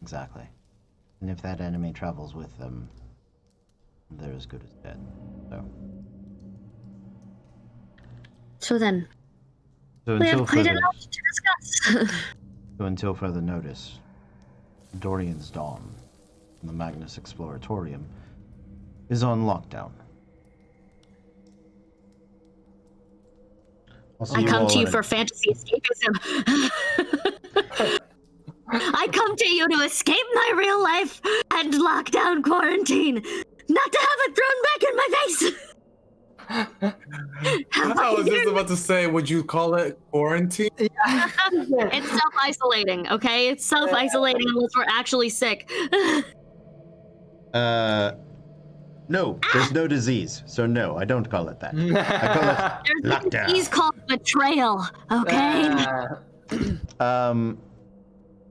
Exactly. And if that enemy travels with them, they're as good as dead. So then, So we until have quite a further, lot to discuss. so until further notice, Dorian's Dawn, the Magnus Exploratorium, is on lockdown. I come to you for fantasy escapism. I come to you to escape my real life and lockdown quarantine, not to have it thrown back in my face. I was just about to say, would you call it quarantine? It's self-isolating, okay? It's self-isolating unless we're actually sick. No, there's no disease, so no, I don't call it that. I call it There's lockdown. a disease called betrayal, okay?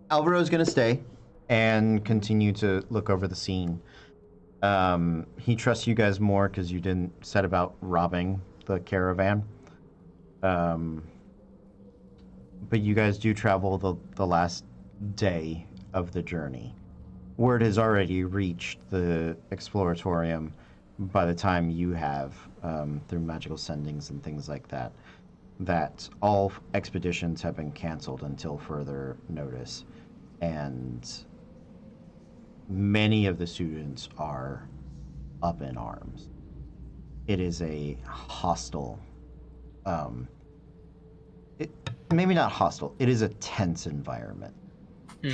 Alvaro's gonna stay and continue to look over the scene. He trusts you guys more because you didn't set about robbing the caravan. But you guys do travel the last day of the journey. Word has already reached the exploratorium by the time you have, through magical sendings and things like that, that all expeditions have been canceled until further notice. And many of the students are up in arms. It is a hostile, maybe not hostile, it is a tense environment.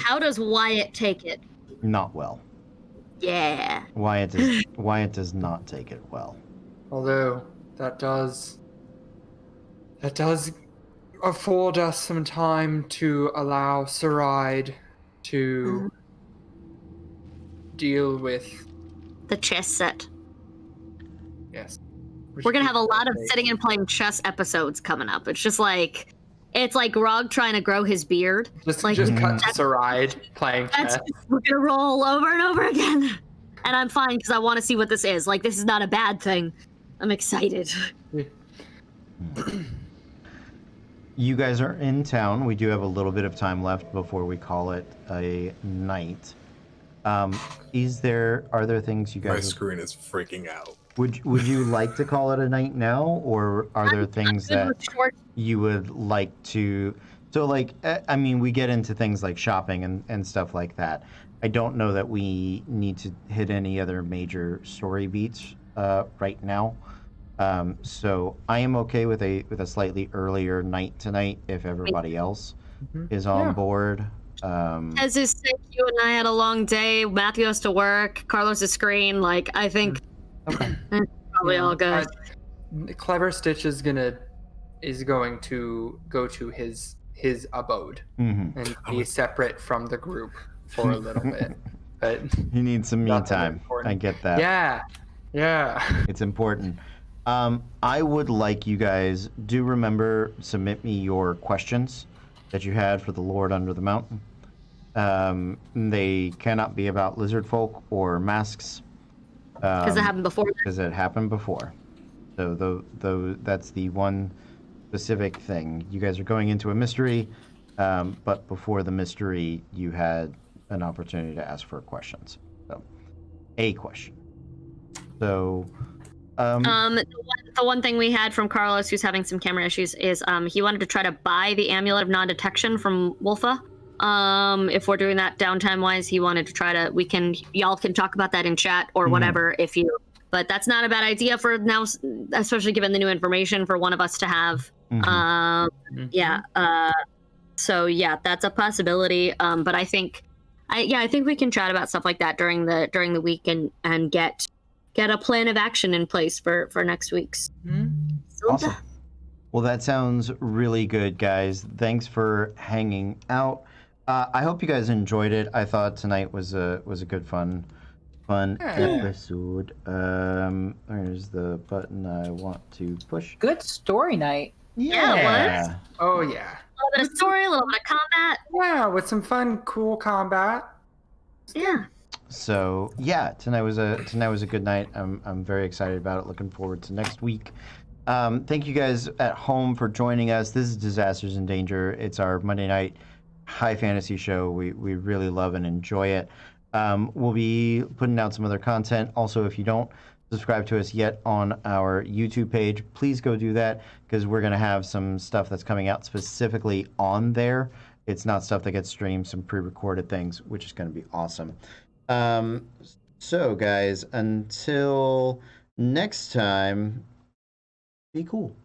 How does Wyatt take it? Not well. Yeah. Wyatt does not take it well. Although that does afford us some time to allow Saride to deal with. The chess set. Yes. We're gonna have a lot of sitting and playing chess episodes coming up. It's like Grog trying to grow his beard. Just like cut to Saride playing chess. We're gonna roll over and over again. And I'm fine because I want to see what this is. Like, this is not a bad thing. I'm excited. You guys are in town. We do have a little bit of time left before we call it a night. Are there things you guys... My screen is freaking out. Would you like to call it a night now, or are there things that you would like to... So, like, I mean, we get into things like shopping and stuff like that. I don't know that we need to hit any other major story beats right now. So I am okay with a slightly earlier night tonight if everybody else is on board. As is sick, you and I had a long day. Matthew has to work. Carlos is screen. Like, I think probably all good. Clever Stitch is going to go to his abode and be separate from the group for a little bit. But he needs some me time. I get that. Yeah. It's important. I would like you guys, do remember, submit me your questions that you had for the Lord Under the Mountain. They cannot be about lizard folk or masks. Because it happened before. Because it happened before. So that's the one specific thing. You guys are going into a mystery, but before the mystery, you had an opportunity to ask for questions. So, a question. So... the one thing we had from Carlos, who's having some camera issues, is he wanted to try to buy the amulet of non-detection from Wolfa. If we're doing that downtime wise, he wanted to try to. Y'all can talk about that in chat or whatever if you. But that's not a bad idea for now, especially given the new information for one of us to have. So yeah, that's a possibility. But I think we can chat about stuff like that during the week and get a plan of action in place for next week's. Awesome. Well, that sounds really good, guys. Thanks for hanging out. I hope you guys enjoyed it. I thought tonight was a good fun episode. There's the button I want to push. Good story night. Yeah, it was. Oh yeah. A little bit of story, a little bit of combat. Yeah, with some fun, cool combat. Yeah. So yeah, tonight was a good night. I'm very excited about it. Looking forward to next week. Thank you guys at home for joining us. This is Disasters in Danger. It's our Monday night high fantasy show. We really love and enjoy it. We'll be putting out some other content. Also, if you don't subscribe to us yet on our YouTube page, please go do that, because we're going to have some stuff that's coming out specifically on there. It's not stuff that gets streamed, some pre-recorded things, which is going to be awesome. So guys, until next time, be cool.